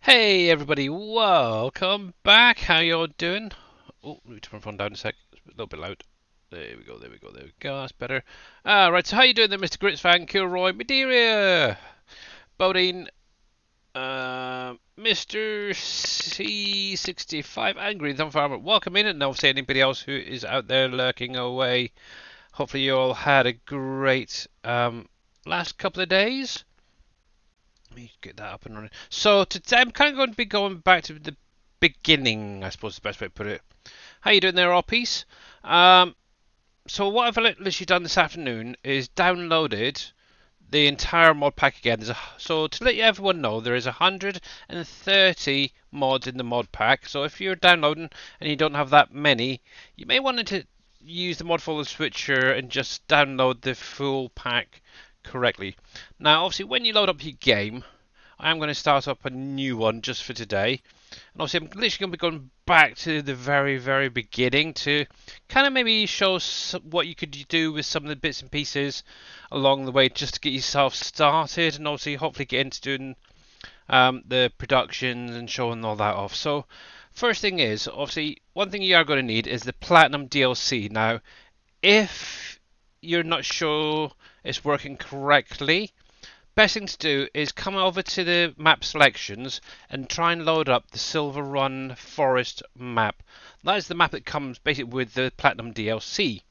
Hey everybody, welcome back. How y'all doing? Oh, let me turn my phone down a sec. It's a little bit loud. There we go, there we go, there we go. That's better. Right, so how you doing there, Mr. Grits fan, Kilroy, Madeira, Bodine, Mr. C65, and Green Thumb Farmer. Welcome in, and obviously anybody else who is out there lurking away. Hopefully you all had a great last couple of days. Let me get that up and running. So today I'm kind of going to be going back to the beginning, I suppose is the best way to put it. How you doing there, all peace? So what I've literally done this afternoon is downloaded the entire mod pack again. So to let everyone know, there is 130 mods in the mod pack. So if you're downloading and you don't have that many, you may want to use the mod folder switcher and just download the full pack correctly. Now, obviously, when you load up your game, I am going to start up a new one just for today. And obviously, I'm literally going to be going back to the very, very beginning to kind of maybe show what you could do with some of the bits and pieces along the way just to get yourself started, and obviously, hopefully, get into doing the productions and showing all that off. So, first thing is, obviously, one thing you are going to need is the Platinum DLC. Now, if you're not sure it's working correctly, best thing to do is come over to the map selections and try and load up the Silver Run Forest map. That is the map that comes basically with the Platinum DLC.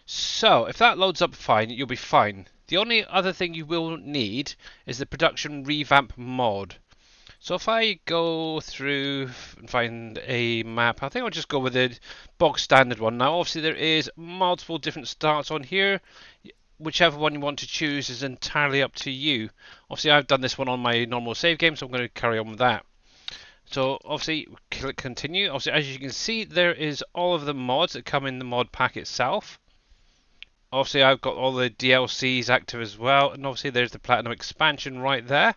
So if that loads up fine, you'll be fine. The only other thing you will need is the production revamp mod. So if I go through and find a map, I think I'll just go with the box standard one. Now obviously there is multiple different starts on here. Whichever one you want to choose is entirely up to you. Obviously I've done this one on my normal save game, so I'm going to carry on with that. So obviously click continue. Obviously as you can see, there is all of the mods that come in the mod pack itself. Obviously I've got all the DLCs active as well, and obviously there's the Platinum expansion right there,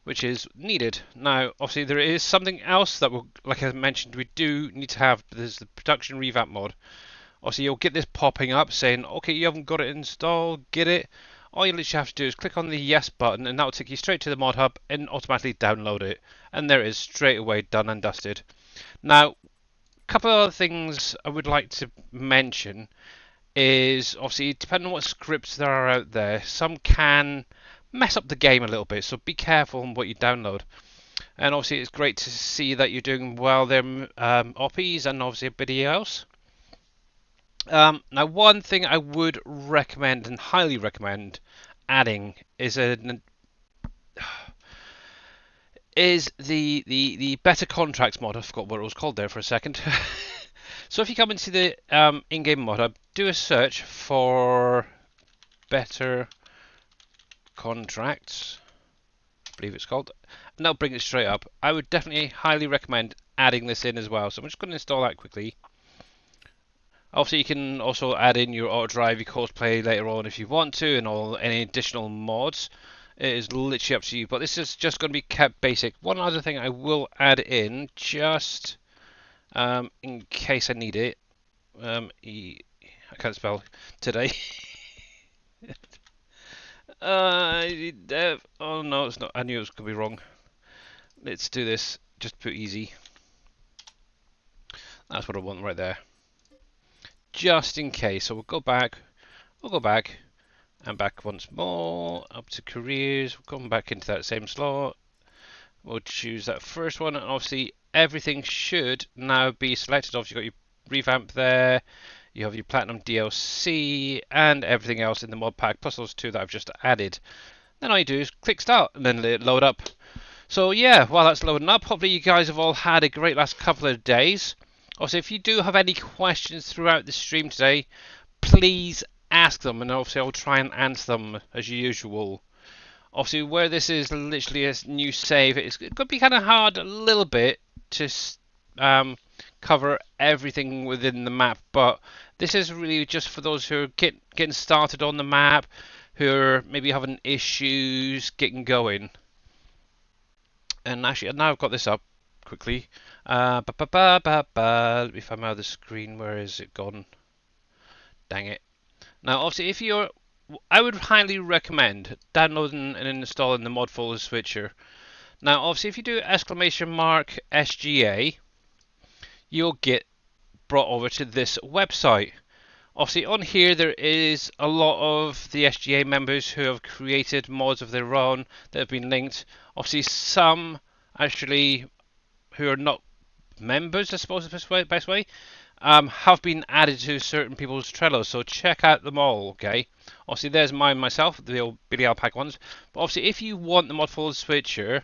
which is needed. Now, obviously, there is something else that, like I mentioned, we do need to have. There's the production revamp mod. Obviously, you'll get this popping up saying, okay, you haven't got it installed, get it. All you literally have to do is click on the yes button, and that will take you straight to the mod hub and automatically download it. And there it is, straight away, done and dusted. Now, a couple of other things I would like to mention is, obviously, depending on what scripts there are out there, some can mess up the game a little bit, so be careful on what you download. And obviously it's great to see that you're doing well there, Oppies, and obviously everybody else. Now one thing I would recommend and highly recommend adding is the better contracts mod. I forgot what it was called there for a second. So if you come into the in-game mod hub, do a search for better contracts, I believe it's called, and that'll bring it straight up. I would definitely highly recommend adding this in as well. So I'm just going to install that quickly. Obviously, you can also add in your auto drive, your cosplay later on if you want to, and any additional mods. It is literally up to you, but this is just going to be kept basic. One other thing I will add in, just in case I need it. I can't spell today. Oh no, it's not. I knew it was going to be wrong. Let's do this. Just put easy. That's what I want right there. Just in case. So we'll go back. We'll go back. And back once more. Up to careers. We'll come back into that same slot. We'll choose that first one. And obviously everything should now be selected. Obviously you've got your revamp there. You have your Platinum DLC and everything else in the mod pack, plus those two that I've just added. Then all you do is click start and then let it load up. So yeah, while that's loading up, hopefully you guys have all had a great last couple of days. Also, if you do have any questions throughout the stream today, please ask them, and obviously I'll try and answer them as usual. Obviously, where this is literally a new save, it's going to be kind of hard a little bit to cover everything within the map, but this is really just for those who are getting started on the map, who are maybe having issues getting going. And actually, now I've got this up quickly. Let me find my other screen. Where is it gone? Dang it. Now, obviously, I would highly recommend downloading and installing the mod folder switcher. Now, obviously, if you do exclamation mark SGA, you'll get brought over to this website. Obviously, on here there is a lot of the SGA members who have created mods of their own that have been linked. Obviously, some actually who are not members, I suppose is the best way, have been added to certain people's Trello. So check out them all, okay? Obviously, there's mine myself, the old Billy Alpaca ones. But obviously, if you want the mod folder switcher,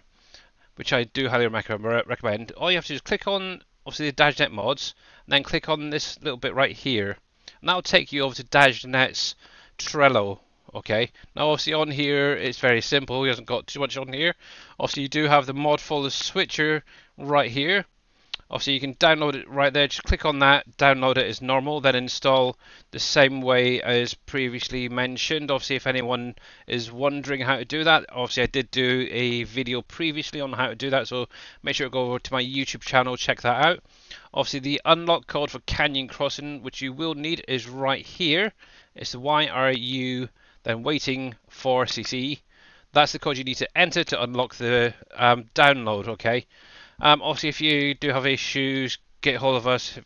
which I do highly recommend, all you have to do is click on obviously the DashNet mods, and then click on this little bit right here, and that'll take you over to DashNet's Trello. Okay, now obviously on here it's very simple, he hasn't got too much on here. Obviously you do have the mod folder switcher right here. Obviously you can download it right there, just click on that, download it as normal, then install the same way as previously mentioned. Obviously if anyone is wondering how to do that, obviously I did do a video previously on how to do that, so make sure to go over to my YouTube channel, check that out. Obviously the unlock code for Canyon Crossing, which you will need, is right here. It's the YRU, then waiting for CC. That's the code you need to enter to unlock the download, okay? Obviously, if you do have issues, get hold of us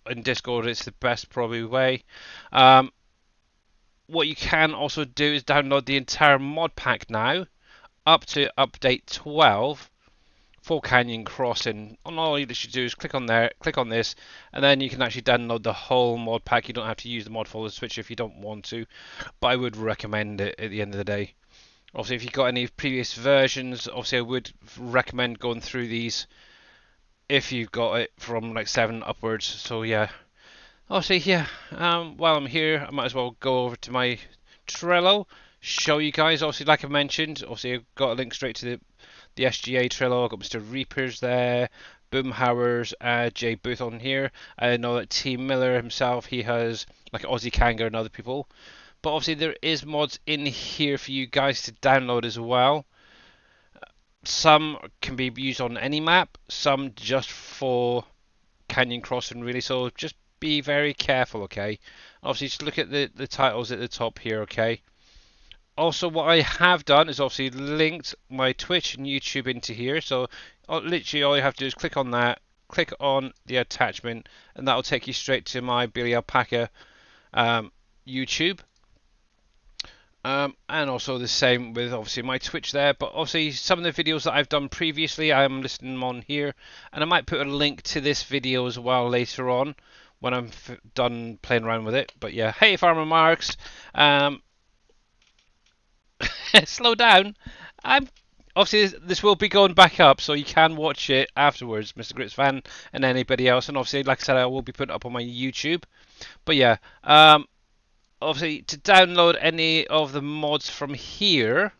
in Discord. It's the best probably way. What you can also do is download the entire mod pack now, up to update 12 for Canyon Crossing. And all you should do is click on there, click on this, and then you can actually download the whole mod pack. You don't have to use the mod folder switcher if you don't want to, but I would recommend it at the end of the day. Obviously, if you've got any previous versions, obviously I would recommend going through these if you've got it from like 7 upwards. So yeah, obviously yeah. While I'm here, I might as well go over to my Trello, show you guys. Obviously, like I mentioned, obviously I've got a link straight to the SGA Trello. I've got Mr. Reapers there, Boomhowers, Jay Booth on here. I know that T Miller himself, he has like Aussie Kanga and other people. But obviously there is mods in here for you guys to download as well. Some can be used on any map, some just for Canyon Crossing really, so just be very careful, okay? Obviously just look at the titles at the top here, okay? Also what I have done is obviously linked my Twitch and YouTube into here, so literally all you have to do is click on that, click on the attachment, and that will take you straight to my Billy Alpaca YouTube. And also the same with obviously my Twitch there, but obviously some of the videos that I've done previously I am listing them on here, and I might put a link to this video as well later on when I'm done playing around with it. But yeah, hey Farmer Marks, slow down. I'm obviously this will be going back up, so you can watch it afterwards, Mr. Grits fan and anybody else. And obviously, like I said, I will be putting it up on my YouTube. But yeah, obviously to download any of the mods from here,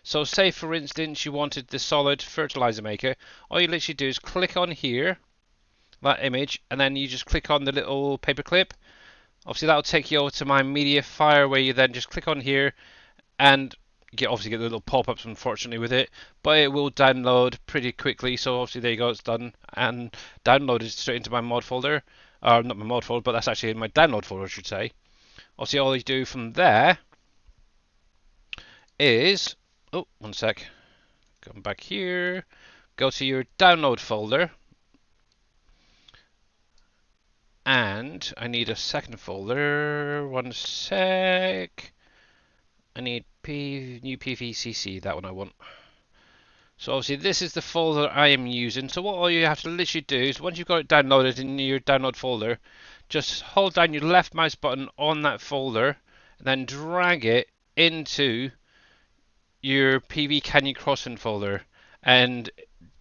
so say for instance you wanted the solid fertilizer maker, all you literally do is click on here, that image, and then you just click on the little paperclip. Obviously that'll take you over to my media fire, where you then just click on here and obviously get the little pop-ups unfortunately with it, but it will download pretty quickly. So obviously there you go, it's done and downloaded straight into my mod folder, or not my mod folder, but that's actually in my download folder I should say. Obviously all you do from there is, oh, one sec, come back here, go to your download folder, and I need a second folder, one sec, I need new PVCC, that one I want. So obviously this is the folder I am using, so what all you have to literally do is once you've got it downloaded in your download folder, just hold down your left mouse button on that folder and then drag it into your PV Canyon Crossing folder, and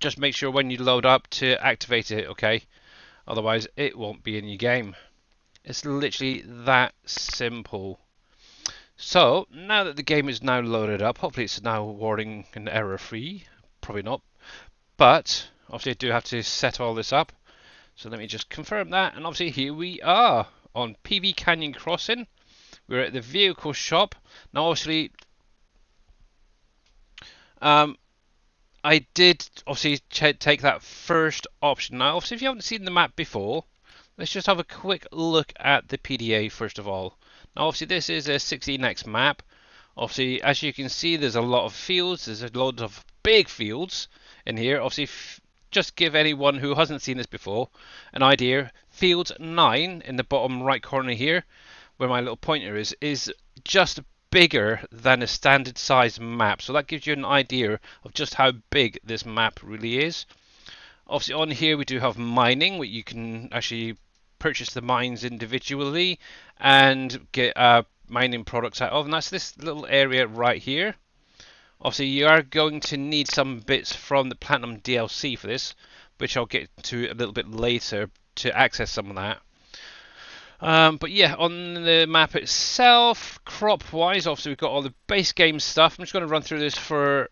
just make sure when you load up to activate it, okay? Otherwise it won't be in your game. It's literally that simple. So now that the game is now loaded up, hopefully it's now warning and error free, probably not, but obviously I do have to set all this up. So let me just confirm that, and obviously here we are on PV Canyon Crossing. We're at the vehicle shop. Now obviously I did obviously take that first option. Now obviously if you haven't seen the map before, let's just have a quick look at the PDA first of all. Now obviously this is a 16x map. Obviously as you can see there's a lot of fields, there's a lot of big fields. in here. Obviously, just give anyone who hasn't seen this before an idea. Field 9 in the bottom right corner here, where my little pointer is just bigger than a standard size map. So that gives you an idea of just how big this map really is. Obviously on here we do have mining, where you can actually purchase the mines individually and get mining products out of, and that's this little area right here. Obviously you are going to need some bits from the Platinum DLC for this, which I'll get to a little bit later to access some of that. But yeah, on the map itself, crop-wise, obviously we've got all the base game stuff. I'm just going to run through this for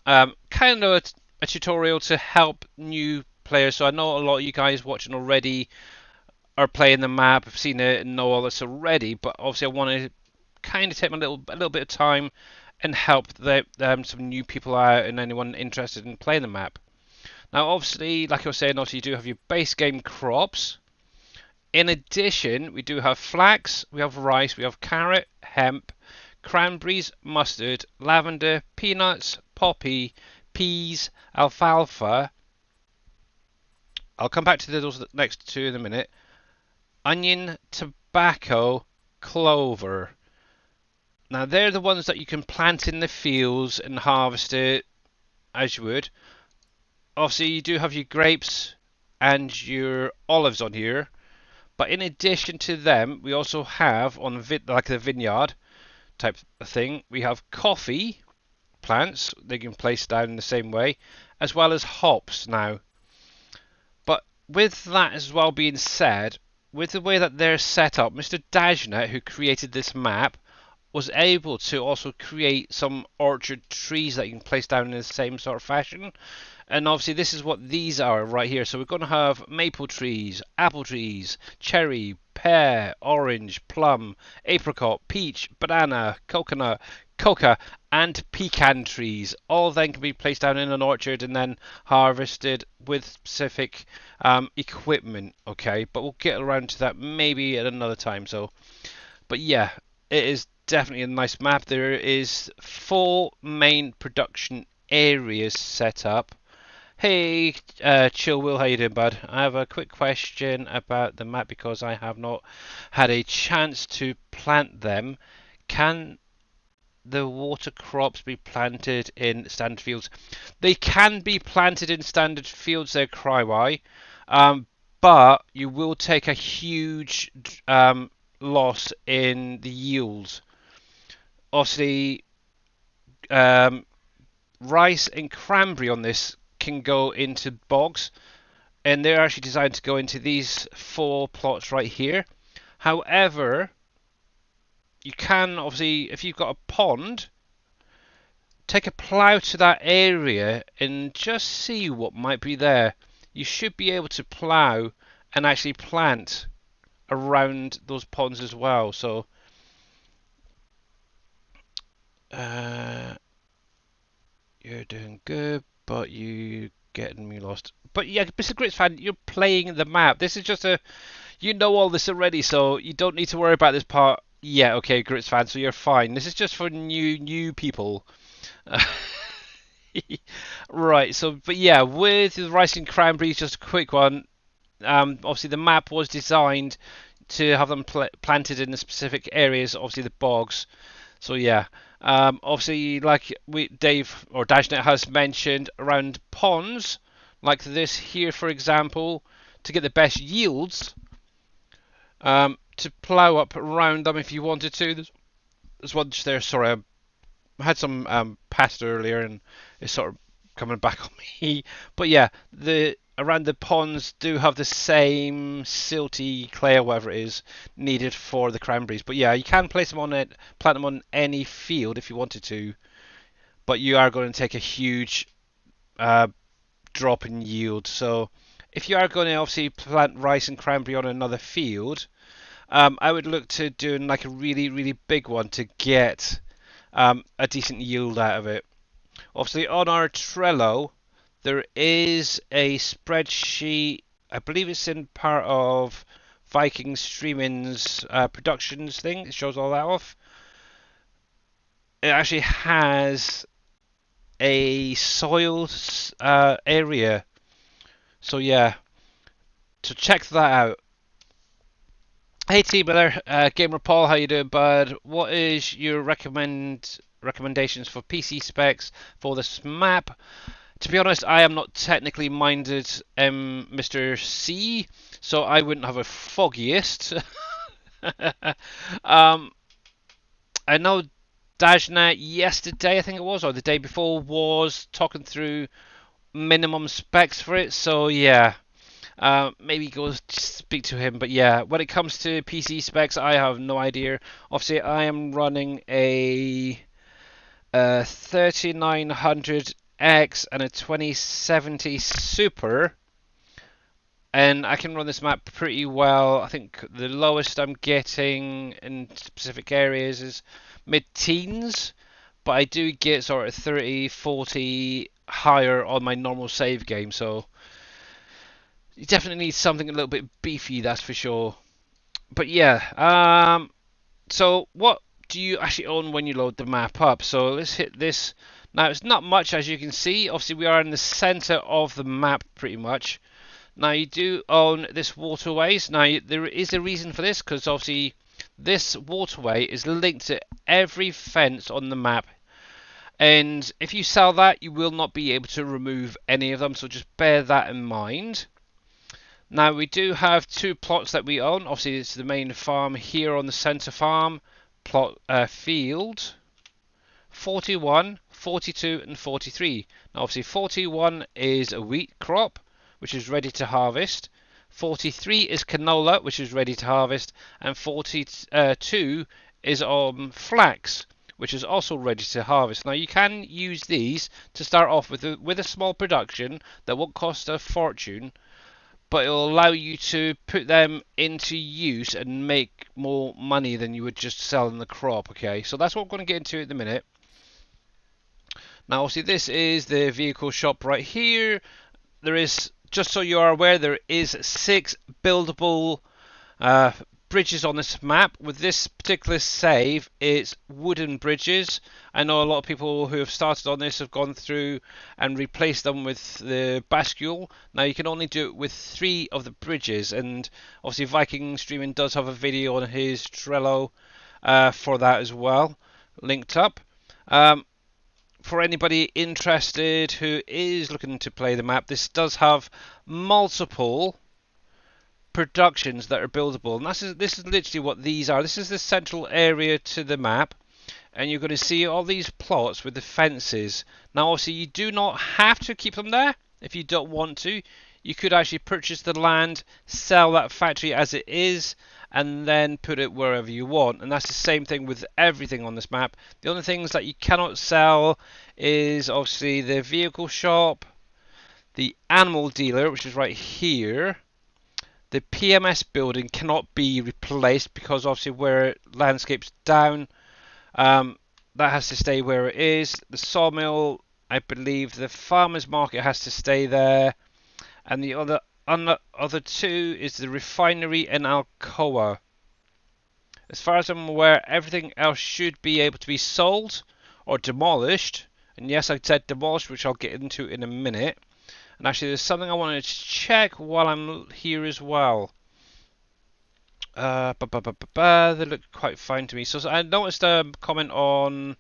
kind of a tutorial to help new players. So I know a lot of you guys watching already are playing the map, have seen it, and know all this already. But obviously, I want to kind of take a little bit of time and help some new people out and anyone interested in playing the map. Now, obviously, like I was saying, also you do have your base game crops. In addition, we do have flax, we have rice, we have carrot, hemp, cranberries, mustard, lavender, peanuts, poppy, peas, alfalfa. I'll come back to those next two in a minute. Onion, tobacco, clover. Now they're the ones that you can plant in the fields and harvest it as you would. Obviously you do have your grapes and your olives on here. But in addition to them, we also have on like the vineyard type of thing, we have coffee plants. They can place down in the same way, as well as hops now. But with that as well being said, with the way that they're set up, Mr. Dajnet, who created this map, was able to also create some orchard trees that you can place down in the same sort of fashion. And obviously this is what these are right here. So we're going to have maple trees, apple trees, cherry, pear, orange, plum, apricot, peach, banana, coconut, coca, and pecan trees. All of them can be placed down in an orchard and then harvested with specific equipment. Okay, but we'll get around to that maybe at another time. So, but yeah, it is definitely a nice map. There is 4 main production areas set up. Hey, Chill Will, how you doing, bud? I have a quick question about the map because I have not had a chance to plant them. Can the water crops be planted in standard fields? They can be planted in standard fields there, Crywye, but you will take a huge loss in the yields. Obviously, rice and cranberry on this can go into bogs, and they're actually designed to go into these 4 plots right here. However, you can obviously, if you've got a pond, take a plough to that area and just see what might be there. You should be able to plough and actually plant around those ponds as well. So you're doing good, but you getting me lost. But yeah, Mr. Grits fan, you're playing the map. This is just you know all this already, so you don't need to worry about this part. Yeah, okay, Grits fan, so you're fine. This is just for new people. Right, so but yeah, with the rice and cranberries, just a quick one. Obviously the map was designed to have them planted in the specific areas, obviously the bogs. So yeah, obviously like Dave or Dashnet has mentioned, around ponds like this here, for example, to get the best yields, to plough up around them if you wanted to. There's one just there. Sorry, I had some pasta earlier and it's sort of coming back on me. But yeah, the around the ponds do have the same silty clay or whatever it is needed for the cranberries. But yeah, you can place them on it, plant them on any field if you wanted to. But you are going to take a huge drop in yield. So if you are going to obviously plant rice and cranberry on another field, I would look to doing like a really big one to get a decent yield out of it. Obviously on our Trello there is a spreadsheet. I believe it's in part of Viking Streaming's productions thing. It shows all that off. It actually has a soil area. So yeah, so check that out. Hey T Miller, Gamer Paul, how you doing, bud? What is your recommendations for PC specs for this map? To be honest, I am not technically minded, Mr. C, so I wouldn't have a foggiest. um, I know Dajna yesterday, I think it was, or the day before, was talking through minimum specs for it. So yeah, maybe go speak to him. But yeah, when it comes to PC specs, I have no idea. Obviously, I am running a 3900X and a 2070 Super, and I can run this map pretty well. I think the lowest I'm getting in specific areas is mid-teens, but I do get sort of 30, 40 higher on my normal save game, so you definitely need something a little bit beefy, that's for sure. But yeah, so what do you actually own when you load the map up? So let's hit this. Now it's not much, as you can see. Obviously we are in the center of the map pretty much. Now you do own this waterways. Now there is a reason for this, because obviously this waterway is linked to every fence on the map, and if you sell that you will not be able to remove any of them, so just bear that in mind. Now we do have two plots that we own. Obviously it's the main farm here on the center farm plot, field 41, 42 and 43. Now obviously 41 is a wheat crop which is ready to harvest, 43 is canola which is ready to harvest, and 42 is flax which is also ready to harvest. Now you can use these to start off with a small production that won't cost a fortune, but it will allow you to put them into use and make more money than you would just selling the crop. Okay, so that's what we're going to get into in a minute. Now obviously this is the vehicle shop right here. There is, just so you are aware, there is 6 buildable bridges on this map. With this particular save, it's wooden bridges. I know a lot of people who have started on this have gone through and replaced them with the bascule. Now you can only do it with 3 of the bridges, and obviously Viking Streaming does have a video on his Trello for that as well, linked up. For anybody interested who is looking to play the map, this does have multiple productions that are buildable, and this is literally what these are. This is the central area to the map, and you're going to see all these plots with the fences. Now obviously you do not have to keep them there if you don't want to. You could actually purchase the land, sell that factory as it is, and then put it wherever you want. And that's the same thing with everything on this map. The only things that you cannot sell is obviously the vehicle shop, the animal dealer, which is right here. The PMS building cannot be replaced because obviously where landscape's down, that has to stay where it is. The sawmill, I believe the farmer's market has to stay there. And the other two is the refinery and Alcoa. As far as I'm aware, everything else should be able to be sold or demolished. And yes, I said demolished, which I'll get into in a minute. And actually, there's something I wanted to check while I'm here as well. They look quite fine to me. So I noticed a comment on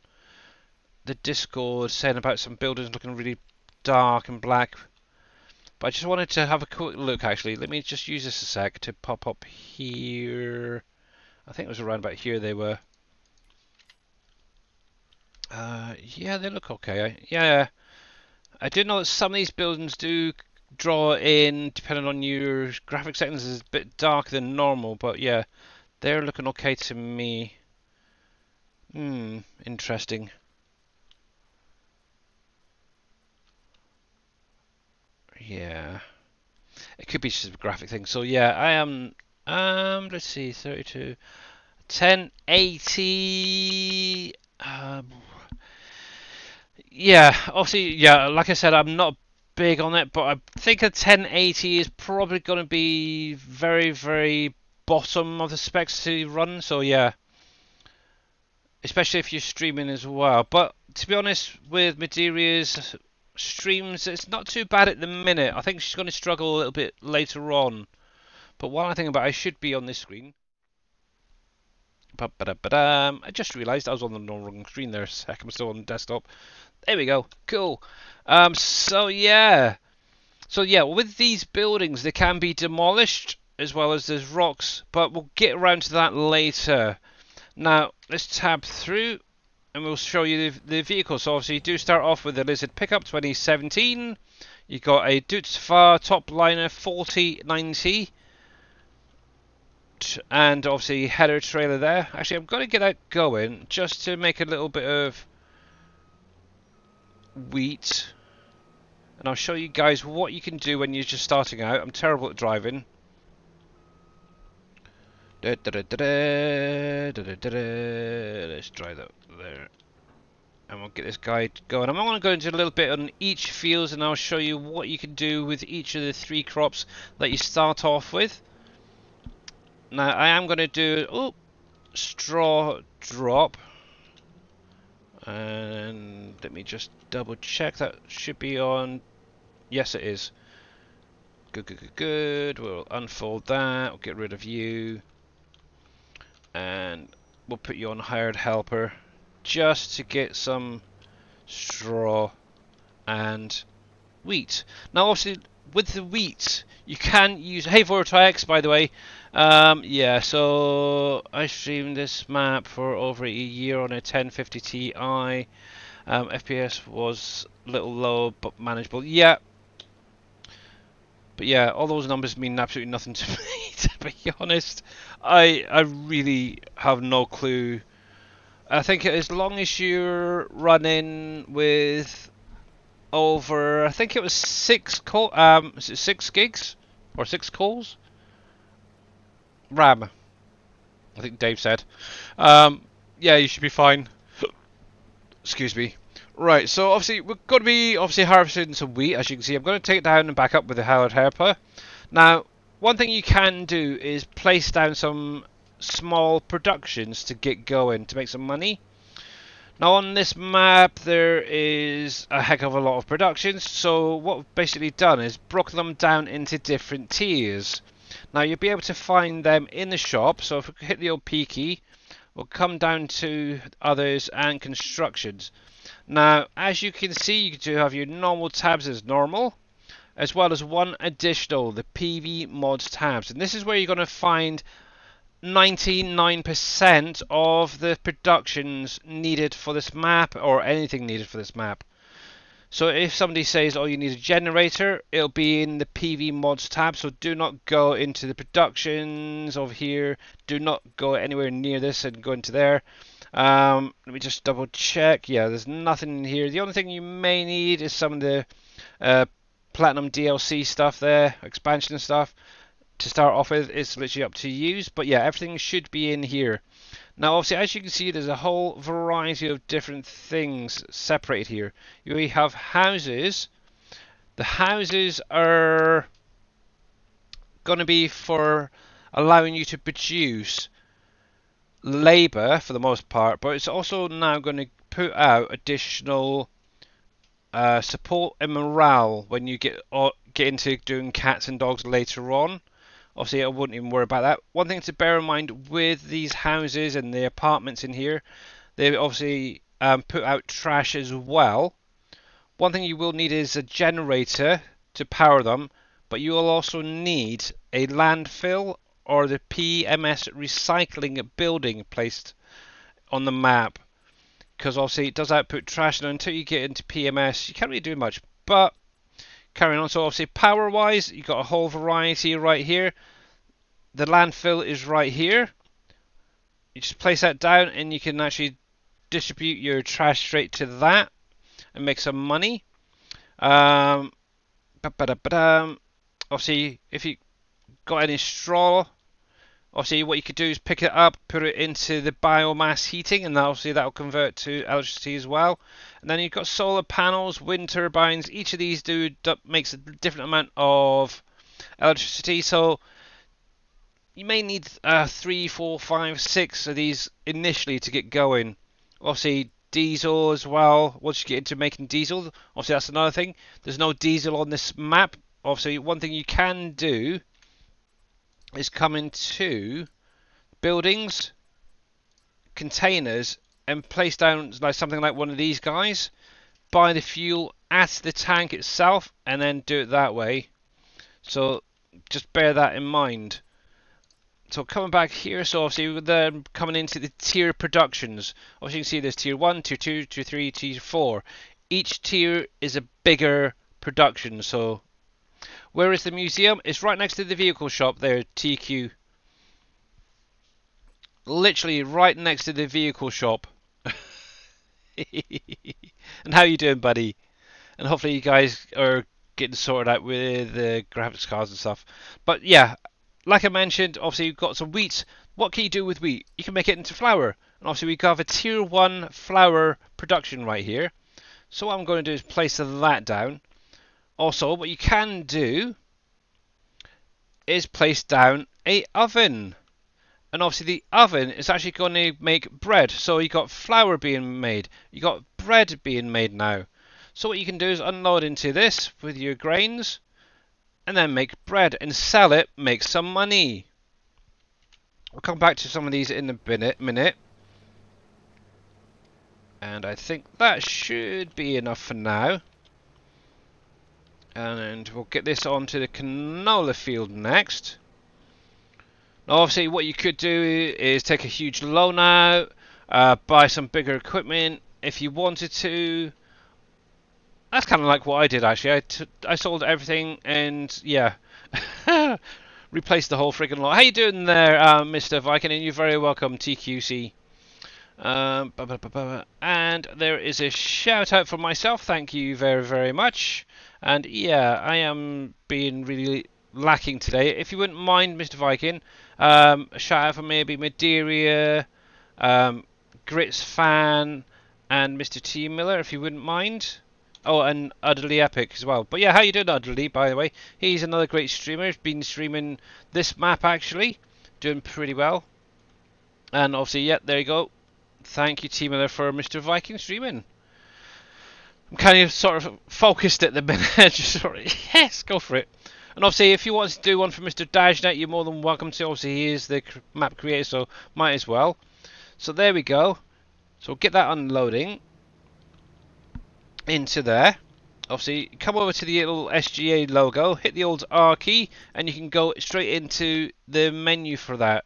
the Discord saying about some buildings looking really dark and black. But I just wanted to have a quick look actually. Let me just use this a sec to pop up here. I think it was around about here they were. Yeah, they look okay. Yeah, I do know that some of these buildings do draw in, depending on your graphic settings, is a bit darker than normal. But yeah, they're looking okay to me. Interesting. Yeah, it could be just a graphic thing. So yeah, I am. Let's see, 32, 1080. Yeah, obviously, yeah. Like I said, I'm not big on it, but I think a 1080 is probably going to be very, very bottom of the specs to run. So yeah, especially if you're streaming as well. But to be honest, with Madeire's streams, it's not too bad at the minute. I think she's going to struggle a little bit later on. But while I think about it, I should be on this screen. I just realised I was on the wrong screen there a sec. I'm still on the desktop. There we go. Cool. So yeah. So yeah, with these buildings, they can be demolished as well as there's rocks, but we'll get around to that later. Now, let's tab through and we'll show you the vehicle. So obviously you do start off with the Lizard Pickup 2017. You've got a Dutsfar Topliner 4090. And obviously header trailer there. Actually, I'm going to get that going just to make a little bit of wheat. And I'll show you guys what you can do when you're just starting out. I'm terrible at driving. Let's try that there. And we'll get this guy going. I'm going to go into a little bit on each field and I'll show you what you can do with each of the 3 crops that you start off with. Now I am going to do straw drop, and let me just double check that should be on. Yes, it is. Good. We'll unfold that. We'll get rid of you, and we'll put you on hired helper just to get some straw and wheat. Now, obviously, with the wheat, you can use. Hey, Vortex, by the way. Yeah, so I streamed this map for over a year on a 1050 Ti. FPS was a little low but manageable. Yeah. But yeah, all those numbers mean absolutely nothing to me, to be honest. I really have no clue. I think as long as you're running with over, I think it was 6 gigs or 6 cores RAM. I think Dave said. Yeah, you should be fine. Excuse me. Right, so obviously we're going to be harvesting some wheat. As you can see, I'm going to take it down and back up with the Howard Herper. Now, one thing you can do is place down some small productions to get going, to make some money. Now on this map there is a heck of a lot of productions, so what we've basically done is broken them down into different tiers. Now you'll be able to find them in the shop, so if we hit the old P key, we'll come down to others and constructions. Now as you can see, you do have your normal tabs as normal, as well as one additional, the PV mods tabs, and this is where you're going to find 99% of the productions needed for this map, or anything needed for this map. So if somebody says, oh, you need a generator, it'll be in the PV mods tab, so do not go into the productions over here, do not go anywhere near this and go into there. Let me just double check. Yeah, there's nothing in here. The only thing you may need is some of the Platinum DLC stuff there, expansion stuff. To start off with, it's literally up to use, but yeah, everything should be in here. Now obviously, as you can see, there's a whole variety of different things separated here. We have houses. The houses are going to be for allowing you to produce labour for the most part, but it's also now going to put out additional support and morale when you get into doing cats and dogs later on. Obviously, I wouldn't even worry about that. One thing to bear in mind with these houses and the apartments in here, they obviously put out trash as well. One thing you will need is a generator to power them, but you will also need a landfill or the PMS recycling building placed on the map, because obviously it does output trash, and until you get into PMS, you can't really do much. But carrying on, so obviously power wise, you've got a whole variety right here. The landfill is right here. You just place that down and you can actually distribute your trash straight to that and make some money. Obviously, if you got any straw, obviously what you could do is pick it up, put it into the biomass heating, and obviously that will convert to electricity as well. And then you've got solar panels, wind turbines. Each of these makes a different amount of electricity. So you may need 3, 4, 5, 6 of these initially to get going. Obviously, diesel as well. Once you get into making diesel, obviously that's another thing. There's no diesel on this map. Obviously, one thing you can do is come into buildings, containers, and place down like something like one of these guys. Buy the fuel at the tank itself, and then do it that way. So just bear that in mind. So coming back here, so obviously we're coming into the tier productions. Obviously you can see there's tier 1, tier 2, tier 3, tier 4. Each tier is a bigger production. So where is the museum? It's right next to the vehicle shop there, TQ. Literally right next to the vehicle shop. And how you doing, buddy? And hopefully you guys are getting sorted out with the graphics cards and stuff. But yeah, like I mentioned, obviously you've got some wheat. What can you do with wheat? You can make it into flour. And obviously we have a tier 1 flour production right here. So what I'm going to do is place that down. Also, what you can do is place down a oven. And obviously the oven is actually going to make bread. So you got flour being made. You got bread being made now. So what you can do is unload into this with your grains and then make bread and sell it, make some money. We'll come back to some of these in a minute. And I think that should be enough for now. And we'll get this onto the canola field next. Now obviously what you could do is take a huge loan out, buy some bigger equipment if you wanted to. That's kind of like what I did actually. I sold everything and yeah, replaced the whole friggin' lot. How you doing there, Mr. Viking? And you're very welcome, TQC. And there is a shout out for myself. Thank you very, very much. And yeah, I am being really lacking today. If you wouldn't mind, Mr. Viking, a shout out for maybe Madeira, Grits Fan, and Mr. T Miller, if you wouldn't mind. Oh, and Utterly Epic as well. But yeah, how you doing, Utterly, by the way? He's another great streamer. He's been streaming this map, actually. Doing pretty well. And obviously, yeah, there you go. Thank you, T Miller, for Mr. Viking streaming. I'm kind of sort of focused at the minute. Just sort of, yes, go for it. And obviously, if you want to do one for Mr. Dashnet, you're more than welcome to. Obviously, he is the map creator, so might as well. So there we go. So we'll get that unloading into there. Obviously, come over to the little SGA logo, hit the old R key, and you can go straight into the menu for that.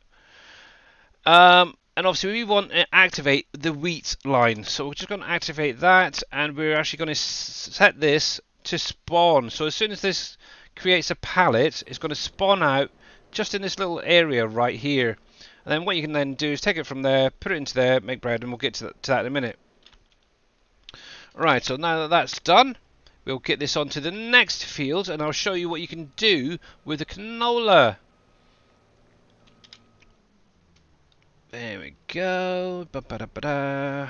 And obviously we want to activate the wheat line. So we're just going to activate that, and we're actually going to set this to spawn. So as soon as this creates a pallet, it's going to spawn out just in this little area right here. And then what you can then do is take it from there, put it into there, make bread, and we'll get to that in a minute. Right, so now that that's done, we'll get this onto the next field, and I'll show you what you can do with the canola. There we go. Ba-ba-da-ba-da.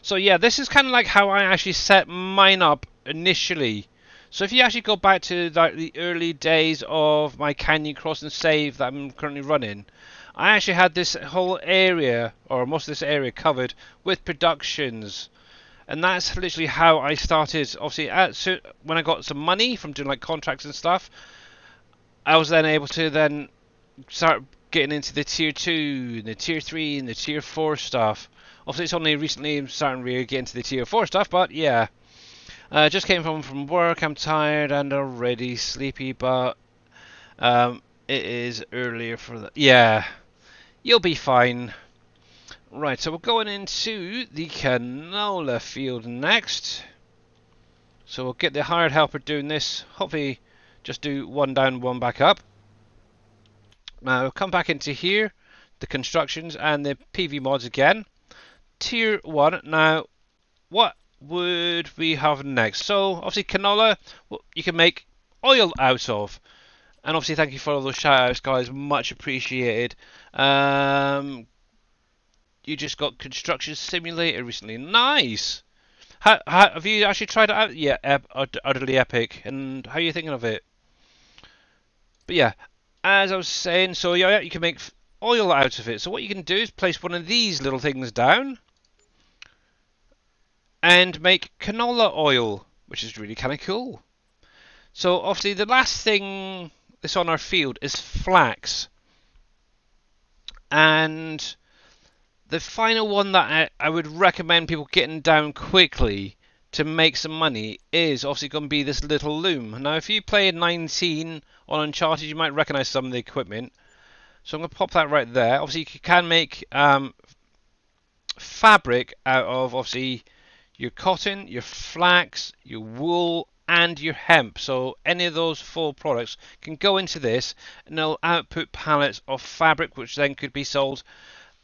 So yeah, this is kind of like how I actually set mine up initially. So if you actually go back to like the early days of my Canyon Crossing save that I'm currently running, I actually had this whole area, or most of this area, covered with productions. And that's literally how I started. Obviously, when I got some money from doing like contracts and stuff, I was then able to then start getting into the tier 2, the tier 3, and the tier 4 stuff. Obviously, it's only recently I'm starting to really get into the tier 4 stuff, but yeah. Just came from work, I'm tired and already sleepy, but it is earlier for the... Yeah, you'll be fine. Right, so we're going into the canola field next. So we'll get the hired helper doing this. Hopefully just do one down, one back up. Now we'll come back into here, the constructions and the PV mods again. Tier 1. Now, what would we have next? So obviously canola, you can make oil out of. And obviously thank you for all those shout outs, guys, much appreciated. You just got Construction Simulator recently. Nice! Have you actually tried it out? Yeah, utterly epic. And how are you thinking of it? But yeah, as I was saying, so yeah, you can make oil out of it. So what you can do is place one of these little things down. and make canola oil, which is really kind of cool. So obviously the last thing that's on our field is flax. And the final one that I would recommend people getting down quickly to make some money is obviously going to be this little loom. Now if you play 19 on Uncharted, you might recognise some of the equipment. So I'm going to pop that right there. Obviously you can make fabric out of obviously your cotton, your flax, your wool, and your hemp. So any of those four products can go into this, and they'll output pallets of fabric, which then could be sold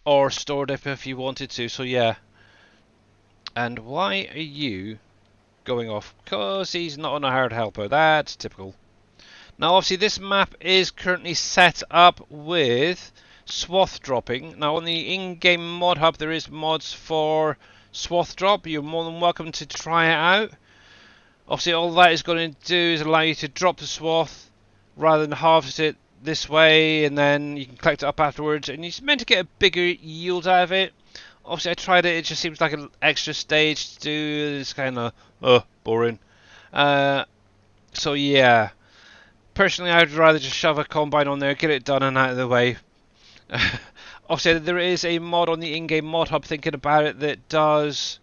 or stored if you wanted to. So yeah. And why are you going off? Because he's not on a hard helper. That's typical. Now obviously this map is currently set up with swath dropping. Now on the in-game mod hub there is mods for swath drop. You're more than welcome to try it out. Obviously all that is going to do is allow you to drop the swath rather than harvest it this way, and then you can collect it up afterwards, and you're meant to get a bigger yield out of it. Obviously I tried it, it just seems like an extra stage to do. It's kind of boring. So yeah, personally I'd rather just shove a combine on there, get it done and out of the way. Obviously there is a mod on the in-game mod hub, thinking about it, that does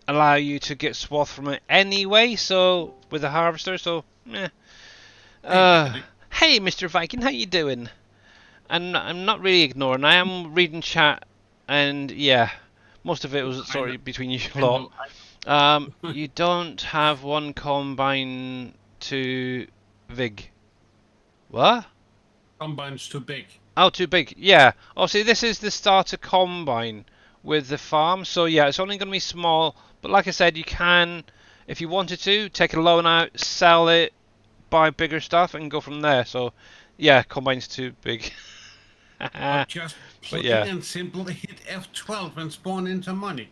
allow you to get swath from it anyway, so with a harvester, so hey Mr. Viking, how you doing? And I'm not really ignoring, I am reading chat, and yeah, most of it was sort of between you lot. You don't have one combine to Vig. What? Combine's too big. Oh, too big. Yeah. Oh, see, this is the starter combine with the farm. So yeah, it's only going to be small. But like I said, you can, if you wanted to, take a loan out, sell it, buy bigger stuff, and go from there. So yeah, combine's too big. Or just But plain yeah. and simply hit F12 and spawn into money.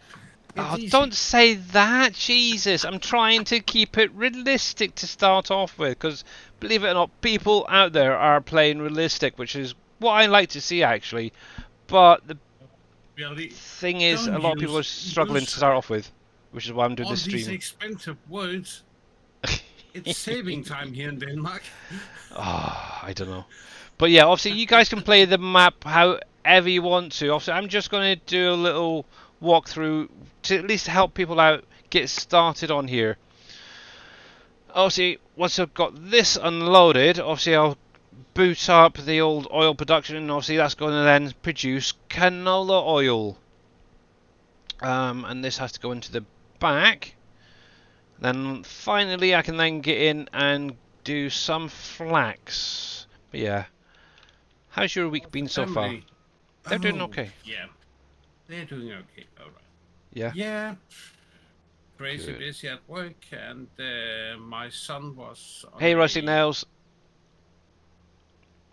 Oh, It's don't easy. say that, Jesus. I'm trying to keep it realistic to start off with, because believe it or not, people out there are playing realistic, which is what I like to see actually. But the Really, thing is, a don't lot of people are struggling to use start off with, which is why I'm doing all this these stream. expensive words. It's saving time here in Denmark. I don't know. But yeah, obviously you guys can play the map however you want to. Obviously I'm just going to do a little walkthrough to at least help people out get started on here. Obviously once I've got this unloaded, obviously I'll boot up the old oil production, and obviously that's going to then produce canola oil. And this has to go into the back. Then finally I can then get in and do some flax. But yeah. How's your week been so far? Family. They're doing Oh, okay. yeah. They're doing okay. All right. Yeah. Yeah. Crazy Good. busy at work, and my son was on Hey, Rusty Nails.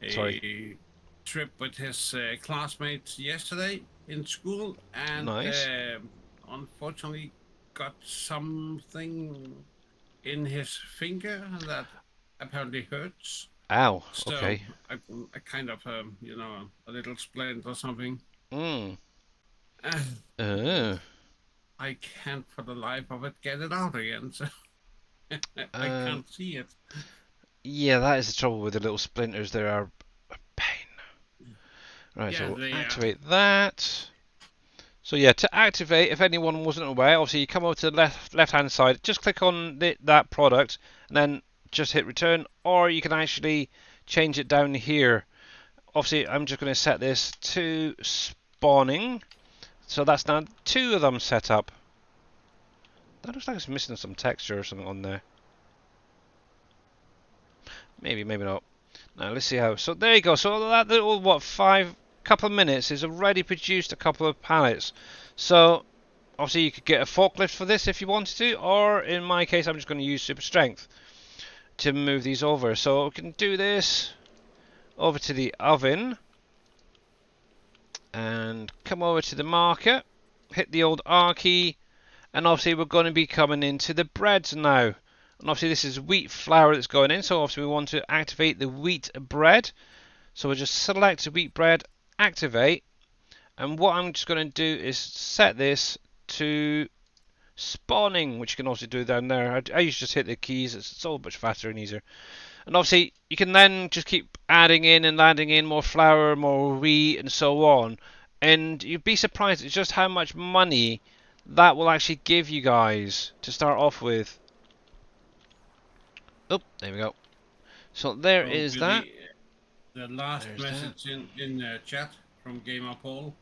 a Sorry. trip with his classmates yesterday in school, and Nice. unfortunately got something in his finger that apparently hurts. Ow. So Okay. I kind of, a little splint or something. Mm. And I can't for the life of it get it out again, so I can't see it. Yeah, that is the trouble with the little splinters. They are a pain. Right, Yeah, so they we'll activate that. So yeah, to activate, if anyone wasn't aware, obviously you come over to the left-hand side, just click on that product, and then just hit return, or you can actually change it down here. Obviously, I'm just going to set this to spawning, so that's now 2 of them set up. That looks like it's missing some texture or something on there. Maybe, maybe not. Now let's see how. So there you go. So that little couple of minutes is already produced a couple of pallets. So obviously you could get a forklift for this if you wanted to, or in my case I'm just going to use super strength to move these over. So we can do this over to the oven and come over to the marker, hit the old R key, and obviously we're going to be coming into the breads now. And obviously this is wheat flour that's going in, so obviously we want to activate the wheat bread. So we'll just select wheat bread, activate, and what I'm just going to do is set this to spawning, which you can also do down there. I used to just hit the keys. It's so much faster and easier. And obviously, you can then just keep adding in and adding in more flour, more wheat, and so on. And you'd be surprised at just how much money that will actually give you guys to start off with. Oh, there we go. So there So is that. Billy, the last There's that. message in chat from Gamer Paul.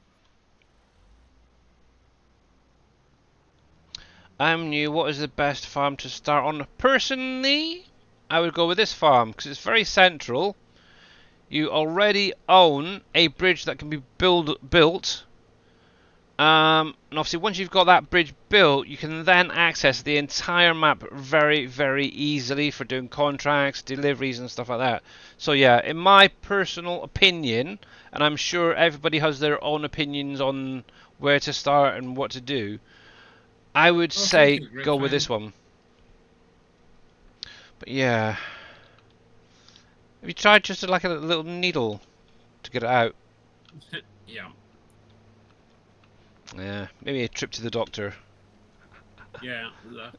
I'm new. What is the best farm to start on? Personally, I would go with this farm because it's very central. You already own a bridge that can be built. And obviously, once you've got that bridge built, you can then access the entire map very, very easily for doing contracts, deliveries, and stuff like that. So yeah, in my personal opinion, and I'm sure everybody has their own opinions on where to start and what to do, I would Oh, thank say you, great go with fan. this one. But yeah, have you tried just like a little needle to get it out? Yeah. Yeah, maybe a trip to the doctor. Yeah, that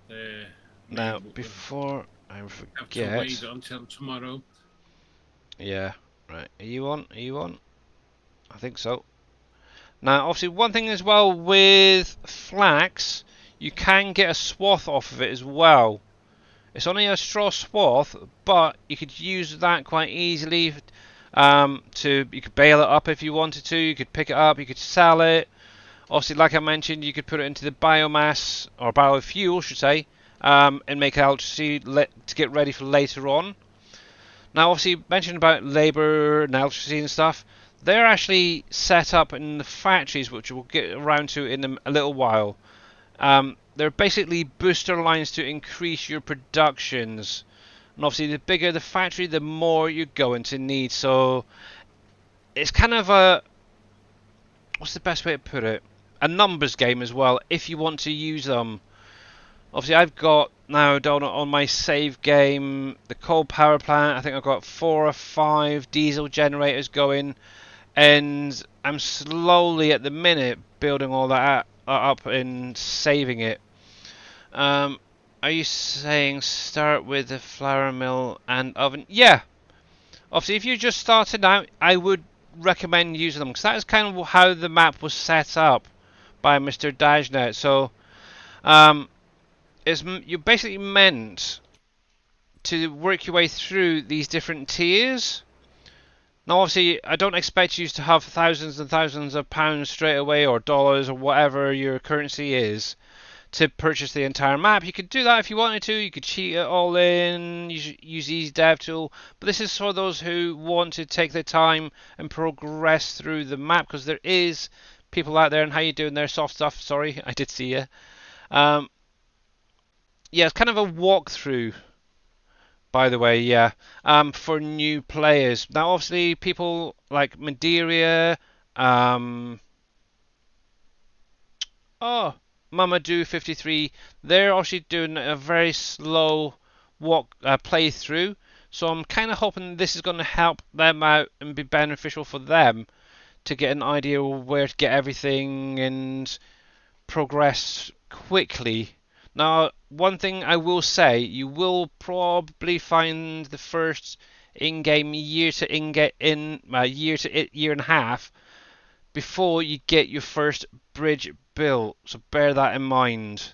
Now, we will before I have to wait forget, until tomorrow. yeah, right. Are you on? Are you on? I think so. Now, obviously, one thing as well with flax, you can get a swath off of it as well. It's only a straw swath, but you could use that quite easily. You could bale it up if you wanted to. You could pick it up. You could sell it. Obviously, like I mentioned, you could put it into the biomass or biofuel, should say, and make electricity to get ready for later on. Now, obviously, you mentioned about labour and electricity and stuff. They're actually set up in the factories, which we'll get around to in a little while. They're basically booster lines to increase your productions. And obviously, the bigger the factory, the more you're going to need. So, it's kind of a, what's the best way to put it? A numbers game as well, if you want to use them. Obviously, I've got now down on my save game the coal power plant. I think I've got 4 or 5 diesel generators going, and I'm slowly at the minute building all that up and saving it. Are you saying start with the flour mill and oven? Yeah. Obviously, if you're just starting out, I would recommend using them because that is kind of how the map was set up by Mr. Dajnet. So, um, you're basically meant to work your way through these different tiers. Now, obviously, I don't expect you to have thousands and thousands of pounds straight away or dollars or whatever your currency is to purchase the entire map. You could do that if you wanted to. You could cheat it all in, use Ease Dev Tool. But this is for those who want to take their time and progress through the map because there is people out there. And how you doing there, soft stuff? Sorry, I did see you. Um, yeah, it's kind of a walkthrough, by the way, yeah, for new players. Now, obviously, people like Madeira, um, oh, Mamadou53, they're actually doing a very slow playthrough. So I'm kind of hoping this is going to help them out and be beneficial for them to get an idea of where to get everything and progress quickly. Now, one thing I will say, you will probably find the first in-game year to year and a half before you get your first bridge built. So bear that in mind,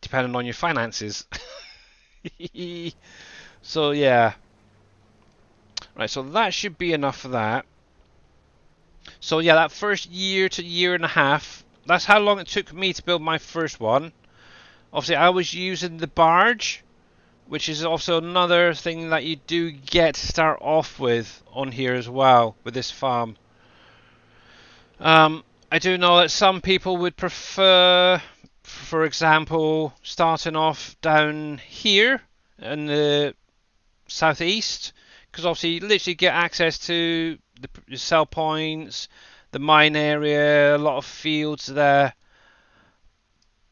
depending on your finances. So yeah, right. So that should be enough for that. So yeah, that first year to year and a half. That's how long it took me to build my first one. Obviously, I was using the barge, which is also another thing that you do get to start off with on here as well, with this farm. I do know that some people would prefer, for example, starting off down here in the southeast, because obviously you literally get access to the sell points, the mine area, a lot of fields there.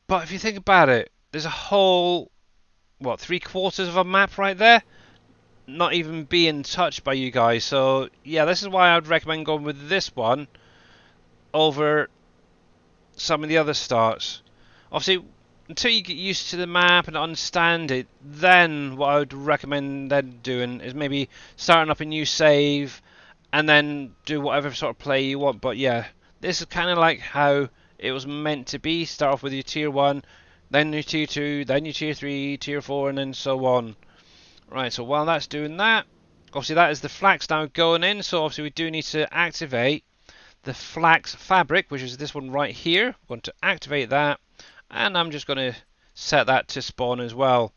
But if you think about it, there's a whole, what, 3/4 of a map right there, not even being touched by you guys. So yeah, this is why I would recommend going with this one over some of the other starts. Obviously, until you get used to the map and understand it, then what I would recommend then doing is maybe starting up a new save and then do whatever sort of play you want. But yeah, this is kind of like how it was meant to be. Start off with your tier 1, then your tier 2, then your tier 3, tier 4, and then so on. Right, so while that's doing that, obviously that is the flax now going in, so obviously we do need to activate the flax fabric, which is this one right here. We're going to activate that, and I'm just going to set that to spawn as well.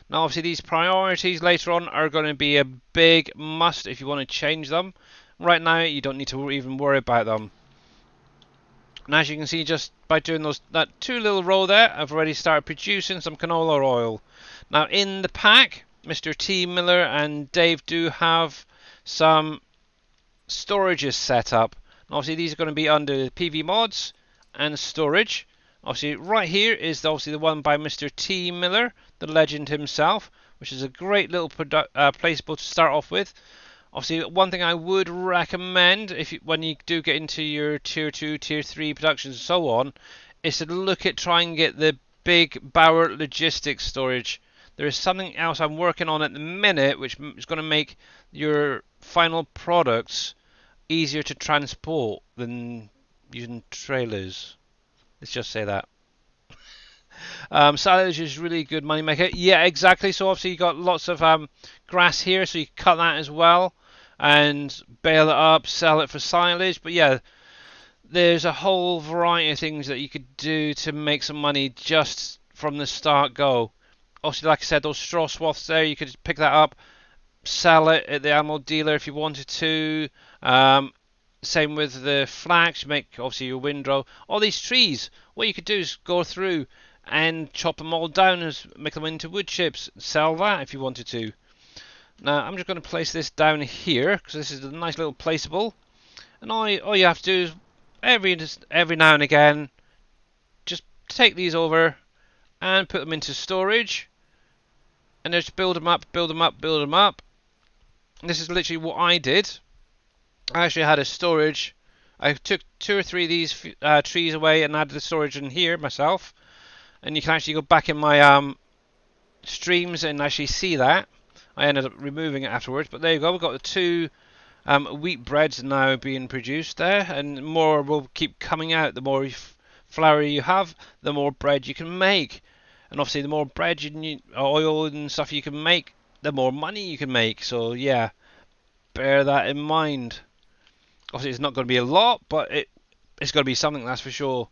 Now obviously these priorities later on are going to be a big must if you want to change them. Right now you don't need to even worry about them. And as you can see, just by doing that 2 little row there, I've already started producing some canola oil. Now in the pack, Mr. T. Miller and Dave do have some storages set up. Obviously these are going to be under PV mods and storage. Obviously right here is obviously the one by Mr. T. Miller, the legend himself, which is a great little placeable to start off with. Obviously one thing I would recommend when you do get into your tier 2, tier 3 productions and so on, is to look at trying to get the big Bauer logistics storage. There is something else I'm working on at the minute which is going to make your final products easier to transport than using trailers. Let's just say that. Silage is really good money maker. Yeah, exactly. So obviously you got lots of grass here, so you cut that as well and bale it up, sell it for silage. But yeah, there's a whole variety of things that you could do to make some money just from the start go. Obviously, like I said, those straw swaths there, you could pick that up, sell it at the animal dealer if you wanted to. Same with the flax, you make obviously your windrow. All these trees, what you could do is go through and chop them all down and make them into wood chips. Sell that if you wanted to. Now I'm just going to place this down here because this is a nice little placeable. And all you have to do is every now and again just take these over and put them into storage. And just build them up, build them up, build them up. And this is literally what I did. I actually had a storage. I took 2 or 3 of these trees away and added the storage in here myself. And you can actually go back in my streams and actually see that. I ended up removing it afterwards, but there you go. We've got the 2 wheat breads now being produced there, and more will keep coming out. The more flour you have, the more bread you can make. And obviously the more bread oil and stuff you can make, the more money you can make. So yeah, bear that in mind. Obviously it's not going to be a lot, but it's going to be something, that's for sure.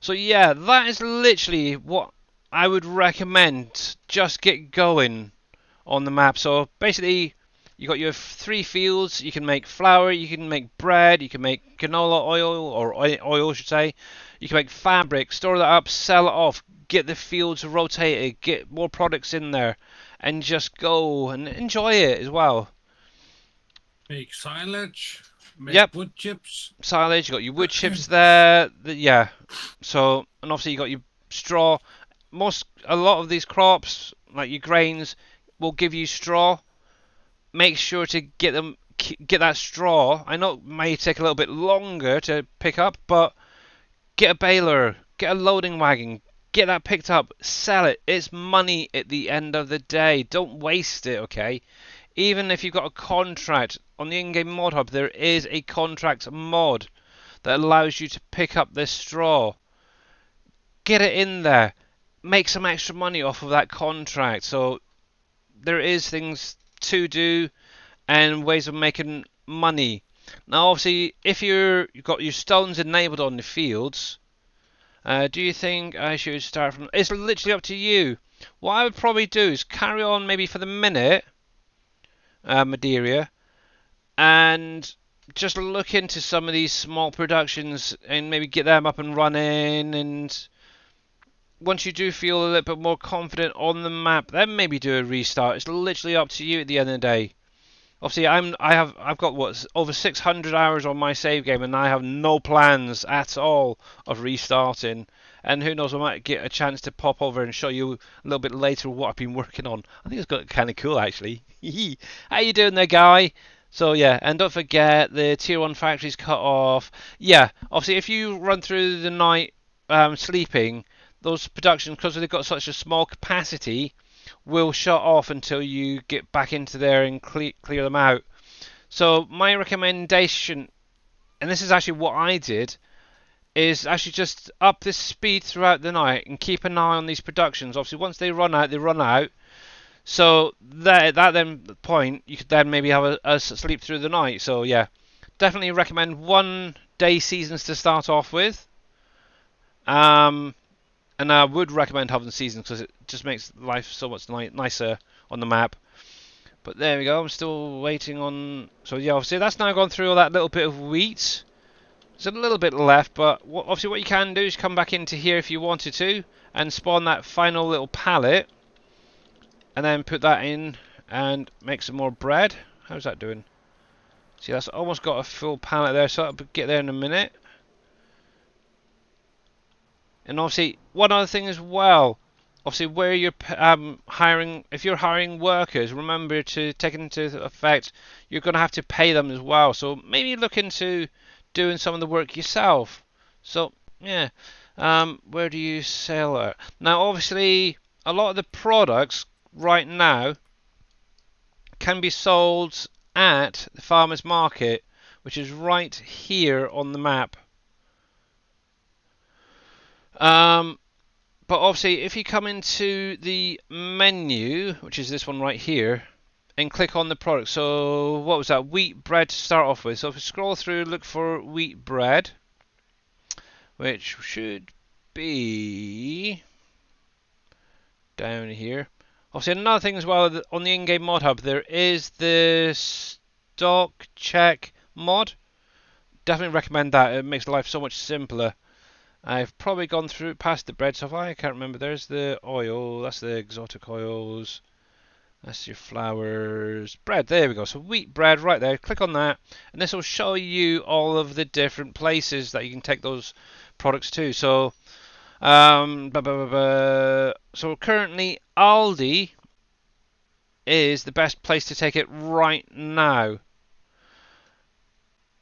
So yeah, that is literally what I would recommend. Just get going on the map. So basically you got your 3 fields. You can make flour, you can make bread, you can make canola oil, or oil I should say. You can make fabric, store that up, sell it off, get the fields rotated, get more products in there, and just go and enjoy it as well. Make silage, make Yep. wood chips. Silage, you got your wood chips there. Yeah. So, and obviously you got your straw. A lot of these crops, like your grains, will give you straw. Make sure to get that straw. I know it may take a little bit longer to pick up, but get a baler, get a loading wagon, get that picked up, sell it. It's money at the end of the day. Don't waste it, okay? Even if you've got a contract on the in-game mod hub, there is a contract mod that allows you to pick up this straw. Get it in there. Make some extra money off of that contract. So there is things to do and ways of making money. Now obviously if you've got your stones enabled on the fields, do you think I should start from... It's literally up to you. What I would probably do is carry on maybe for the minute, Madeira, and just look into some of these small productions and maybe get them up and running. And once you do feel a little bit more confident on the map, then maybe do a restart. It's literally up to you at the end of the day. Obviously, I've got what, over 600 hours on my save game, and I have no plans at all of restarting. And who knows, I might get a chance to pop over and show you a little bit later what I've been working on. I think it's kind of cool, actually. How you doing there, guy? So yeah, and don't forget the tier 1 factories cut off. Yeah, obviously if you run through the night sleeping, those productions, because they've got such a small capacity, will shut off until you get back into there and clear them out. So my recommendation, and this is actually what I did, is actually just up the speed throughout the night and keep an eye on these productions. Obviously, once they run out, they run out. So that then point, you could then maybe have a sleep through the night. So yeah, definitely recommend 1 day seasons to start off with. And I would recommend having seasons because it just makes life so much nicer on the map. But there we go. I'm still waiting on. So yeah, obviously that's now gone through all that little bit of wheat. There's a little bit left, but obviously what you can do is come back into here if you wanted to and spawn that final little pallet, and then put that in and make some more bread. How's that doing? See, that's almost got a full pallet there, so I'll get there in a minute. And obviously, one other thing as well. Obviously, where you're hiring, if you're hiring workers, remember to take into effect you're going to have to pay them as well. So maybe look into doing some of the work yourself. So yeah, where do you sell it? Now, obviously, a lot of the products right now can be sold at the farmers market, which is right here on the map. But obviously, if you come into the menu, which is this one right here, and click on the product. So what was that? Wheat bread to start off with. So if we scroll through, look for wheat bread, which should be down here. Obviously, another thing as well, on the in-game mod hub, there is the stock check mod. Definitely recommend that. It makes life so much simpler. I've probably gone through past the bread stuff. I can't remember. There's the oil. That's the exotic oils. That's your flours. Bread. There we go. So wheat bread right there. Click on that, and this will show you all of the different places that you can take those products to. So, so currently Aldi is the best place to take it right now.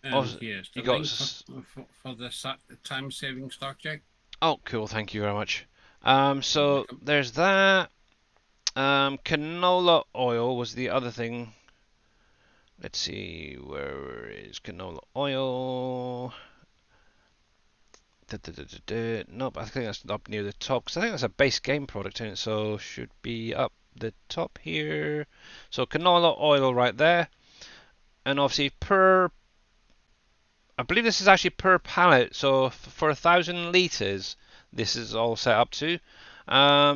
And here's You the got. link for the time-saving stock check. Oh, cool. Thank you very much. So there's that. Canola oil was the other thing. Let's see, where is canola oil? Nope, I think that's up near the top because I think that's a base game product in it, so should be up the top here. So canola oil right there, and obviously I believe this is actually per pallet. So for 1,000 liters, this is all set up to. So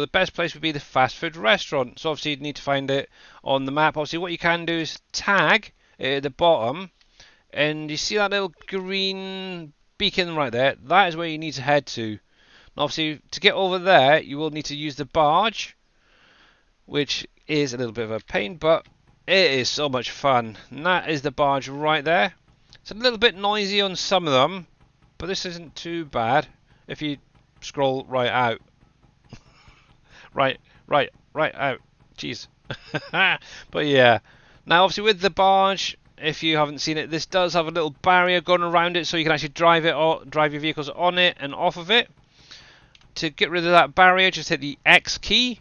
the best place would be the fast food restaurant. So obviously you'd need to find it on the map. Obviously what you can do is tag it at the bottom, and you see that little green beacon right there. That is where you need to head to. And obviously to get over there, you will need to use the barge, which is a little bit of a pain, but it is so much fun. And that is the barge right there. It's a little bit noisy on some of them, but this isn't too bad if you scroll right out. right out. Jeez. But yeah. Now obviously with the barge, if you haven't seen it, this does have a little barrier going around it, so you can actually drive your vehicles on it and off of it. To get rid of that barrier, just hit the X key,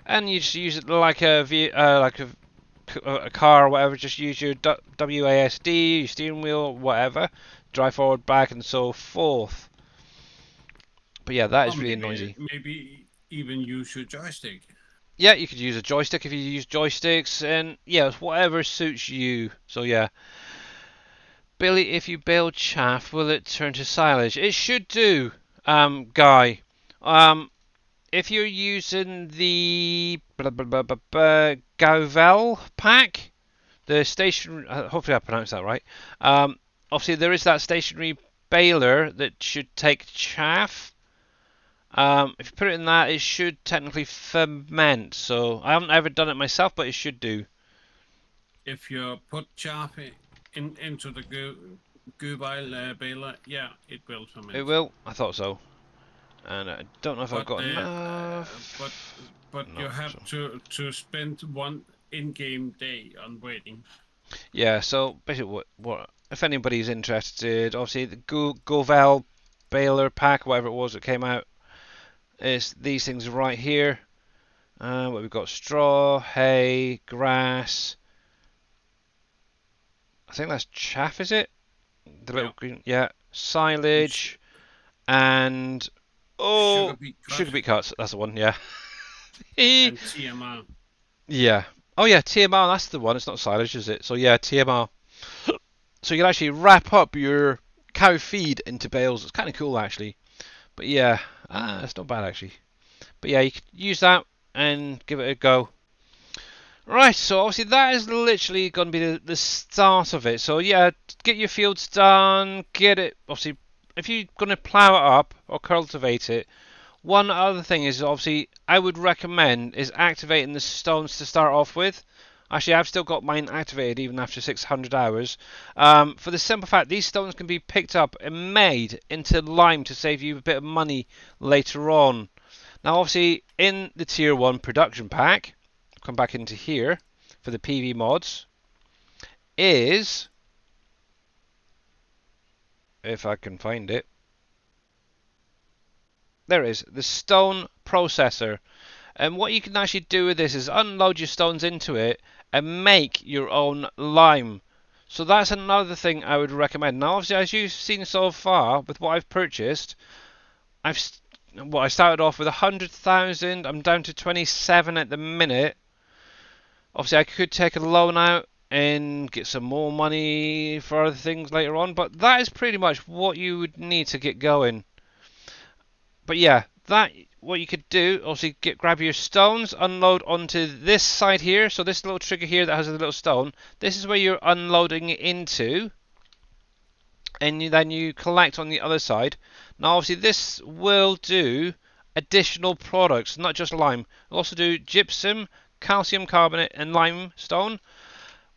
and you just use it like a car or whatever. Just use your WASD, your steering wheel, whatever. Drive forward, back, and so forth. But yeah, that is really noisy. Maybe even use your joystick. Yeah, you could use a joystick if you use joysticks, and yeah, whatever suits you. So yeah. Billy, if you bale chaff, will it turn to silage? It should do, Guy. If you're using the Gauvel pack, the station, hopefully I pronounced that right. Obviously there is that stationary baler that should take chaff. If you put it in that, it should technically ferment. So I haven't ever done it myself, but it should do. If you put chaff into the Gauvel baler, yeah, it will ferment. It will. I thought so. And I don't know if I've got enough. But no, you have to spend one in-game day on waiting. Yeah. So basically, what if anybody's interested? Obviously, the Gauvel baler pack, whatever it was that came out. It's these things right here. What we've got: straw, hay, grass. I think that's chaff, is it? The little Yeah. green, yeah. And Silage and sugar oh, beet cut sugar beet cuts. That's the one, yeah. and TMR. Yeah. Oh yeah, TMR. That's the one. It's not silage, is it? So yeah, TMR. So you can actually wrap up your cow feed into bales. It's kind of cool actually. But yeah, it's not bad actually. But yeah, you can use that and give it a go. Right, so obviously that is literally going to be the start of it. So yeah, get your fields done, get it. Obviously, if you're going to plough it up or cultivate it, one other thing is obviously I would recommend is activating the stones to start off with. Actually, I've still got mine activated even after 600 hours. For the simple fact, these stones can be picked up and made into lime to save you a bit of money later on. Now, obviously, in the Tier 1 production pack, come back into here for the PV mods, is, if I can find it, there it is, the stone processor. And what you can actually do with this is unload your stones into it and make your own lime. So that's another thing I would recommend. Now, obviously, as you've seen so far with what I've purchased, I started off with 100,000. I'm down to 27 at the minute. Obviously, I could take a loan out and get some more money for other things later on, but that is pretty much what you would need to get going. But yeah, that what you could do, obviously grab your stones, unload onto this side here. So this little trigger here that has a little stone, this is where you're unloading it into, and then you collect on the other side. Now obviously this will do additional products, not just lime. It'll also do gypsum, calcium carbonate and limestone.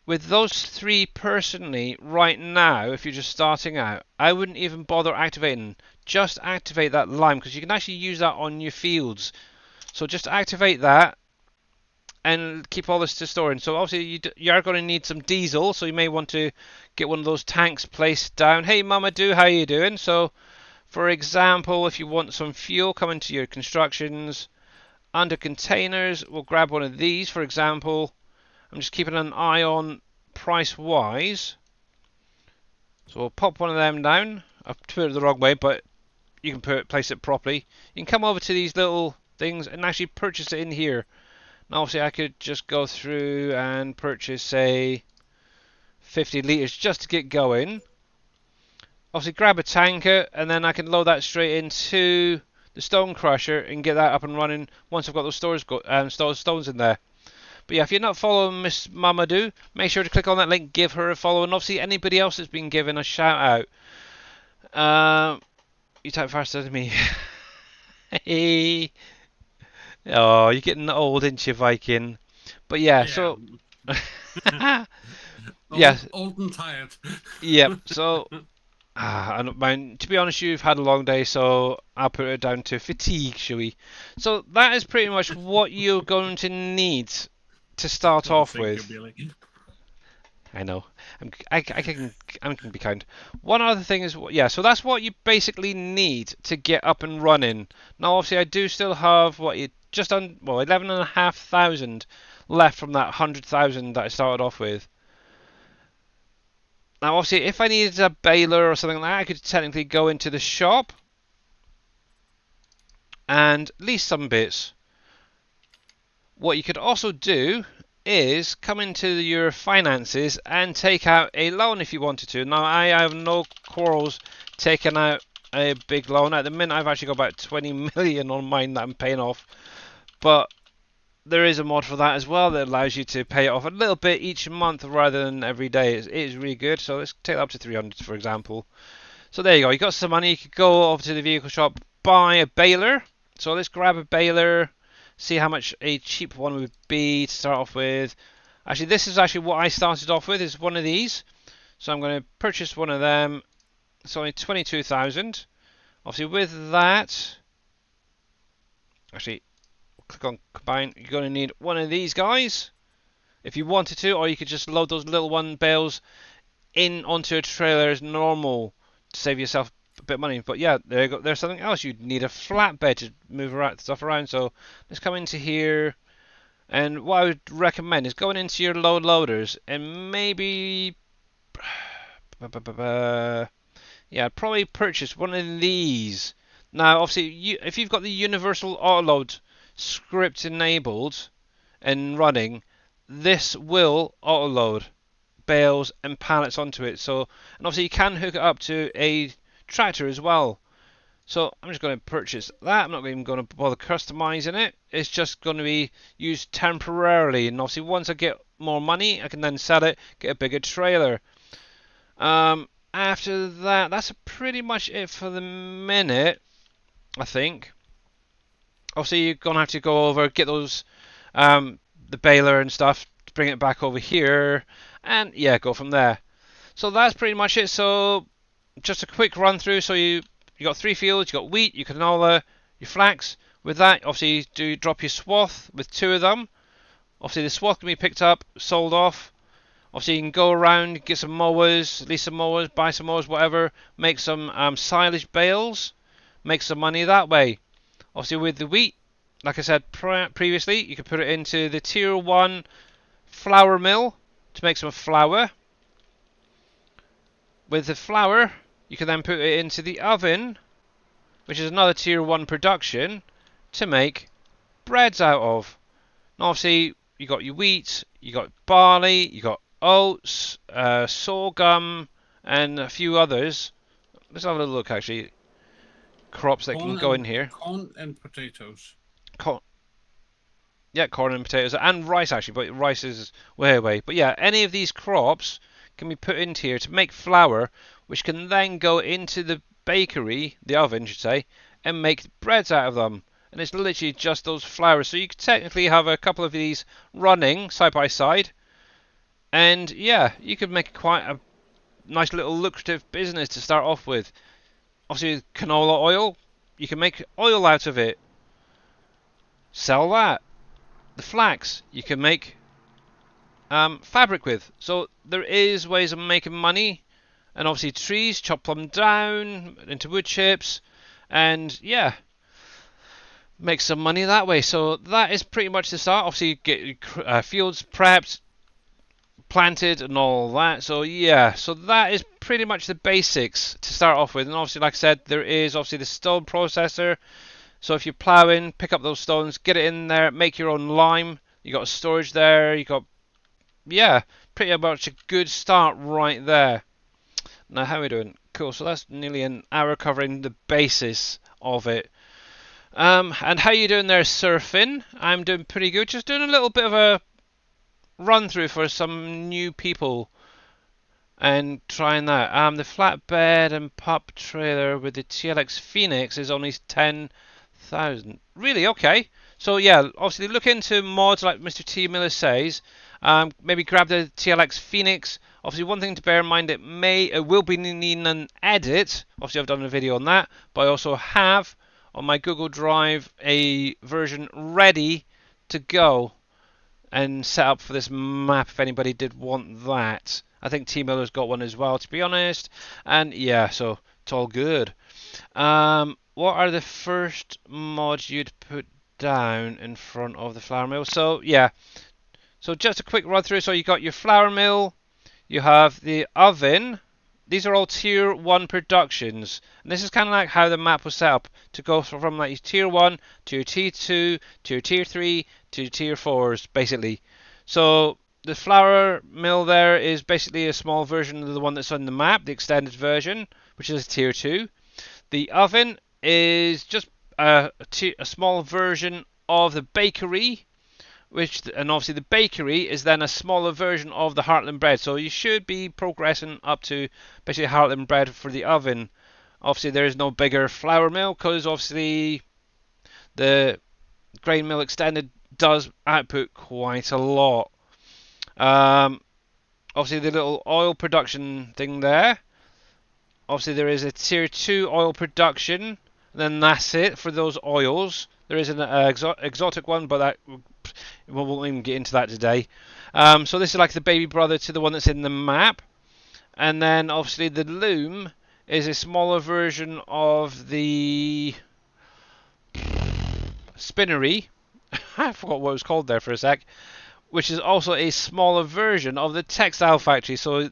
With those three personally, right now, if you're just starting out, I wouldn't even bother activating. Just activate that lime because you can actually use that on your fields. So just activate that and keep all this to storing. So obviously you are going to need some diesel, so you may want to get one of those tanks placed down. Hey Mama Do, how you doing? So for example, if you want some fuel, come into your constructions. Under containers, we'll grab one of these, for example. I'm just keeping an eye on price wise. So we'll pop one of them down. I've put it the wrong way, but you can place it properly. You can come over to these little things and actually purchase it in here. Now obviously I could just go through and purchase, say, 50 litres just to get going. Obviously grab a tanker and then I can load that straight into the stone crusher and get that up and running once I've got those stones in there. But yeah, if you're not following Miss Mamadou, make sure to click on that link, give her a follow, and obviously anybody else that's been given a shout out. You type faster than me. Oh, you're getting old, ain't you, Viking? But yeah, Yeah. so yeah, Old and tired. yep. So I don't mind. To be honest, you've had a long day, so I'll put it down to fatigue, shall we? So that is pretty much what you're going to need to start Oh, off thank with. you, Billy. I know. I can be kind. One other thing is, yeah, so that's what you basically need to get up and running. Now, obviously, I do still have just on 11,500 left from that 100,000 that I started off with. Now, obviously, if I needed a baler or something like that, I could technically go into the shop and lease some bits. What you could also do is come into your finances and take out a loan if you wanted to. Now, I have no quarrels taking out a big loan. At the minute, I've actually got about 20 million on mine that I'm paying off. But there is a mod for that as well that allows you to pay it off a little bit each month rather than every day. It is really good. So let's take that up to 300, for example. So there you go. You got some money. You could go over to the vehicle shop, buy a baler. So let's grab a baler. See how much a cheap one would be to start off with. Actually, this is actually what I started off with, is one of these. So I'm going to purchase one of them. It's only 22,000. Obviously, with that, actually, click on combine. You're going to need one of these guys if you wanted to, or you could just load those little one bales in onto a trailer as normal to save yourself a bit of money. But yeah, there you go. There's something else. You need a flatbed to move around, stuff around. So let's come into here. And what I would recommend is going into your loaders and maybe, yeah, probably purchase one of these. Now, obviously, if you've got the universal autoload script enabled and running, this will autoload bales and pallets onto it. So, and obviously you can hook it up to a tractor as well. So I'm just going to purchase that. I'm not even going to bother customizing it. It's just going to be used temporarily, and obviously once I get more money, I can then sell it, get a bigger trailer. After that, that's pretty much it for the minute, I think. Obviously you're going to have to go over, get those, the baler and stuff, bring it back over here, and yeah, go from there. So that's pretty much it. So just a quick run through. So you got 3 fields. You got wheat, your canola, your flax. With that, obviously, do drop your swath with 2 of them. Obviously, the swath can be picked up, sold off. Obviously, you can go around, get some mowers, lease some mowers, buy some mowers, whatever. Make some silage bales. Make some money that way. Obviously, with the wheat, like I said previously, you can put it into the tier 1 flour mill to make some flour. With the flour, you can then put it into the oven, which is another tier 1 production, to make breads out of. Now obviously, you got your wheat, you got barley, you got oats, sorghum, and a few others. Let's have a look actually. Crops that can go in here. Corn and potatoes. Yeah, corn and potatoes, and rice actually, but rice is way away. But yeah, any of these crops can be put into here to make flour, which can then go into the bakery, the oven, should say, and make breads out of them. And it's literally just those flours. So you could technically have a couple of these running side by side, and yeah, you could make quite a nice little lucrative business to start off with. Obviously, canola oil, you can make oil out of it. Sell that. The flax, you can make fabric with. So there is ways of making money, and obviously trees, chop them down into wood chips, and yeah, make some money that way. So that is pretty much the start. Obviously, get fields prepped, planted, and all that. So yeah, so that is pretty much the basics to start off with. And obviously, like I said, there is obviously the stone processor. So if you're ploughing, pick up those stones, get it in there, make your own lime. You got storage there. You got, yeah, pretty much a good start right there. Now how are we doing? Cool. So that's nearly an hour covering the basis of it. And how you doing there, surfing? I'm doing pretty good. Just doing a little bit of a run through for some new people and trying that. The flatbed and pup trailer with the TLX Phoenix is only 10,000. Really? Okay. So yeah, obviously look into mods like Mr. T Miller says. Maybe grab the TLX Phoenix. Obviously, one thing to bear in mind, it will be needing an edit. Obviously, I've done a video on that, but I also have on my Google Drive a version ready to go and set up for this map if anybody did want that. I think T Miller's got one as well, to be honest. And yeah, so it's all good. What are the first mods you'd put down in front of the flour mill? So yeah, so just a quick run through. So you got your flour mill, you have the oven. These are all tier 1 productions, and this is kind of like how the map was set up to go from like tier 1 to your tier 2 to your tier 3 to your tier 4s basically. So the flour mill there is basically a small version of the one that's on the map, the extended version, which is tier 2. The oven is just a small version of the bakery, and obviously the bakery is then a smaller version of the Heartland bread. So you should be progressing up to basically Heartland bread for the oven. Obviously there is no bigger flour mill because obviously the grain mill extended does output quite a lot. Obviously the little oil production thing there. Obviously there is a tier 2 oil production, and then that's it for those oils. There is an exotic one, but that we won't even get into that today. So this is like the baby brother to the one that's in the map. And then obviously the loom is a smaller version of the spinnery. I forgot what it was called there for a sec. Which is also a smaller version of the textile factory. So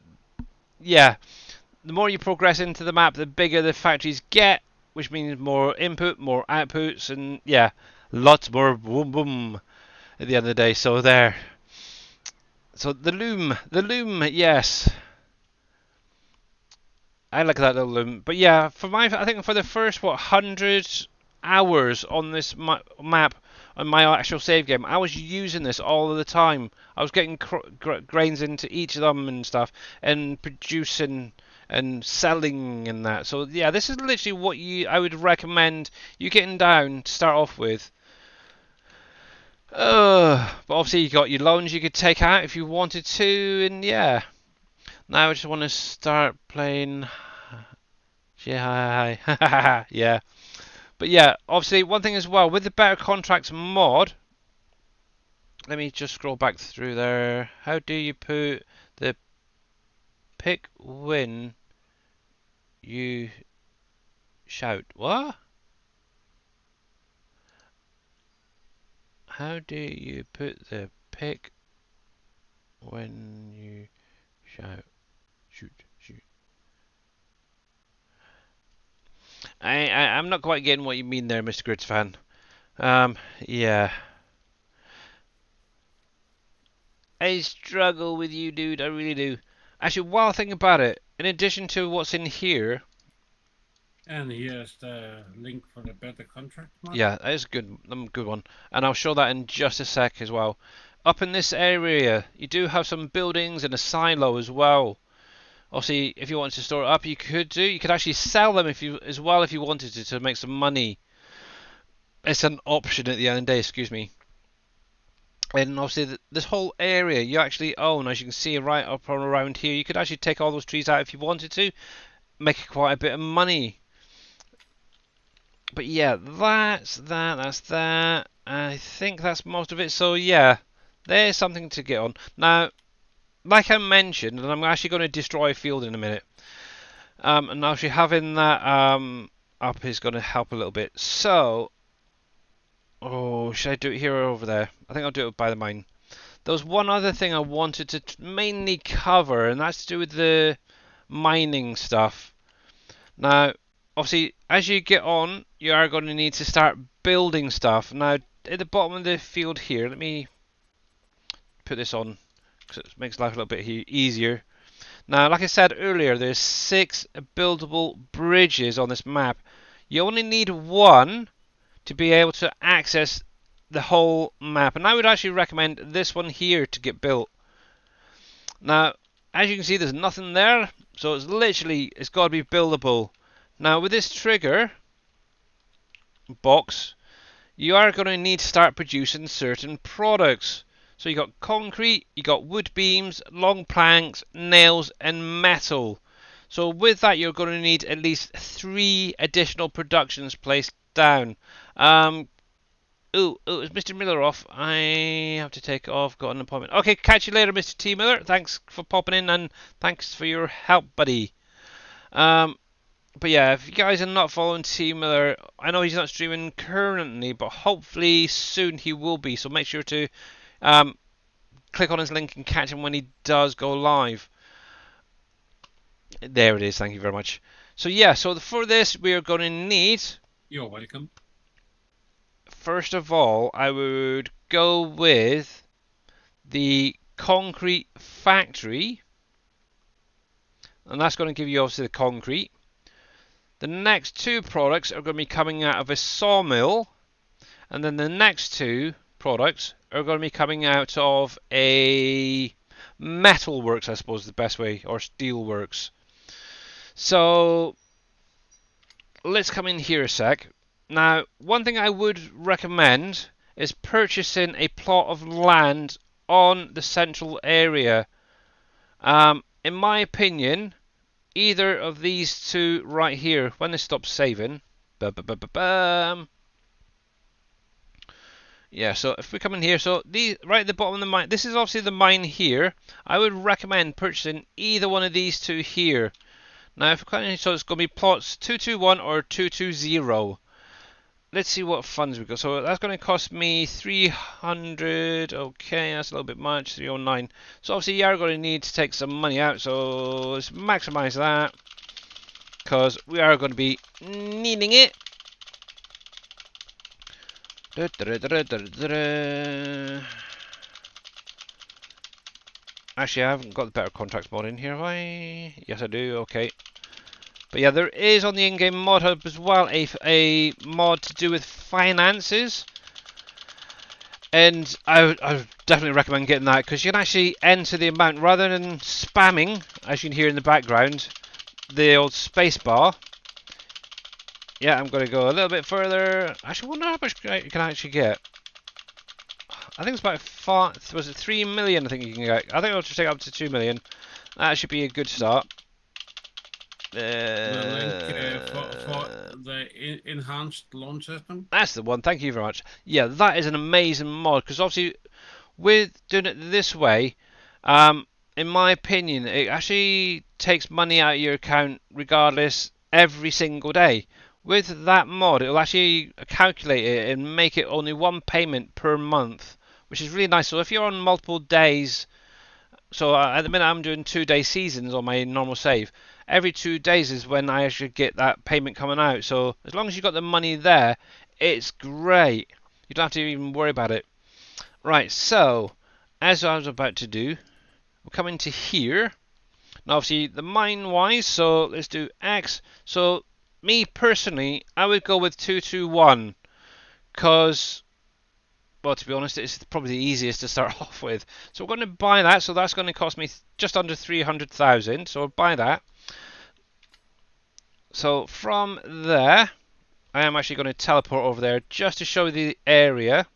yeah, the more you progress into the map, the bigger the factories get, which means more input, more outputs, and yeah, lots more boom boom at the end of the day. So there. So the loom, yes. I like that little loom. But yeah, I think for the first 100 hours on this map, on my actual save game, I was using this all of the time. I was getting grains into each of them and stuff, and producing and selling and that. So yeah, this is literally what I would recommend you getting down to start off with. But obviously you got your loans you could take out if you wanted to, and yeah. Now I just want to start playing. Yeah, yeah. But yeah, obviously one thing as well with the Better Contracts mod. Let me just scroll back through there. How do you put the pick when you shout? What? How do you put the pick when you shout? Shoot, shoot. I'm not quite getting what you mean there, Mr. Grids fan. Yeah. I struggle with you, dude. I really do. Actually, while I think about it, in addition to what's in here, And here's the link for the Better Contract mod. yeah, that is a good one, and I'll show that in just a sec as well. Up in this area, you do have some buildings and a silo as well. Obviously, if you wanted to store it up, you could do. You could actually sell them if you wanted to make some money. It's an option at the end of the day. Excuse me. And obviously, this whole area you actually own, as you can see right up around here. You could actually take all those trees out if you wanted to, make quite a bit of money. But yeah, that's that. I think that's most of it. So yeah, there's something to get on. Now, like I mentioned, and I'm actually going to destroy a field in a minute. And actually having that up is going to help a little bit. So, oh, should I do it here or over there? I think I'll do it by the mine. There was one other thing I wanted to mainly cover, and that's to do with the mining stuff. Now, obviously, as you get on, you are going to need to start building stuff. Now, at the bottom of the field here, let me put this on because it makes life a little bit easier. Now, like I said earlier, there's 6 buildable bridges on this map. You only need one to be able to access the whole map, and I would actually recommend this one here to get built. Now, as you can see, there's nothing there, so it's got to be buildable. Now, with this trigger box, you are going to need to start producing certain products. So you got concrete, you got wood beams, long planks, nails, and metal. So with that, you're going to need at least 3 additional productions placed down. Is Mr. Miller off? I have to take off. Got an appointment. Okay, catch you later, Mr. T. Miller. Thanks for popping in and thanks for your help, buddy. But yeah, if you guys are not following T. Miller, I know he's not streaming currently, but hopefully soon he will be. So make sure to click on his link and catch him when he does go live. There it is. Thank you very much. So yeah, so for this we are going to need. You're welcome. First of all, I would go with the concrete factory, and that's going to give you obviously the concrete. The next 2 products are going to be coming out of a sawmill, and then the next 2 products are going to be coming out of a metalworks, I suppose is the best way, or steelworks. So let's come in here a sec. Now, one thing I would recommend is purchasing a plot of land on the central area. In my opinion, either of these 2 right here, when they stop saving, yeah, so if we come in here, so these right at the bottom of the mine, this is obviously the mine here. I would recommend purchasing either one of these 2 here. Now, if we're so it's going to be plots 221 or 220. Let's see what funds we got. So that's going to cost me 300. Okay, that's a little bit much. 309. So obviously you are going to need to take some money out. So let's maximize that because we are going to be needing it. Actually, I haven't got the better contracts mod in here, have I? Yes, I do. Okay. But yeah, there is on the in-game mod hub as well a mod to do with finances. And I would definitely recommend getting that because you can actually enter the amount rather than spamming, as you can hear in the background, the old space bar. Yeah, I'm going to go a little bit further. Actually, I wonder how much you can actually get. I think it's about 3 million I think you can get. I think I'll just take it up to 2 million. That should be a good start. The link for the enhanced launch system. That's the one. Thank you very much. Yeah, that is an amazing mod because obviously with doing it this way, in my opinion, it actually takes money out of your account regardless every single day. With that mod, it'll actually calculate it and make it only one payment per month, which is really nice. So if you're on multiple days, so at the minute I'm doing 2-day seasons on my normal save. Every 2 days is when I actually get that payment coming out. So as long as you've got the money there, it's great. You don't have to even worry about it. Right, so as I was about to do, we'll come into here. Now obviously the mine wise, so let's do X. So me personally, I would go with 221 because, well, to be honest, it's probably the easiest to start off with. So we're going to buy that. So that's going to cost me just under 300,000. So I'll buy that. So from there, I am actually going to teleport over there just to show you the area.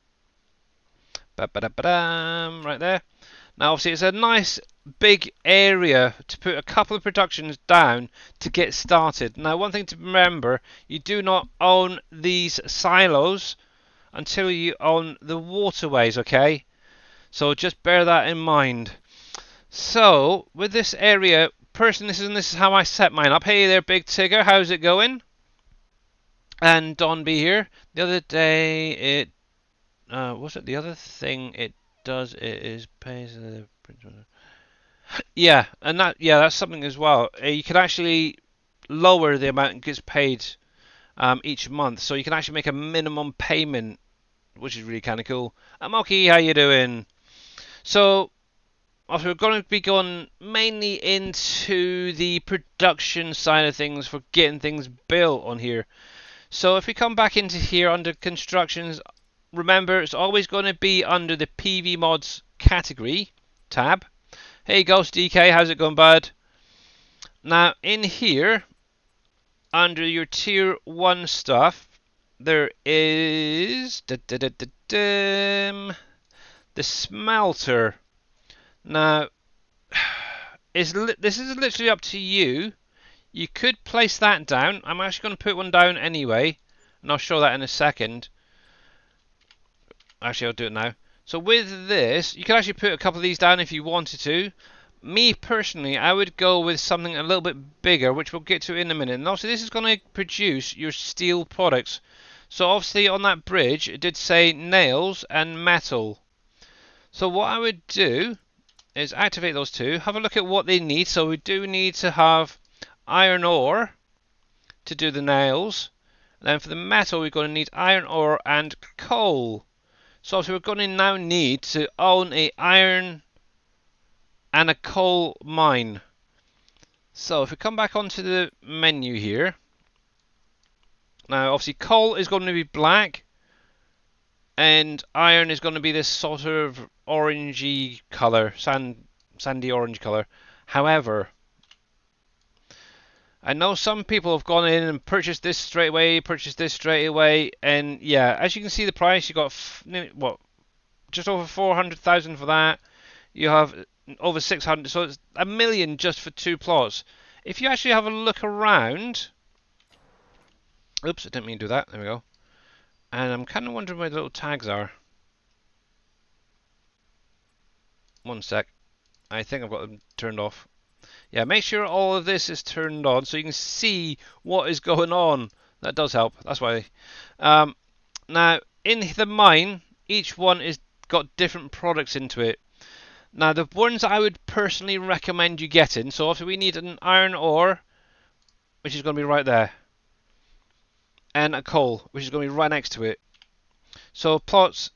Ba-ba-da-ba-dam, right there. Now obviously it's a nice big area to put a couple of productions down to get started. Now one thing to remember, you do not own these silos until you own the waterways, okay? So just bear that in mind. So with this area, personally, this is how I set mine up. Hey there, Big Tigger, how's it going? And Don B here. The other day, it what's it? The other thing it does is pays the that's something as well. You can actually lower the amount it gets paid each month, so you can actually make a minimum payment, which is really kind of cool. Moki, how you doing? So we're going to be going mainly into the production side of things for getting things built on here. So if we come back into here under constructions, remember it's always going to be under the PV mods category tab. Hey Ghost DK, how's it going, bud? Now in here, under your tier 1 stuff, there is the smelter. Now, this is literally up to you. You could place that down. I'm actually going to put one down anyway, and I'll show that in a second. Actually, I'll do it now. So with this, you can actually put a couple of these down if you wanted to. Me personally, I would go with something a little bit bigger, which we'll get to in a minute. And obviously this is going to produce your steel products. So obviously on that bridge, it did say nails and metal. So what I would do is activate those two, have a look at what they need. So we do need to have iron ore to do the nails. And then for the metal, we're going to need iron ore and coal. So we're going to now need to own a iron and a coal mine. So if we come back onto the menu here, now obviously coal is going to be black and iron is going to be this sort of orangey colour, sandy orange colour. However, I know some people have gone in and purchased this straight away, and yeah, as you can see the price, you got what, just over 400,000 for that. You have over 600, so it's a million just for 2 plots. If you actually have a look around, oops, I didn't mean to do that. There we go. And I'm kind of wondering where the little tags are. One sec. I think I've got them turned off. Yeah, make sure all of this is turned on so you can see what is going on. That does help. That's why. Now, in the mine, each one is got different products into it. Now, the ones I would personally recommend you getting, so obviously we need an iron ore, which is going to be right there, and a coal, which is going to be right next to it. So plots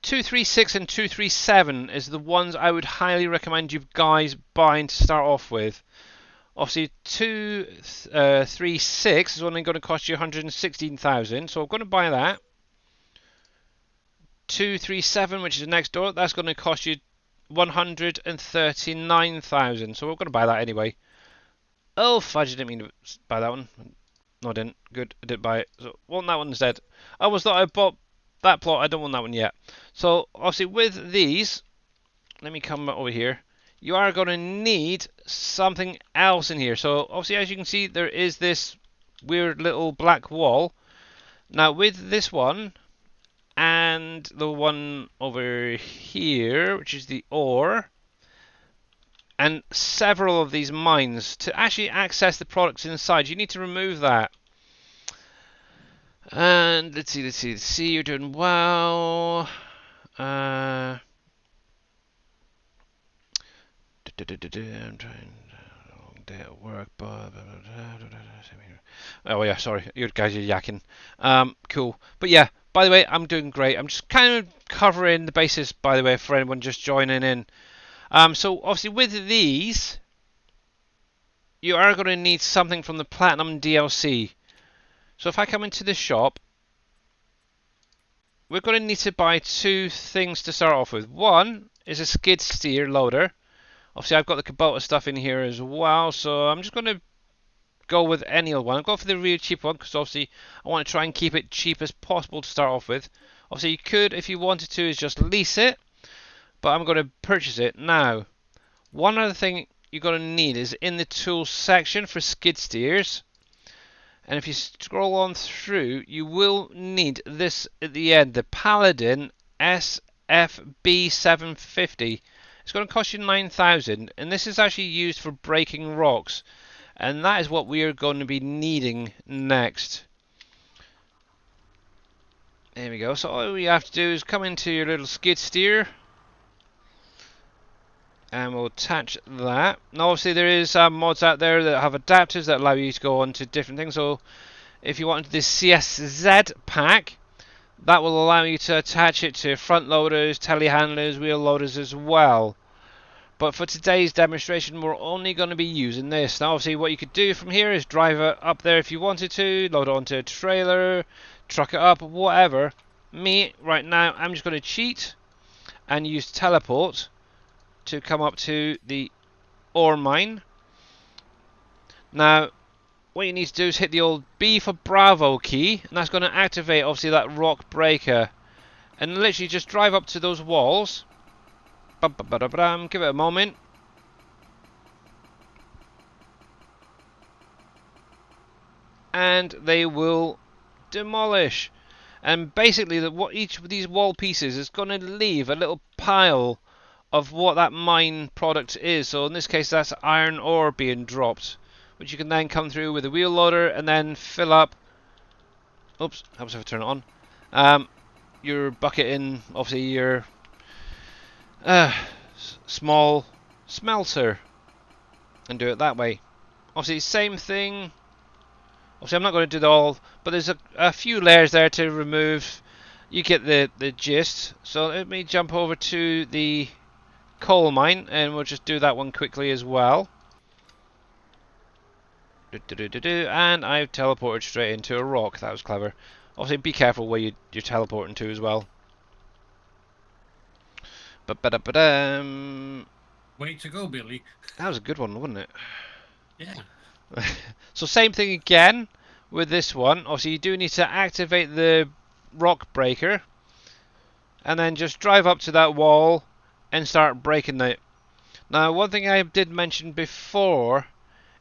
236 and 237 is the ones I would highly recommend you guys buying to start off with. Obviously, 236 is only going to cost you 116,000, so I'm going to buy that. 237, which is next door, that's going to cost you 139,000, so we're going to buy that anyway. Oh, fudge, I didn't mean to buy that one. No, I didn't. Good, I didn't buy it. So, want that one instead. I always thought I bought that plot. I don't want that one yet. So, obviously, with these, let me come over here. You are going to need something else in here. So, obviously, as you can see, there is this weird little black wall. Now, with this one, and the one over here, which is the ore, and several of these mines, to actually access the products inside, you need to remove that. And let's see, you're doing well. I'm trying, long day at work, oh yeah, sorry, you guys are yakking. Cool. But yeah, by the way, I'm doing great. I'm just kind of covering the basis, by the way, for anyone just joining in. So obviously with these, you are going to need something from the Platinum DLC. So if I come into the shop, we're going to need to buy two things to start off with. One is a skid steer loader. Obviously I've got the Kubota stuff in here as well, so I'm just going to go with any old one. I'll go for the real cheap one because obviously I want to try and keep it cheap as possible to start off with. Obviously you could, if you wanted to, is just lease it, but I'm going to purchase it now. One other thing you're going to need is in the tools section for skid steers. And if you scroll on through, you will need this at the end, the Paladin SFB750. It's going to cost you 9,000, and this is actually used for breaking rocks. And that is what we are going to be needing next. There we go. So all you have to do is come into your little skid steer. And we'll attach that. Now obviously there is mods out there that have adapters that allow you to go on to different things. So if you want this CSZ pack, that will allow you to attach it to front loaders, telehandlers, wheel loaders as well. But for today's demonstration, we're only going to be using this. Now obviously what you could do from here is drive it up there if you wanted to, load it onto a trailer, truck it up, whatever. Me, right now, I'm just going to cheat and use teleport to come up to the ore mine. Now what you need to do is hit the old B for Bravo key, and that's going to activate obviously that rock breaker, and literally just drive up to those walls. Give it a moment. And they will demolish. And basically what each of these wall pieces is going to leave a little pile of what that mine product is. So in this case that's iron ore being dropped, which you can then come through with a wheel loader and then fill up. Oops, helps if I turn it on. Your bucket in obviously your small smelter and do it that way. Obviously same thing. Obviously I'm not going to do it all, but there's a few layers there to remove. You get the gist. So let me jump over to the coal mine and we'll just do that one quickly as well. And I've teleported straight into a rock. That was clever. Obviously be careful where you're teleporting to as well. Way to go, Billy. That was a good one, wasn't it? Yeah. So same thing again with this one. Obviously you do need to activate the rock breaker and then just drive up to that wall and start breaking it. Now one thing I did mention before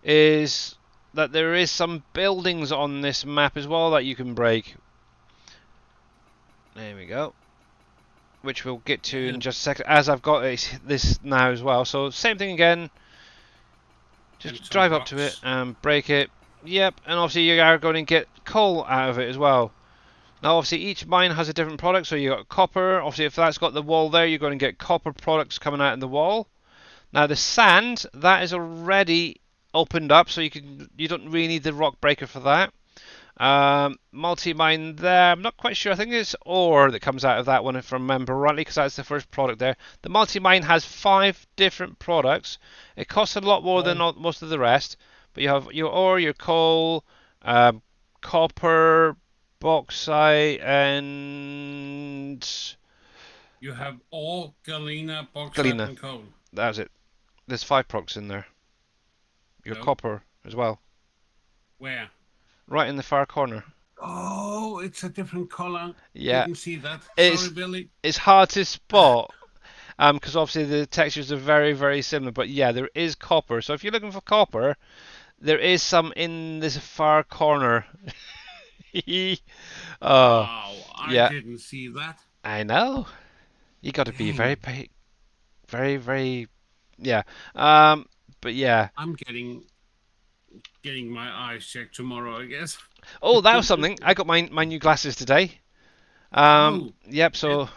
is that there is some buildings on this map as well that you can break. There we go. Which we'll get to in just a second, as I've got this now as well. So same thing again. and Just some drive up to it rocks. and break it. Yep, and obviously you are going to get coal out of it as well. Now obviously each mine has a different product, so you got copper. Obviously if that's got the wall there, you're going to get copper products coming out in the wall. Now the sand, that is already opened up, so you don't really need the rock breaker for that. Multi-mine there, I'm not quite sure. I think it's ore that comes out of that one, if I remember rightly, because that's the first product there. The multi-mine has 5 different products. It costs a lot more than Oh, most of the rest, but you have your ore, your coal, um, copper, bauxite, and you have ore, galena, bauxite, galena. and coal. That's it. There's 5 products in there. Your No, copper as well, where? right in the far corner. Oh, it's a different color. Yeah, Didn't see that. Sorry, it's Billy. it's hard to spot. Because obviously the textures are very, very similar. But yeah, there is copper. So if you're looking for copper, there is some in this far corner. Oh, Wow, I yeah, didn't see that. I know. You got to be very, Dang. very, very, yeah. Um, but yeah. I'm getting my eyes checked tomorrow, I guess. Oh, that was something. I got my new glasses today. Oh, Yep. and So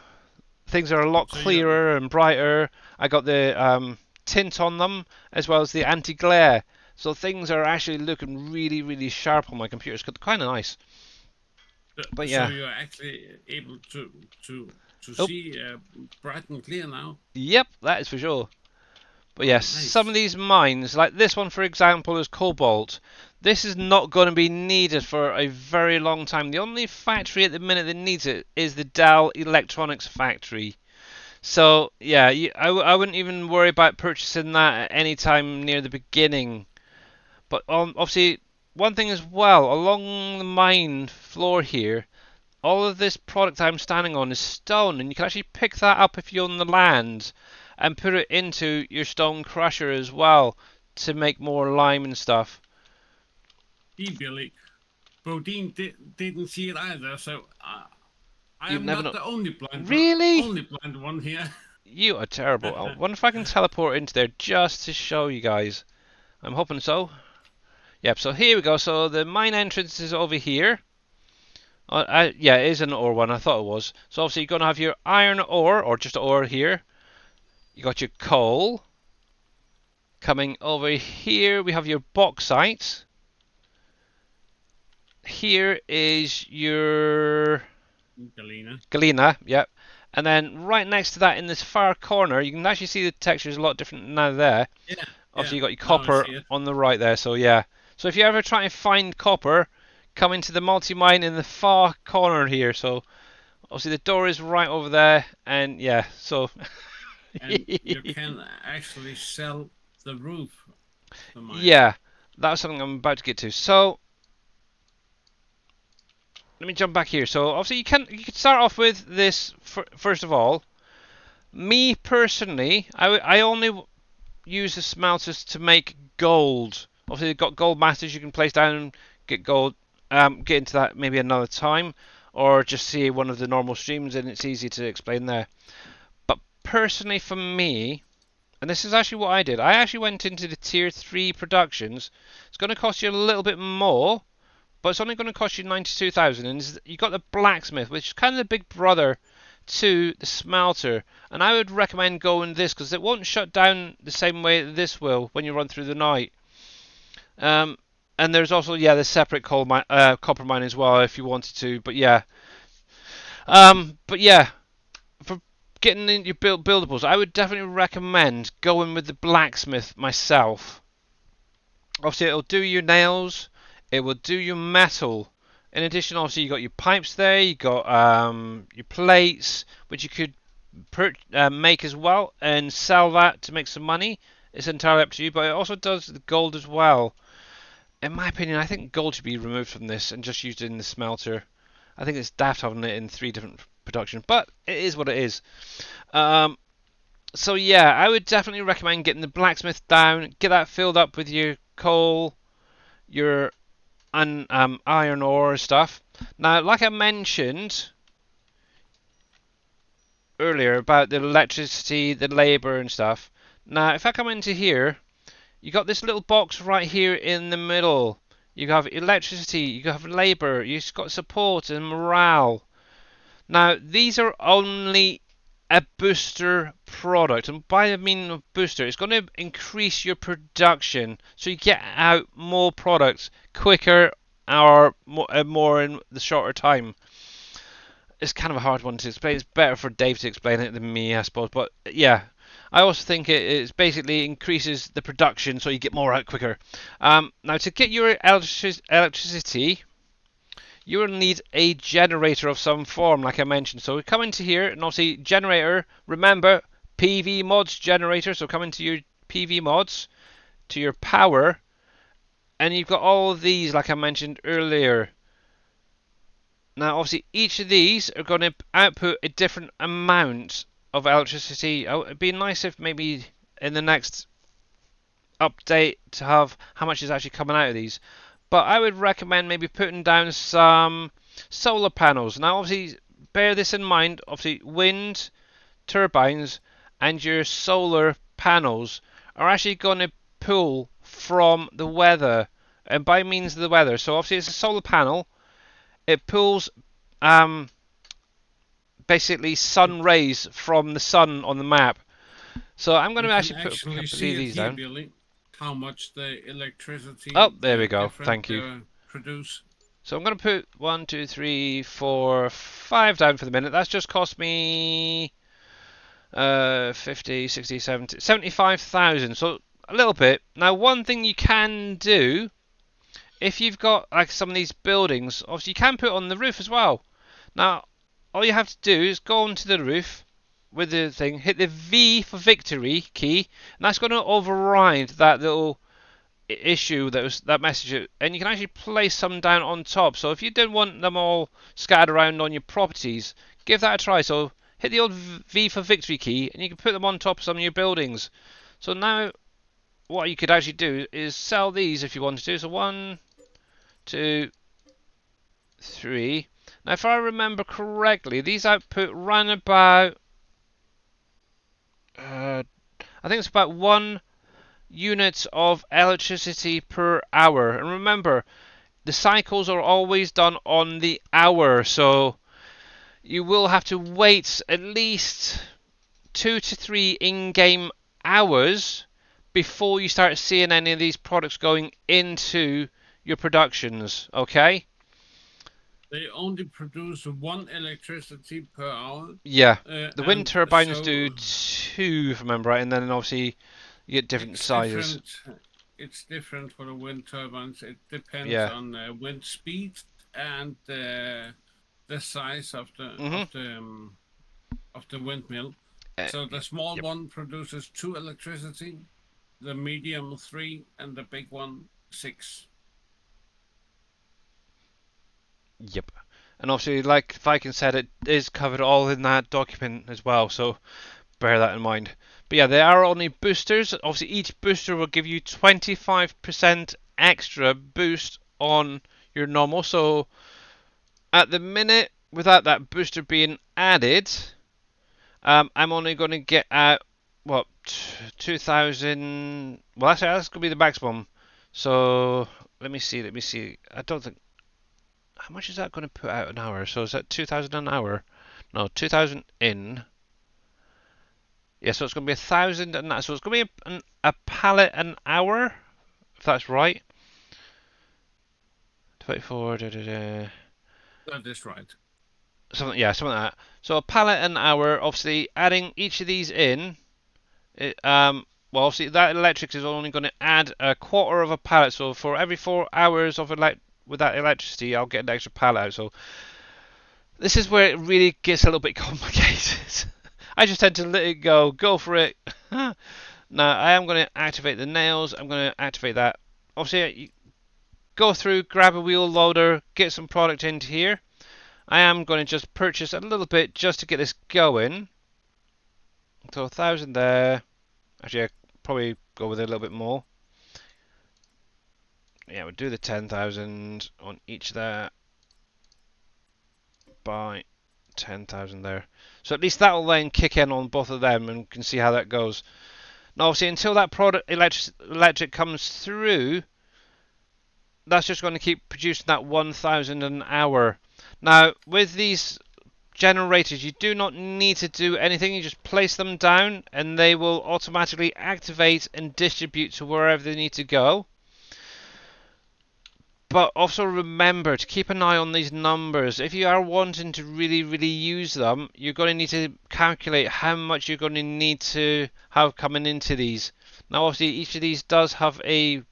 things are a lot so you clearer and brighter. I got the tint on them as well as the anti-glare. So things are actually looking really, really sharp on my computer. It's kind of nice. But so yeah. you're actually able to Oh, see bright and clear now. yep, that is for sure. But Oh, yes, some of nice. these mines, like this one for example, is cobalt. This is not going to be needed for a very long time. The only factory at the minute that needs it is the Dell Electronics factory. So yeah, I wouldn't even worry about purchasing that at any time near the beginning. But obviously, one thing as well, along the mine floor here, all of this product I'm standing on is stone, and you can actually pick that up if you own the land and put it into your stone crusher as well to make more lime and stuff. Hey, Billy. Bodine didn't see it either, so I You've am never not known. the Really? only blind one here. You are terrible. I wonder if I can teleport into there just to show you guys. I'm hoping so. Yep, so here we go. So the mine entrance is over here. Yeah, it is an ore one. I thought it was. So obviously you're going to have your iron ore, or just ore here. You got your coal. Coming over here, we have your bauxite. Here is your Galena. galena, yep. And then right next to that in this far corner, you can actually see the texture is a lot different now there. Yeah, Obviously yeah. you got your Now I copper see it. on the right there, so yeah. So if you ever try to find copper, come into the multi-mine in the far corner here. So obviously the door is right over there, and yeah, so And you can actually sell the roof of the mine. yeah, that's something I'm about to get to. So let me jump back here. So obviously you can start off with this first of all. Me personally, I only use the smelters to make gold. Obviously they've got gold masters you can place down and get gold. Get into that maybe another time, or just see one of the normal streams and it's easy to explain there. But personally for me, and this is actually what I did, I actually went into the tier 3 productions. It's going to cost you a little bit more, but it's only going to cost you 92,000, and you got the blacksmith, which is kind of the big brother to the smelter. And I would recommend going this because it won't shut down the same way that this will when you run through the night. Um, and there's also the separate copper mine as well if you wanted to. But yeah, for getting in your buildables, I would definitely recommend going with the blacksmith myself. Obviously, it'll do your nails, it will do your metal. In addition, obviously, you got your pipes there, you got your plates, which you could make as well and sell that to make some money. It's entirely up to you, but it also does the gold as well. In my opinion, I think gold should be removed from this and just used in the smelter. I think it's daft having it in 3 different productions, but it is what it is. Um, so yeah, I would definitely recommend getting the blacksmith down, get that filled up with your coal, your iron ore stuff. Now, like I mentioned earlier about the electricity, the labour and stuff. Now, if I come into here, You got this little box right here in the middle. You have electricity, you have labour, you've got support and morale. Now, these are only a booster product, and by the meaning of booster, it's going to increase your production so you get out more products quicker or more in the shorter time. It's kind of a hard one to explain. It's better for Dave to explain it than me, I suppose. But yeah, I also think it basically increases the production so you get more out quicker. Now, to get your electricity, you will need a generator of some form, like I mentioned. So we come into here, and obviously generator, remember, PV mods generator. So come into your PV mods, to your power, and you've got all of these, like I mentioned earlier. Now, obviously, each of these are going to output a different amount of electricity. It'd be nice if maybe in the next update to have how much is actually coming out of these. But I would recommend maybe putting down some solar panels. Now, obviously, bear this in mind. Obviously, wind turbines and your solar panels are actually going to pull from the weather, and by means of the weather. So, obviously, it's a solar panel. It pulls basically It, sun rays from the sun on the map. So I'm going you to can actually put a actually couple of see it these here, down. Billy, how much the electricity Oh, there we the go. different Thank you. produce. So I'm going to put 1, 2, 3, 4, 5 down for the minute. That's just cost me 50, 60, 70, 75,000. So a little bit. Now, one thing you can do, if you've got like some of these buildings, obviously you can put on the roof as well. Now, all you have to do is go onto the roof with the thing, hit the V for victory key, and that's going to override that little issue that message, and you can actually place some down on top. So if you don't want them all scattered around on your properties, give that a try. So hit the old V for victory key, and you can put them on top of some of your buildings. So now what you could actually do is sell these if you wanted to. So 1, 2, 3. Now if I remember correctly, these output run about I think it's about 1 units of electricity per hour. And remember, the cycles are always done on the hour, so you will have to wait at least 2 to 3 in-game hours before you start seeing any of these products going into your productions. Okay? They only produce one electricity per hour, Yeah. The wind and turbines do so 2, if I remember right, and then obviously you get different it's sizes. different. It's different for the wind turbines. It depends Yeah. on wind speed and the size Mhm. of the windmill. So the small Yep. one produces 2 electricity, the medium 3, and the big one 6. Yep. And obviously, like Viking said, it is covered all in that document as well, so bear that in mind. But yeah, they are only boosters. Obviously, each booster will give you 25% extra boost on your normal. So at the minute, without that booster being added, I'm only going to get out, what, 2,000. Well, actually, that's going to be the maximum. So let me see. Let me see. I don't think. How much is that going to put out an hour? So is that 2,000 an hour? No, 2,000 in. Yeah, so it's going to be 1,000 and that. So it's going to be a pallet an hour, if that's right. 24, da, da, da. That is right. Something, yeah, something like that. So a pallet an hour. Obviously, adding each of these in. Well, obviously that electric is only going to add a quarter of a pallet. So for every 4 hours of with that electricity, I'll get an extra pallet out. So this is where it really gets a little bit complicated. I just tend to let it go for it. Now I am going to activate the nails. I'm going to activate that. Obviously, you go through, grab a wheel loader, get some product into here. I am going to just purchase a little bit just to get this going. So 1,000 there. Actually, I probably go with a little bit more. Yeah, we'll do the 10,000 on each there. Buy 10,000 there. So at least that will then kick in on both of them and we can see how that goes. Now, obviously, until that product electric comes through, that's just going to keep producing that 1,000 an hour. Now, with these generators, you do not need to do anything. You just place them down, and they will automatically activate and distribute to wherever they need to go. But also remember to keep an eye on these numbers. If you are wanting to really use them, you're going to need to calculate how much you're going to need to have coming into these. Now, obviously, each of these does have a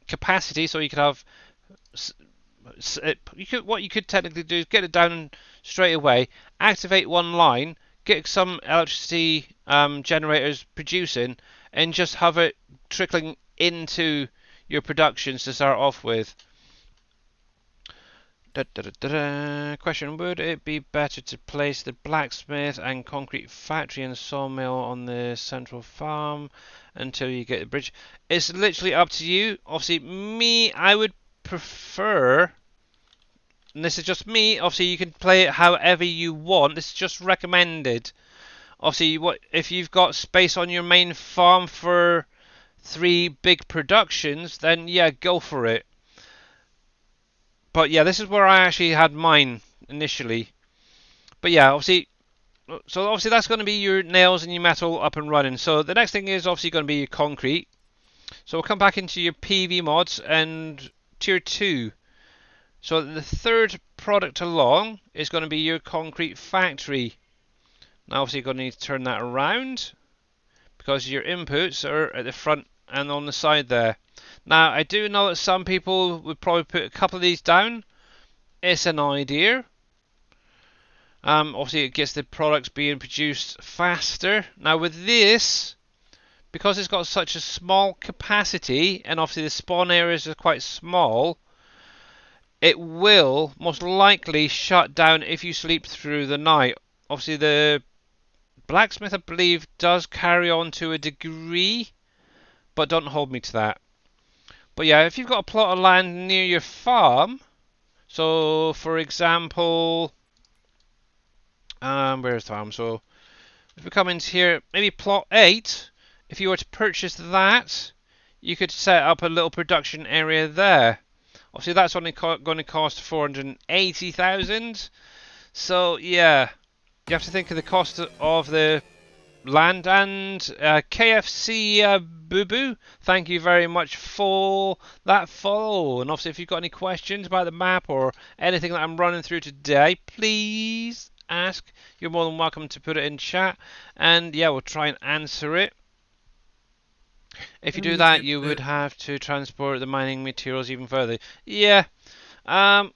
capacity, so you could have what you could technically do is get it down straight away, activate one line, get some electricity generators producing, and just have it trickling into your productions to start off with. Question: would it be better to place the blacksmith and concrete factory and sawmill on the central farm until you get the bridge? It's literally up to you. Obviously, me, I would prefer, and this is just me, obviously you can play it however you want. This is just recommended. Obviously, what if you've got space on your main farm for 3 big productions, then yeah, go for it. But yeah, this is where I actually had mine initially. But yeah, obviously, that's going to be your nails and your metal up and running. So the next thing is obviously going to be your concrete. So we'll come back into your PV mods and tier 2. So the third product along is going to be your concrete factory. Now obviously you're going to need to turn that around because your inputs are at the front and on the side there. Now I do know that some people would probably put a couple of these down. It's an idea. Obviously it gets the products being produced faster. Now with this, because it's got such a small capacity and obviously the spawn areas are quite small, it will most likely shut down if you sleep through the night. Obviously the blacksmith, I believe, does carry on to a degree, but don't hold me to that. But yeah, if you've got a plot of land near your farm, so for example, where's the farm? So if we come into here, maybe plot 8, if you were to purchase that, you could set up a little production area there. Obviously that's only going to cost 480,000. So yeah, you have to think of the cost of the land. And KFC Boo Boo, thank you very much for that follow. And obviously if you've got any questions about the map or anything that I'm running through today, please ask. You're more than welcome to put it in chat, and yeah, we'll try and answer it. If you do that, you would have to transport the mining materials even further. Yeah. Yeah,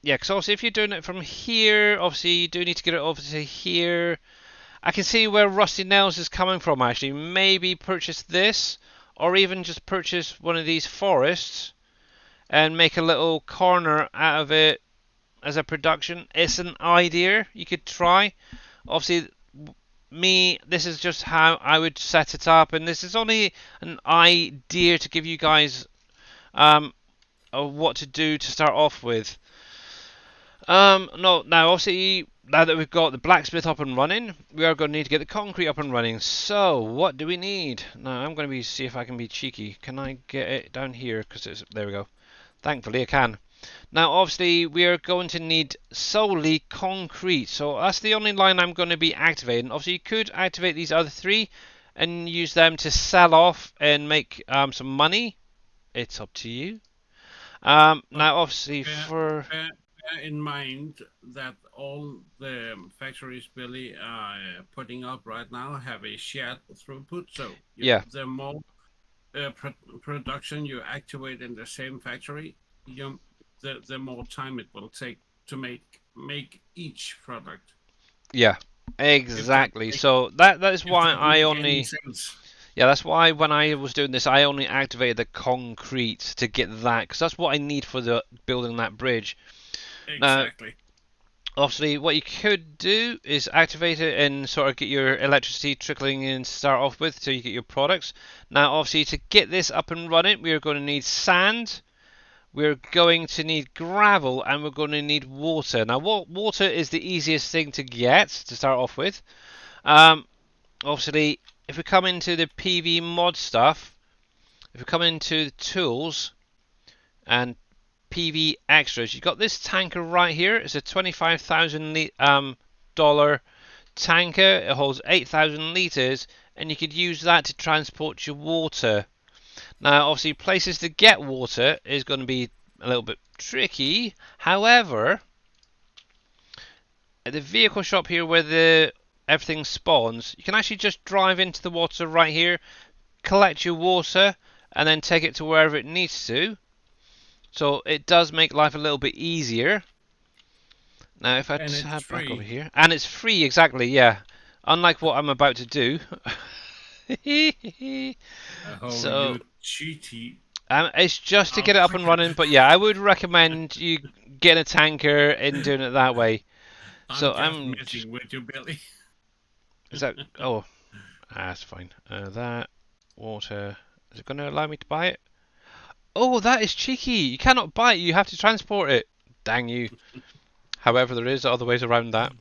because obviously if you're doing it from here, obviously you do need to get it over to here. I can see where Rusty Nails is coming from actually. Maybe purchase this, or even just purchase one of these forests and make a little corner out of it as a production. It's an idea you could try. Obviously, this is just how I would set it up, and this is only an idea to give you guys what to do to start off with. No, now obviously, now that we've got the blacksmith up and running, we are going to need to get the concrete up and running. So, what do we need? Now, I'm going to see if I can be cheeky. Can I get it down here? Because there we go. Thankfully, I can. Now, obviously, we are going to need solely concrete. So, that's the only line I'm going to be activating. Obviously, you could activate these other 3 and use them to sell off and make some money. It's up to you. Now, obviously, bear in mind that all the factories Billy are putting up right now have a shared throughput. So, yeah, the more production you activate in the same factory, the more time it will take to make each product. Yeah, exactly. So that is why I only. Yeah, that's why when I was doing this, I only activated the concrete to get that, because that's what I need for the building that bridge. Exactly. Obviously, what you could do is activate it and sort of get your electricity trickling in to start off with, so you get your products. Now, obviously, to get this up and running, we are going to need sand, we're going to need gravel and we're going to need water. Now, water is the easiest thing to get to start off with. Obviously, if we come into the PV mod stuff, if we come into the tools and PV extras, you've got this tanker right here. It's a $25,000 tanker. It holds 8,000 litres, and you could use that to transport your water. Now, obviously, places to get water is going to be a little bit tricky. However, at the vehicle shop here where everything spawns, you can actually just drive into the water right here, collect your water, and then take it to wherever it needs to. So it does make life a little bit easier. Now, if I tab back over here, and it's free, exactly, yeah. Unlike what I'm about to do. So you cheaty. it's just to get it up and running, but yeah, I would recommend you getting a tanker and doing it that way. I'm messing with you, Billy. Is that? Oh, that's fine. That water, is it going to allow me to buy it? Oh, that is cheeky. You cannot buy it. You have to transport it. Dang you. However, there is other ways around that.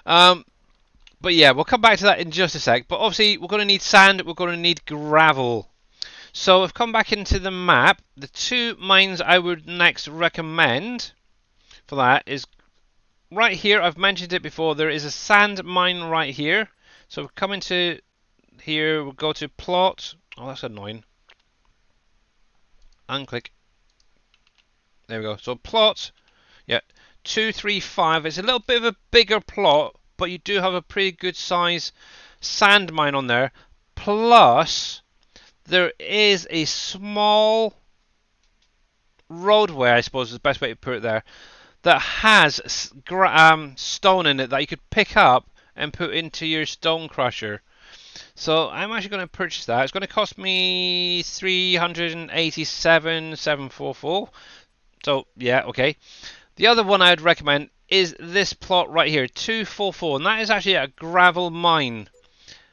But yeah, we'll come back to that in just a sec. But obviously, we're going to need sand. We're going to need gravel. So I've come back into the map. The two mines I would next recommend for that is right here. I've mentioned it before. There is a sand mine right here. So we'll come into here. We'll go to plot. Oh, that's annoying. Unclick. There we go. So plot. Yeah. 235. It's a little bit of a bigger plot, but you do have a pretty good size sand mine on there. Plus, there is a small roadway, I suppose is the best way to put it there, that has stone in it that you could pick up and put into your stone crusher. So I'm actually going to purchase that. It's going to cost me 387,744. So yeah, okay. The other one I would recommend is this plot right here, 244, and that is actually a gravel mine.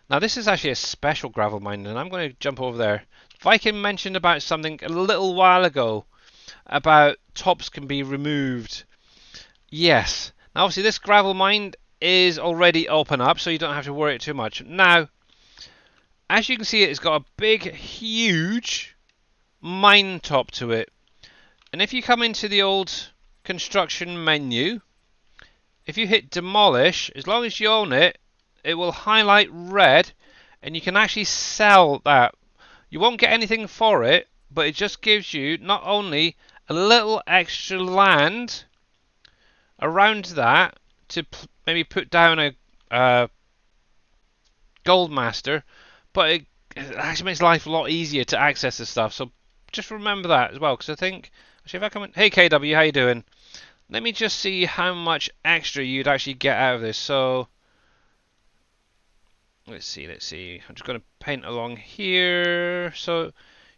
Now this is actually a special gravel mine, and I'm going to jump over there. Viking mentioned about something a little while ago about tops can be removed. Yes. Now obviously this gravel mine is already open up, so you don't have to worry too much. Now, as you can see, it's got a big, huge mine top to it. And if you come into the old construction menu, if you hit demolish, as long as you own it, it will highlight red, and you can actually sell that. You won't get anything for it, but it just gives you not only a little extra land around that to maybe put down a gold master, but it actually makes life a lot easier to access this stuff. So just remember that as well, because I think actually if I come in, hey KW, how you doing? Let me just see how much extra you'd actually get out of this. So let's see. I'm just going to paint along here. So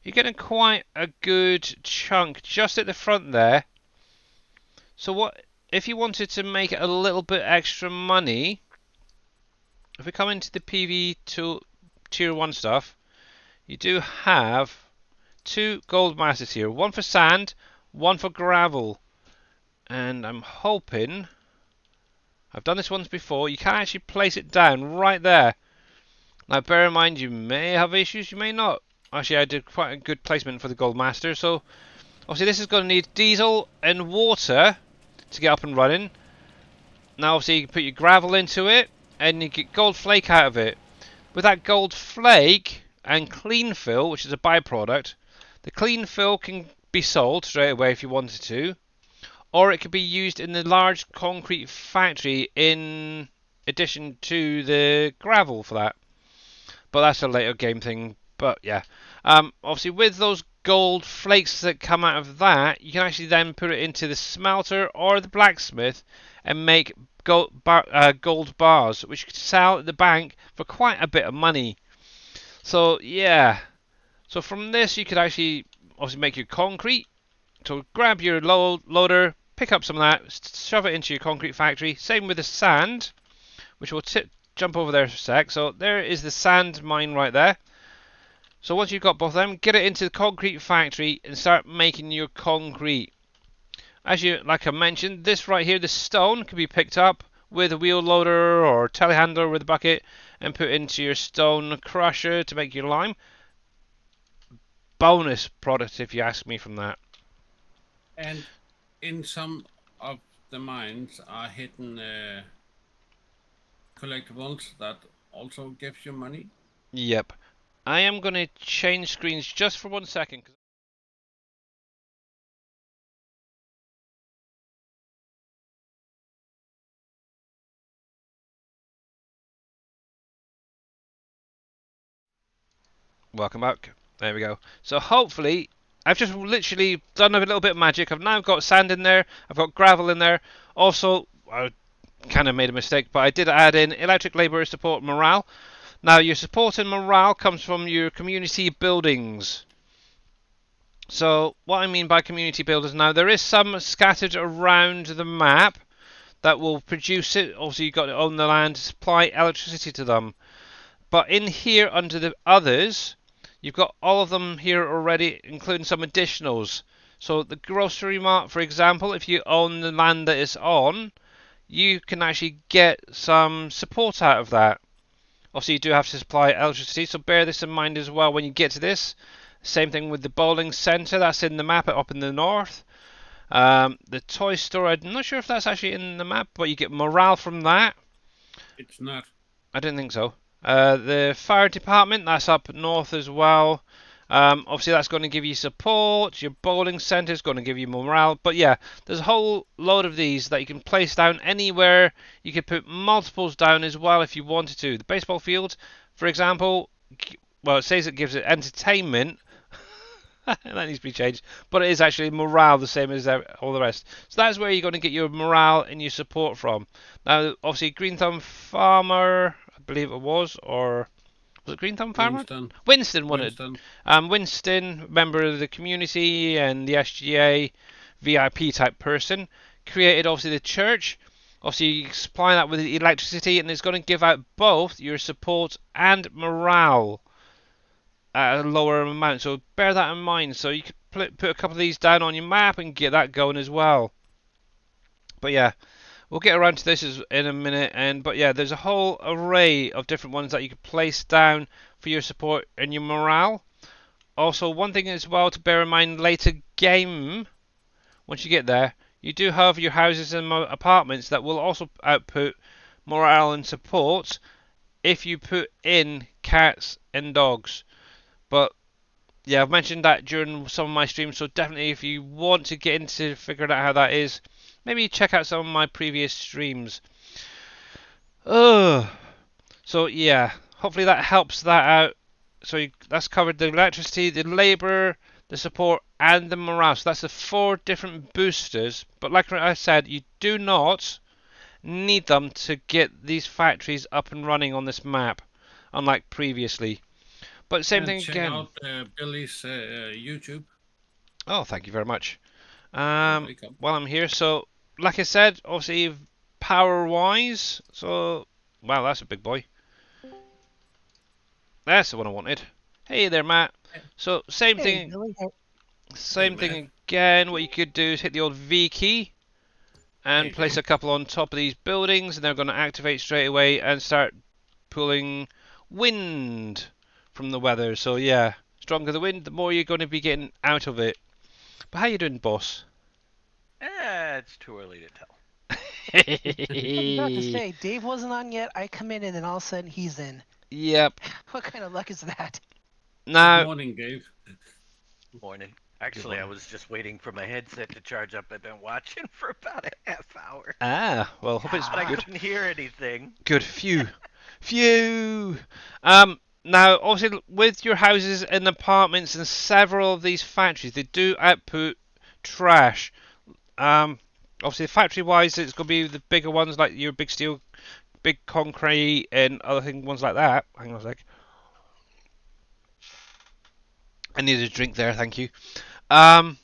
you're getting quite a good chunk just at the front there. So what if you wanted to make a little bit extra money? If we come into the PV tier 1 stuff, you do have 2 gold masses here. One for sand, one for gravel. And I'm hoping, I've done this once before, you can actually place it down right there. Now bear in mind, you may have issues, you may not. Actually, I did quite a good placement for the gold master. So obviously this is going to need diesel and water to get up and running. Now obviously you can put your gravel into it and you get gold flake out of it. With that gold flake and clean fill, which is a byproduct, the clean fill can be sold straight away if you wanted to, or it could be used in the large concrete factory in addition to the gravel for that. But that's a later game thing. But yeah, obviously with those gold flakes that come out of that, you can actually then put it into the smelter or the blacksmith and make gold bars, which you could sell at the bank for quite a bit of money. So yeah, so from this you could actually obviously make your concrete. So grab your loader, pick up some of that, shove it into your concrete factory. Same with the sand, which we'll jump over there for a sec. So there is the sand mine right there. So once you've got both of them, get it into the concrete factory and start making your concrete. As you, like I mentioned, this right here, the stone can be picked up with a wheel loader or telehandler with a bucket and put into your stone crusher to make your lime. Bonus product, if you ask me, from that. And in some of the mines are hidden collectibles that also gives you money. Yep. I am going to change screens just for 1 second. Welcome back. There we go. So hopefully, I've just literally done a little bit of magic. I've now got sand in there. I've got gravel in there. Also, I kind of made a mistake, but I did add in electric labour support morale. Now, your support and morale comes from your community buildings. So, what I mean by community buildings now, there is some scattered around the map that will produce it. Also, you've got to own the land to supply electricity to them. But in here, under the others, you've got all of them here already, including some additionals. So, the grocery mart, for example, if you own the land that it's on, you can actually get some support out of that. Obviously, you do have to supply electricity, so bear this in mind as well when you get to this. Same thing with the bowling centre, that's in the map up in the north. The toy store, I'm not sure if that's actually in the map, but you get morale from that. It's not. I don't think so. The fire department, that's up north as well. Obviously, that's going to give you support. Your bowling centre is going to give you morale. But yeah, there's a whole load of these that you can place down anywhere. You could put multiples down as well if you wanted to. The baseball field, for example, well, it says it gives it entertainment. That needs to be changed. But it is actually morale, the same as all the rest. So that's where you're going to get your morale and your support from. Now, obviously, Green Thumb Farmer, I believe it was, or was it Green Thumb Farmer? Winston. Winston wanted. Winston. Winston, member of the community and the SGA VIP type person, created obviously the church. Obviously, you supply that with electricity, and it's going to give out both your support and morale at a lower amount. So bear that in mind. So you could put a couple of these down on your map and get that going as well. But yeah, we'll get around to this in a minute. But yeah, there's a whole array of different ones that you could place down for your support and your morale. Also, one thing as well to bear in mind later game, once you get there, you do have your houses and apartments that will also output morale and support if you put in cats and dogs. But yeah, I've mentioned that during some of my streams, so definitely if you want to get into figuring out how that is, maybe check out some of my previous streams. So yeah, hopefully that helps that out. So that's covered the electricity, the labour, the support, and the morale. So that's the 4 different boosters. But like I said, you do not need them to get these factories up and running on this map, unlike previously. But same And thing check again. out Billy's YouTube. Oh, thank you very much. Welcome. While I'm here, so like I said, obviously power-wise, so wow, that's a big boy. That's the one I wanted. Hey there, Matt. So same thing, Billy. same Hey, thing again. What you could do is hit the old V key and Hey, place man. a couple on top of these buildings, and they're going to activate straight away and start pulling wind from the weather. So yeah, stronger the wind, the more you're going to be getting out of it. But how you doing, boss? It's too early to tell. I was about to say, Dave wasn't on yet. I come in and then all of a sudden he's in. Yep. What kind of luck is that? Good Now, morning, Dave. Morning. Actually, I was just waiting for my headset to charge up. I've been watching for about a half hour. well, hope it's But I good. couldn't hear anything. Good. Phew. Now, obviously, with your houses and apartments and several of these factories, they do output trash. Obviously, factory-wise, it's going to be the bigger ones like your big steel, big concrete, and other ones like that. Hang on a sec. I needed a drink there, thank you. But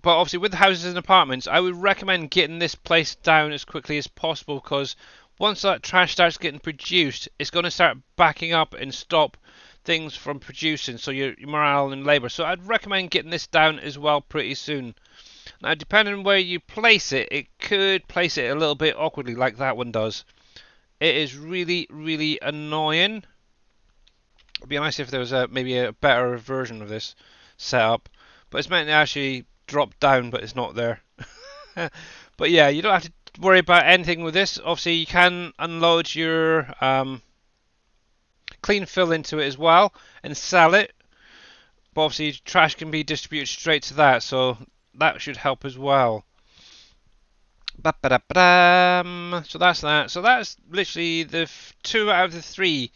obviously, with the houses and apartments, I would recommend getting this place down as quickly as possible because once that trash starts getting produced, it's going to start backing up and stop things from producing, so your morale and labour. So I'd recommend getting this down as well pretty soon. Now, depending on where you place it, it could place it a little bit awkwardly like that one does. It is really, really annoying. It'd be nice if there was maybe a better version of this setup, but it's meant to actually drop down, but it's not there. But yeah, you don't have to worry about anything with this. Obviously, you can unload your clean fill into it as well and sell it. But obviously, trash can be distributed straight to that, so that should help as well. So that's that. So that's literally the 2 out of the 3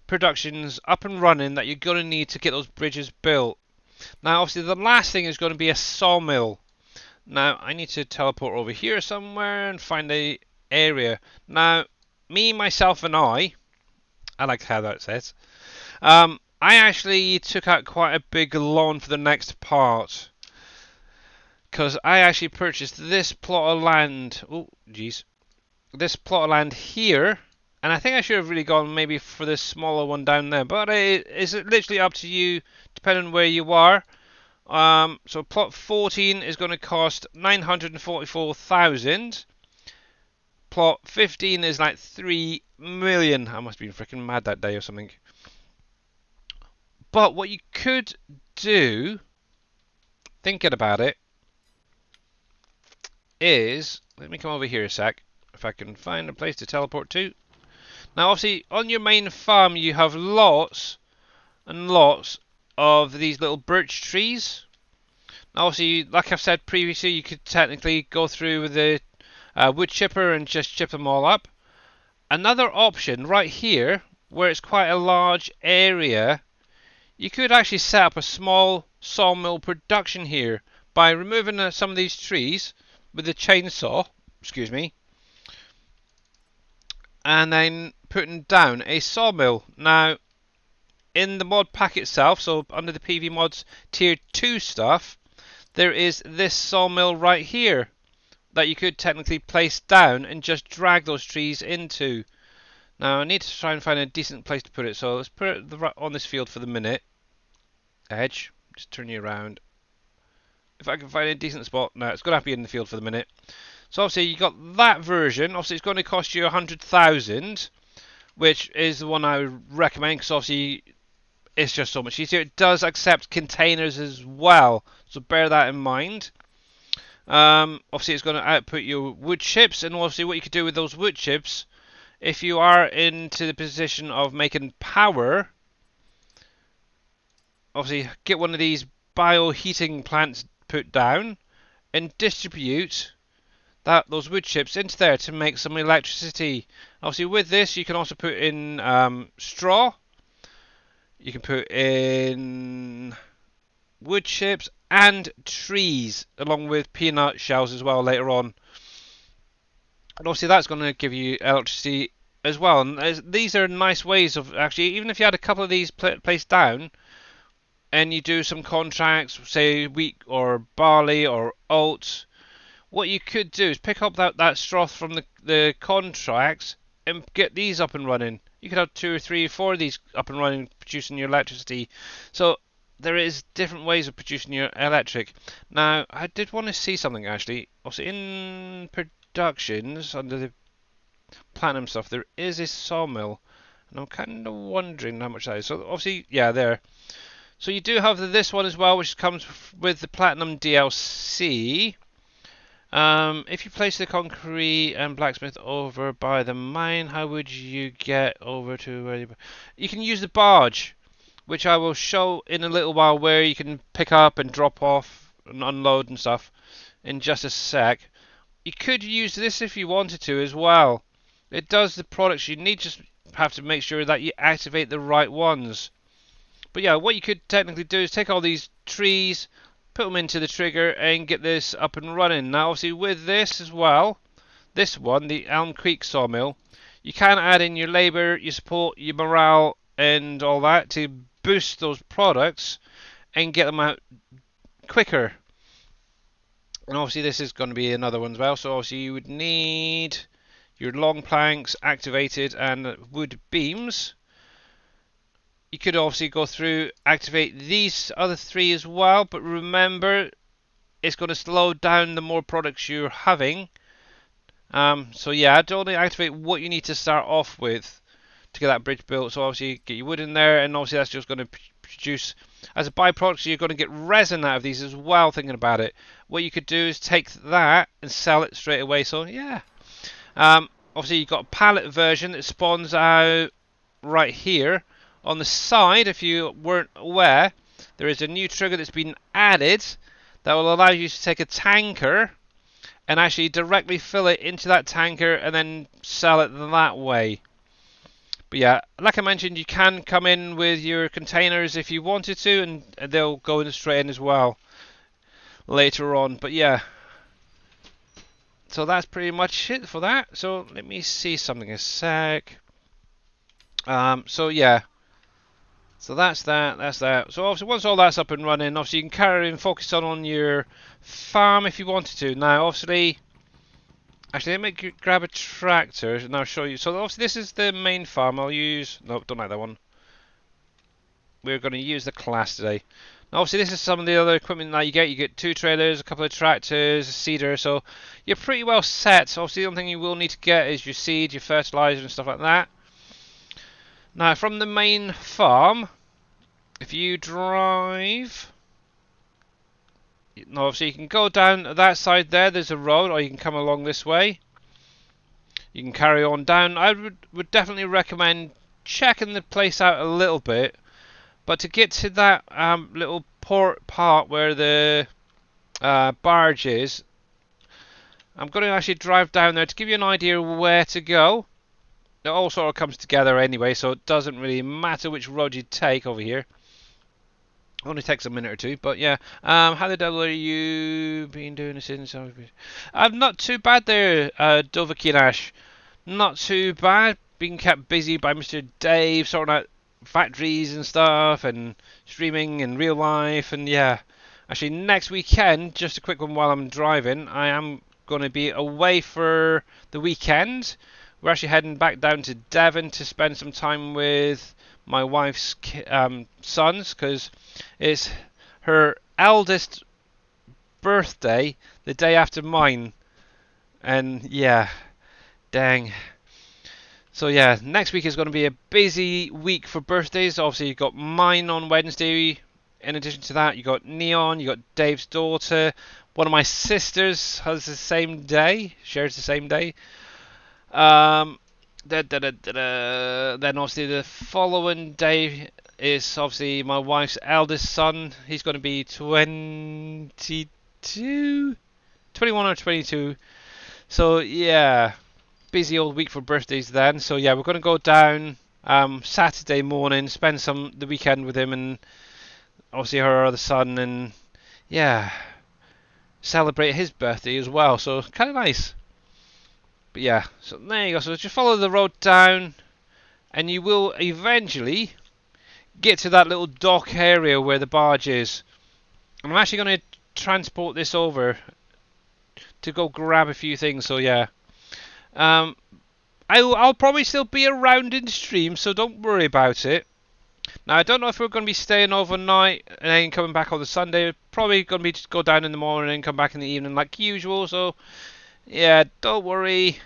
productions up and running that you're going to need to get those bridges built. Now, obviously, the last thing is going to be a sawmill. Now, I need to teleport over here somewhere and find a area. Now, me, myself, and I like how that says. I actually took out quite a big loan for the next part, because I actually purchased this plot of land. Oh, jeez, this plot of land here, and I think I should have really gone maybe for this smaller one down there. But it's literally up to you, depending on where you are. So plot 14 is going to cost 944,000. Plot 15 is like 3 million. I must have been freaking mad that day or something. But what you could do, thinking about it, is, let me come over here a sec, if I can find a place to teleport to. Now obviously on your main farm you have lots and lots of these little birch trees. Now obviously, like I've said previously, you could technically go through with the wood chipper and just chip them all up. Another option right here, where it's quite a large area, you could actually set up a small sawmill production here by removing some of these trees with a chainsaw, excuse me, and then putting down a sawmill. Now, in the mod pack itself, so under the PV mods tier 2 stuff, there is this sawmill right here that you could technically place down and just drag those trees into. Now I need to try and find a decent place to put it, so let's put it on this field for the minute. Edge, just turn you around. If I can find a decent spot, no, it's going to have to be in the field for the minute. So obviously you got that version. Obviously it's going to cost you 100,000, which is the one I would recommend, because obviously it's just so much easier. It does accept containers as well, so bear that in mind. Obviously it's going to output your wood chips, and obviously what you could do with those wood chips, if you are into the position of making power, obviously get one of these bioheating plants put down and distribute those wood chips into there to make some electricity. Obviously with this you can also put in straw, you can put in wood chips and trees, along with peanut shells as well later on. And obviously that's going to give you electricity as well. And these are nice ways of actually, even if you had a couple of these placed down, and you do some contracts, say wheat or barley or oats, what you could do is pick up that straw from the contracts and get these up and running. You could have 2 or 3 or 4 of these up and running, producing your electricity. So there is different ways of producing your electric. Now, I did want to see something actually. Also, in productions, under the platinum stuff, there is a sawmill. And I'm kind of wondering how much that is. So, obviously, yeah, there. So, you do have this one as well, which comes with the platinum DLC. If you place the concrete and blacksmith over by the mine, how would you get over to where you can use the barge, which I will show in a little while, where you can pick up and drop off and unload and stuff in just a sec. You could use this if you wanted to as well. It does the products you need, just have to make sure that you activate the right ones. But yeah, what you could technically do is take all these trees, put them into the trigger and get this up and running. Now obviously with this as well, this one, the Elm Creek sawmill, you can add in your labour, your support, your morale and all that to boost those products and get them out quicker. And obviously this is going to be another one as well, so obviously you would need your long planks activated and wood beams. you could obviously go through, activate these other 3 as well, but remember, it's going to slow down the more products you're having. So yeah, I'd only activate what you need to start off with to get that bridge built. So obviously get your wood in there, and obviously that's just going to produce, as a byproduct, so you're going to get resin out of these as well, thinking about it. What you could do is take that and sell it straight away. So yeah, obviously you've got a pallet version that spawns out right here. On the side, if you weren't aware, there is a new trigger that's been added that will allow you to take a tanker and actually directly fill it into that tanker and then sell it that way. But yeah, like I mentioned, you can come in with your containers if you wanted to, and they'll go in straight in as well later on. But yeah, so that's pretty much it for that. So let me see something a sec. So yeah, so that's that. So obviously once all that's up and running, obviously you can carry and focus on your farm if you wanted to. Now obviously, actually let me grab a tractor and I'll show you. So obviously this is the main farm. I'll use, no, don't like that one. We're going to use the class today. Now obviously this is some of the other equipment that you get. You get 2 trailers, a couple of tractors, a seeder, so you're pretty well set. Obviously the only thing you will need to get is your seed, your fertilizer and stuff like that. Now from the main farm, if you drive, obviously you can go down that side there, there's a road, or you can come along this way. You can carry on down. I would definitely recommend checking the place out a little bit, but to get to that little port part where the barge is, I'm going to actually drive down there to give you an idea where to go. It all sort of comes together anyway, so it doesn't really matter which road you take over here. It only takes a minute or 2, but yeah. How the devil are you been doing this in? I'm not too bad there, Dovakinash. Not too bad. Being kept busy by Mr. Dave, sorting out factories and stuff, and streaming in real life, and yeah. Actually, next weekend, just a quick one while I'm driving, I am going to be away for the weekend. We're actually heading back down to Devon to spend some time with my wife's sons, because it's her eldest birthday the day after mine. And yeah, dang. So yeah, next week is going to be a busy week for birthdays. Obviously, you've got mine on Wednesday. In addition to that, you got Neon, you got Dave's daughter. One of my sisters has the same day, shares the same day. Then obviously the following day is obviously my wife's eldest son. He's going to be 21 or 22. So yeah, busy old week for birthdays then. So yeah, we're going to go down Saturday morning, spend the weekend with him and obviously her other son, and yeah, celebrate his birthday as well. So kind of nice. But yeah, so there you go. So just follow the road down, and you will eventually get to that little dock area where the barge is. And I'm actually going to transport this over to go grab a few things. So yeah, I'll probably still be around in stream, so don't worry about it. Now I don't know if we're going to be staying overnight and then coming back on the Sunday. Probably going to be just go down in the morning and come back in the evening like usual. So yeah, don't worry.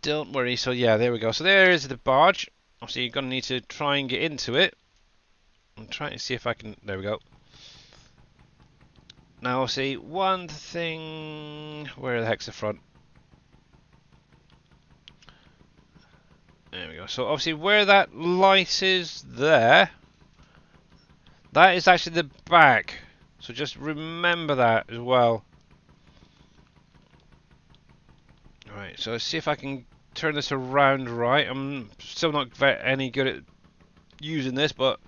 Don't worry. So yeah, there we go. So there is the barge. Obviously you're going to need to try and get into it. I'm trying to see if I can. There we go. Now see one thing. Where the heck's the front? There we go. So obviously where that light is there, that is actually the back. So just remember that as well. Right, so let's see if I can turn this around right. I'm still not any good at using this, but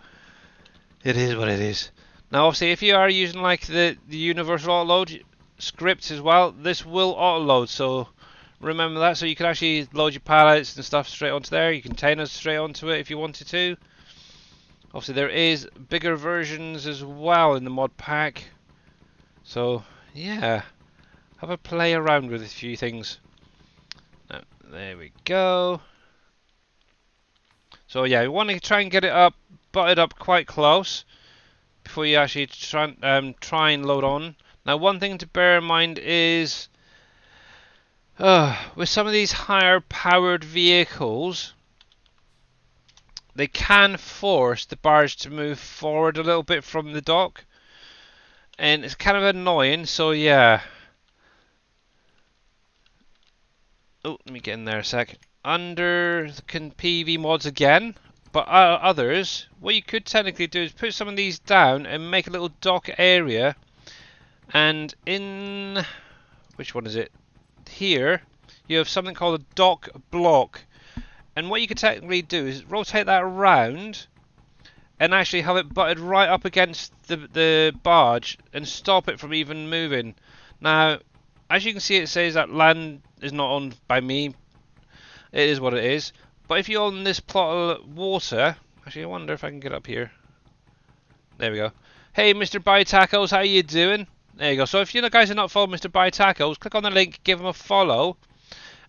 it is what it is. Now obviously if you are using like the universal auto load script as well, this will auto load, so remember that. So you can actually load your pallets and stuff straight onto there, your containers straight onto it if you wanted to. Obviously there is bigger versions as well in the mod pack, so yeah, have a play around with a few things. Now, there we go. So yeah, you want to try and get it up, butted up quite close before you actually try and load on. Now, one thing to bear in mind is with some of these higher powered vehicles, they can force the barge to move forward a little bit from the dock, and it's kind of annoying. So yeah. Oh, let me get in there a sec. Under the PV mods again, but others, what you could technically do is put some of these down and make a little dock area. And in which one is it? Here, you have something called a dock block. And what you could technically do is rotate that around and actually have it butted right up against the barge and stop it from even moving. Now, as you can see, it says that land is not owned by me. It is what it is. But if you own this plot of water, actually, I wonder if I can get up here. There we go. Hey, Mr. Buy Tacos, how you doing? There you go. So if you guys are not following Mr. Buy Tacos, click on the link, give him a follow.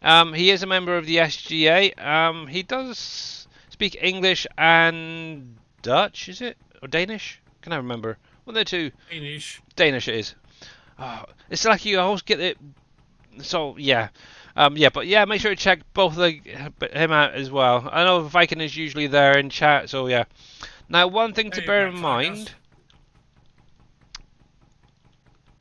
He is a member of the SGA. He does speak English and Dutch, is it? Or Danish? Can I remember? One of the two. Danish. Danish it is. Oh, it's like you always get it. So yeah, but yeah, make sure to check both of him out as well. I know Viking is usually there in chat, so yeah. Now, one thing to bear in mind,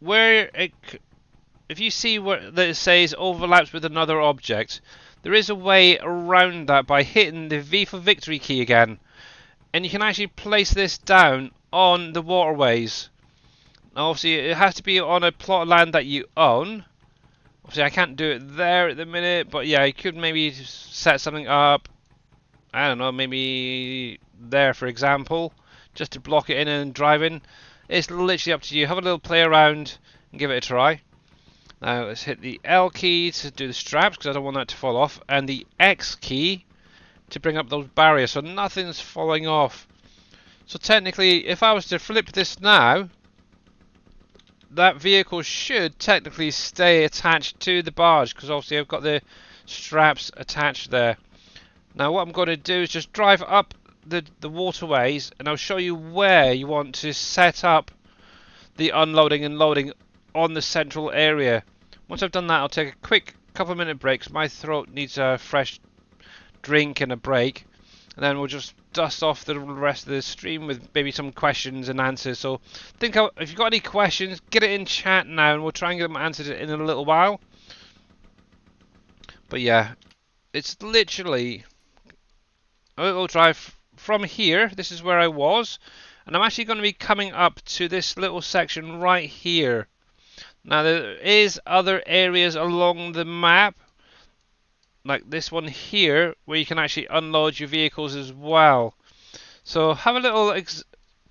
if you see where that it says overlaps with another object, there is a way around that by hitting the V for victory key again, and you can actually place this down on the waterways. Now, obviously, it has to be on a plot of land that you own. Obviously, I can't do it there at the minute, but yeah, you could maybe set something up. I don't know, maybe there, for example, just to block it in and drive in. It's literally up to you. Have a little play around and give it a try. Now, let's hit the L key to do the straps, because I don't want that to fall off, and the X key to bring up those barriers, so nothing's falling off. So technically, if I was to flip this now, that vehicle should technically stay attached to the barge, because obviously I've got the straps attached there. Now what I'm going to do is just drive up the waterways, and I'll show you where you want to set up the unloading and loading on the central area. Once I've done that, I'll take a quick couple of minute breaks. My throat needs a fresh drink and a break, and then we'll just dust off the rest of the stream with maybe some questions and answers. So think if you've got any questions, get it in chat now, and we'll try and get them answered in a little while. But yeah, it's literally a little drive from here. This is where I was, and I'm actually going to be coming up to this little section right here. Now, there is other areas along the map, like this one here, where you can actually unload your vehicles as well. So have a little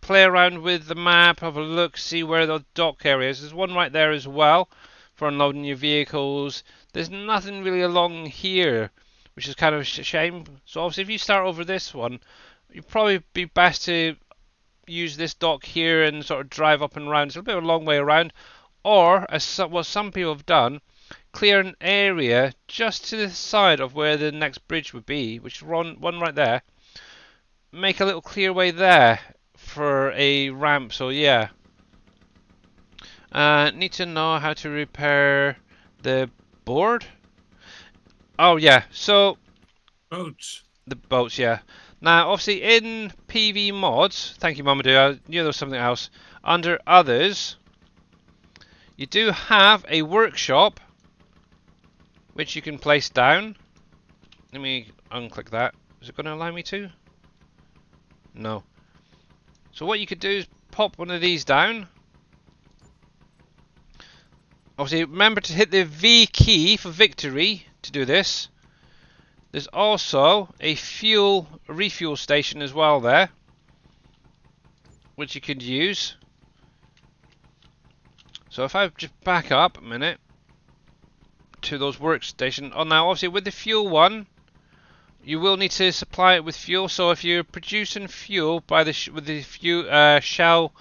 play around with the map, have a look, see where the dock areas. There's one right there as well for unloading your vehicles. There's nothing really along here, which is kind of a shame. So obviously if you start over this one, you'd probably be best to use this dock here and sort of drive up and around. It's a bit of a long way around. Or, what some people have done, clear an area just to the side of where the next bridge would be, which is one right there. Make a little clear way there for a ramp. So yeah, need to know how to repair the board. Oh yeah, so boats. The boats, yeah. Now obviously in PV mods, thank you Mamadou, I knew there was something else. Under others, you do have a workshop which you can place down. Let me unclick that. Is it going to allow me to? No. So what you could do is pop one of these down. Obviously remember to hit the V key for victory to do this. There's also a refuel station as well there, which you could use. So if I just back up a minute to those workstations. Oh, now obviously with the fuel one, you will need to supply it with fuel. So if you're producing fuel by with the fuel Shell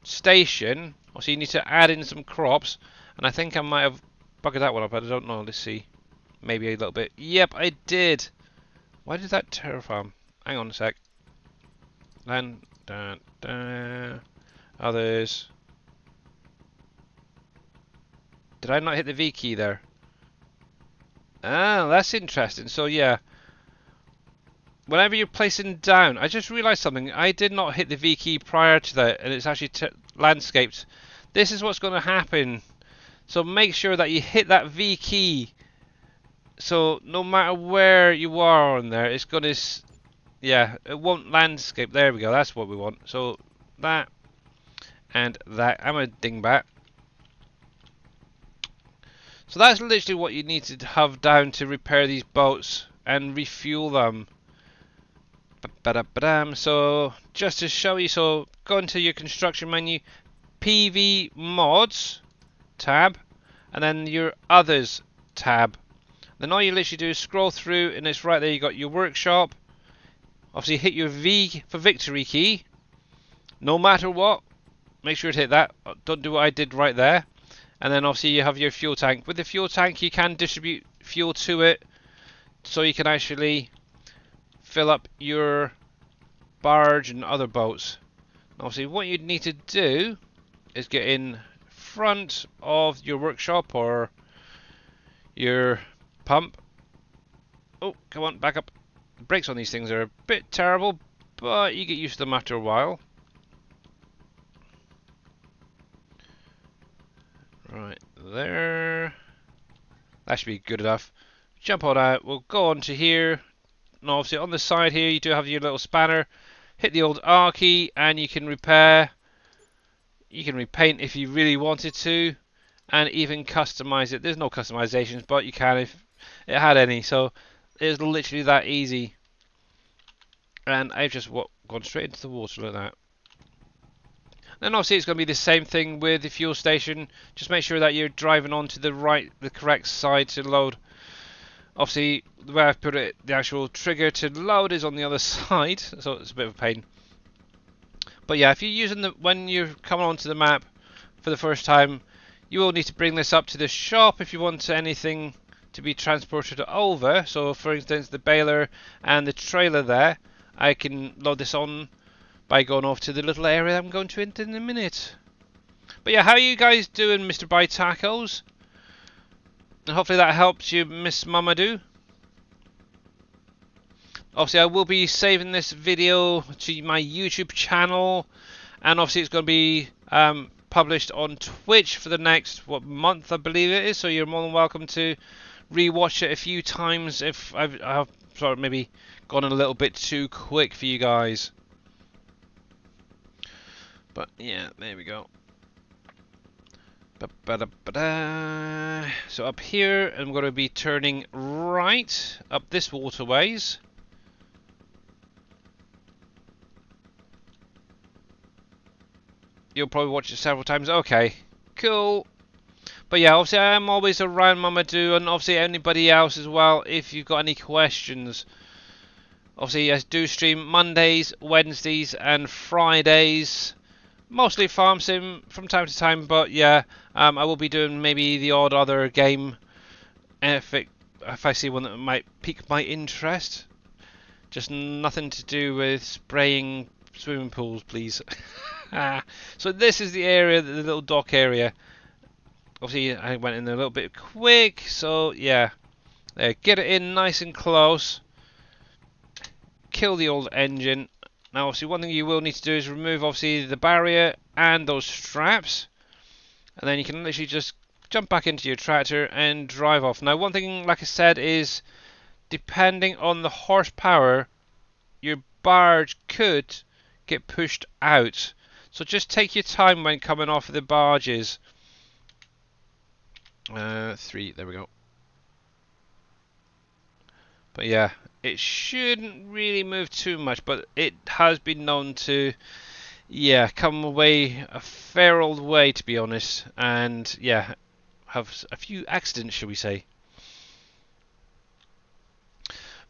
station, obviously you need to add in some crops. And I think I might have buggered that one up. I don't know. Let's see. Maybe a little bit. Yep, I did. Why did that terraform? Hang on a sec. Land. Others. Did I not hit the V key there? Ah, that's interesting. So yeah, whenever you're placing down, I just realised something. I did not hit the V key prior to that, and it's actually landscaped. This is what's going to happen. So make sure that you hit that V key. So no matter where you are on there, it's going to, yeah, it won't landscape. There we go. That's what we want. So that and that. I'm a dingbat. So that's literally what you need to have down to repair these boats and refuel them. So just to show you, so go into your construction menu, PV mods tab, and then your others tab. Then all you literally do is scroll through, and it's right there. You got your workshop. Obviously, hit your V for victory key. No matter what, make sure to hit that. Don't do what I did right there. And then obviously you have your fuel tank. With the fuel tank, you can distribute fuel to it, so you can actually fill up your barge and other boats. Obviously, what you need to do is get in front of your workshop or your pump. Oh, come on, back up. The brakes on these things are a bit terrible, but you get used to them after a while. Right there. That should be good enough. Jump on out. We'll go on to here. And obviously on the side here you do have your little spanner. Hit the old R key and you can repair. You can repaint if you really wanted to, and even customize it. There's no customizations, but you can if it had any. So it's literally that easy. And I've just gone straight into the water like that. Then obviously it's going to be the same thing with the fuel station. Just make sure that you're driving onto the correct side to load. Obviously, the way I've put it, the actual trigger to load is on the other side, so it's a bit of a pain. But yeah, if you're using when you're coming onto the map for the first time, you will need to bring this up to the shop if you want anything to be transported over. So, for instance, the baler and the trailer there, I can load this on by going off to the little area I'm going to in a minute. But yeah, how are you guys doing, Mr. Buy Tacos? And hopefully that helps you, Miss Mamadou. Obviously, I will be saving this video to my YouTube channel, and obviously it's going to be published on Twitch for the next month, I believe it is. So you're more than welcome to rewatch it a few times if I've sort of maybe gone a little bit too quick for you guys. But yeah, there we go. So up here, I'm going to be turning right up this waterways. You'll probably watch it several times. Okay, cool. But yeah, obviously I am always around Mamadou, and obviously anybody else as well if you've got any questions. Obviously I do stream Mondays, Wednesdays and Fridays. Mostly farm sim from time to time, but yeah, I will be doing maybe the odd other game if I see one that might pique my interest. Just nothing to do with spraying swimming pools, please. So this is the area, the little dock area. Obviously I went in a little bit quick, so yeah. There, get it in nice and close. Kill the old engine. Now obviously one thing you will need to do is remove obviously the barrier and those straps, and then you can literally just jump back into your tractor and drive off. Now one thing, like I said, is depending on the horsepower, your barge could get pushed out. So just take your time when coming off of the barges. 3, there we go. But yeah, it shouldn't really move too much, but it has been known to, yeah, come away a fair old way, to be honest, and yeah, have a few accidents, shall we say.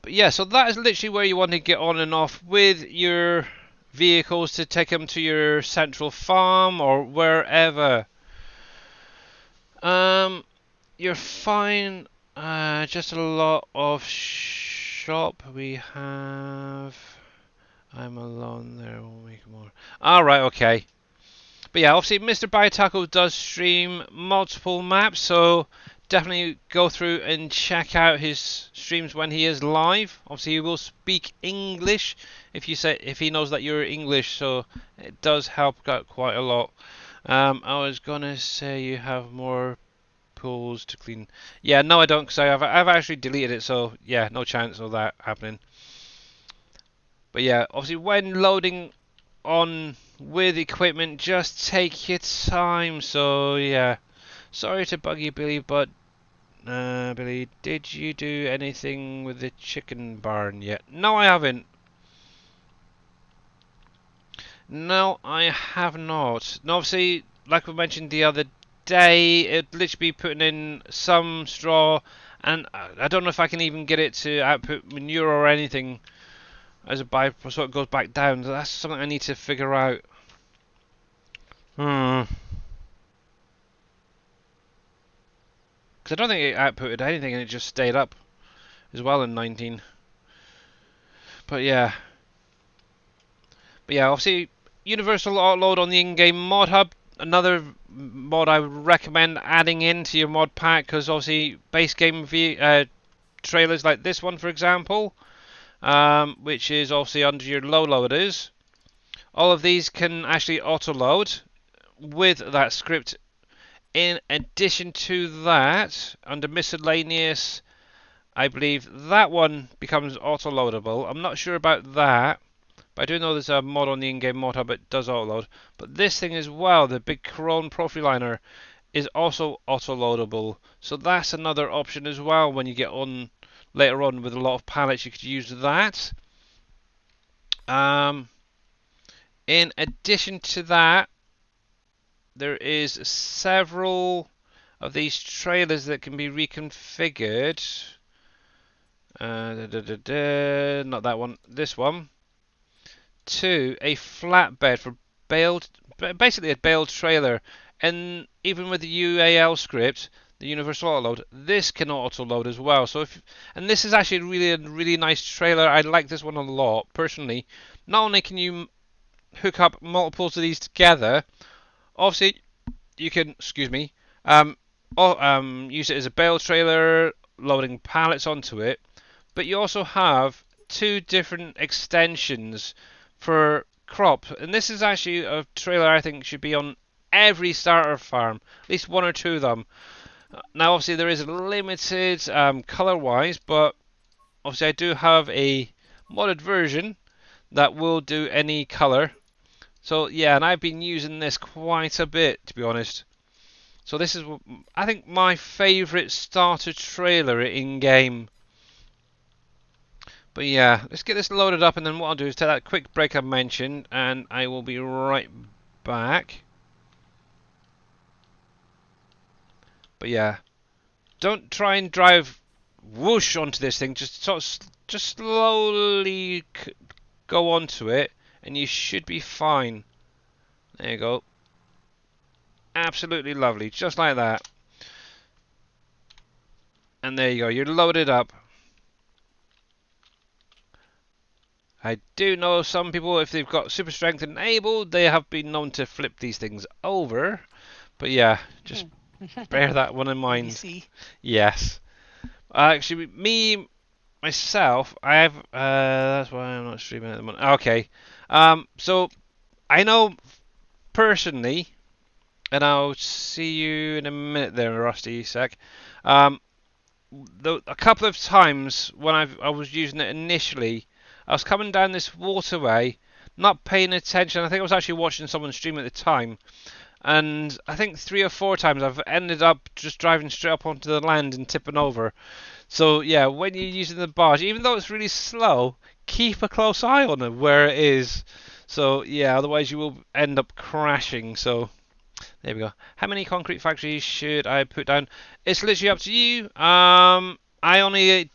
But yeah, so that is literally where you want to get on and off with your vehicles to take them to your central farm or wherever. You're fine. Just a lot of shop we have. I'm alone there. We'll make more. All right, okay. But yeah, obviously Mr. Biotaco does stream multiple maps, so definitely go through and check out his streams when he is live. Obviously he will speak English if he knows that you're English, so it does help out quite a lot. I was gonna say you have more pools to clean. Yeah, no I don't, because I've actually deleted it, so yeah, no chance of that happening. But yeah, obviously when loading on with equipment, just take your time. So yeah, sorry to bug you, Billy, but Billy, did you do anything with the chicken barn yet? No, I haven't. No, I have not. And obviously, like we mentioned the other day, it'd literally be putting in some straw, and I don't know if I can even get it to output manure or anything as a byproduct, so it goes back down. So that's something I need to figure out. Because I don't think it outputted anything and it just stayed up as well in 19. But yeah, obviously universal autoload on the in-game mod hub. Another mod I would recommend adding into your mod pack, because obviously base game trailers like this one, for example, which is obviously under your low loaders. All of these can actually autoload with that script. In addition to that, under miscellaneous, I believe that one becomes auto-loadable. I'm not sure about that, but I do know there's a mod on the in-game mod hub that does auto-load. But this thing as well, the big Corone Profiliner, is also auto-loadable. So that's another option as well. When you get on later on with a lot of pallets, you could use that. In addition to that, there is several of these trailers that can be reconfigured. Not that one, this one. To a flatbed for bailed, basically a bailed trailer. And even with the UAL script, the universal autoload, this can auto load as well. So and this is actually a really nice trailer. I like this one a lot personally. Not only can you hook up multiples of these together, obviously you can, use it as a bail trailer, loading pallets onto it, but you also have two different extensions for crop, and this is actually a trailer I think should be on every starter farm, at least one or two of them. Now obviously there is limited color wise, but obviously I do have a modded version that will do any color. So yeah, and I've been using this quite a bit, to be honest. So this is, I think, my favourite starter trailer in game. But yeah, let's get this loaded up, and then what I'll do is take that quick break I mentioned, and I will be right back. But yeah, don't try and drive whoosh onto this thing. Just slowly go onto it, and you should be fine. There you go. Absolutely lovely, just like that. And there you go, you're loaded up. I do know some people, if they've got super strength enabled, they have been known to flip these things over. But yeah, just bear that one in mind. Yes. Actually, myself, I have, that's why I'm not streaming at the moment. Okay. So, I know personally, and I'll see you in a minute there, Rusty Sec. A couple of times when I was using it initially, I was coming down this waterway, not paying attention. I think I was actually watching someone stream at the time, and I think 3 or 4 times I've ended up just driving straight up onto the land and tipping over. So yeah, when you're using the barge, even though it's really slow, keep a close eye on it where it is. So yeah, otherwise you will end up crashing. So there we go. How many concrete factories should I put down? It's literally up to you. I only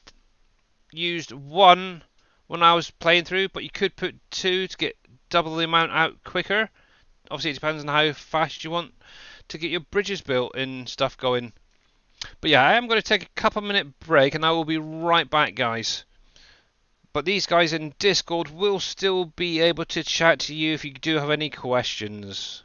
used 1 when I was playing through, but you could put 2 to get double the amount out quicker. Obviously, it depends on how fast you want to get your bridges built and stuff going. But yeah, I am going to take a couple minute break, and I will be right back, guys. But these guys in Discord will still be able to chat to you if you do have any questions.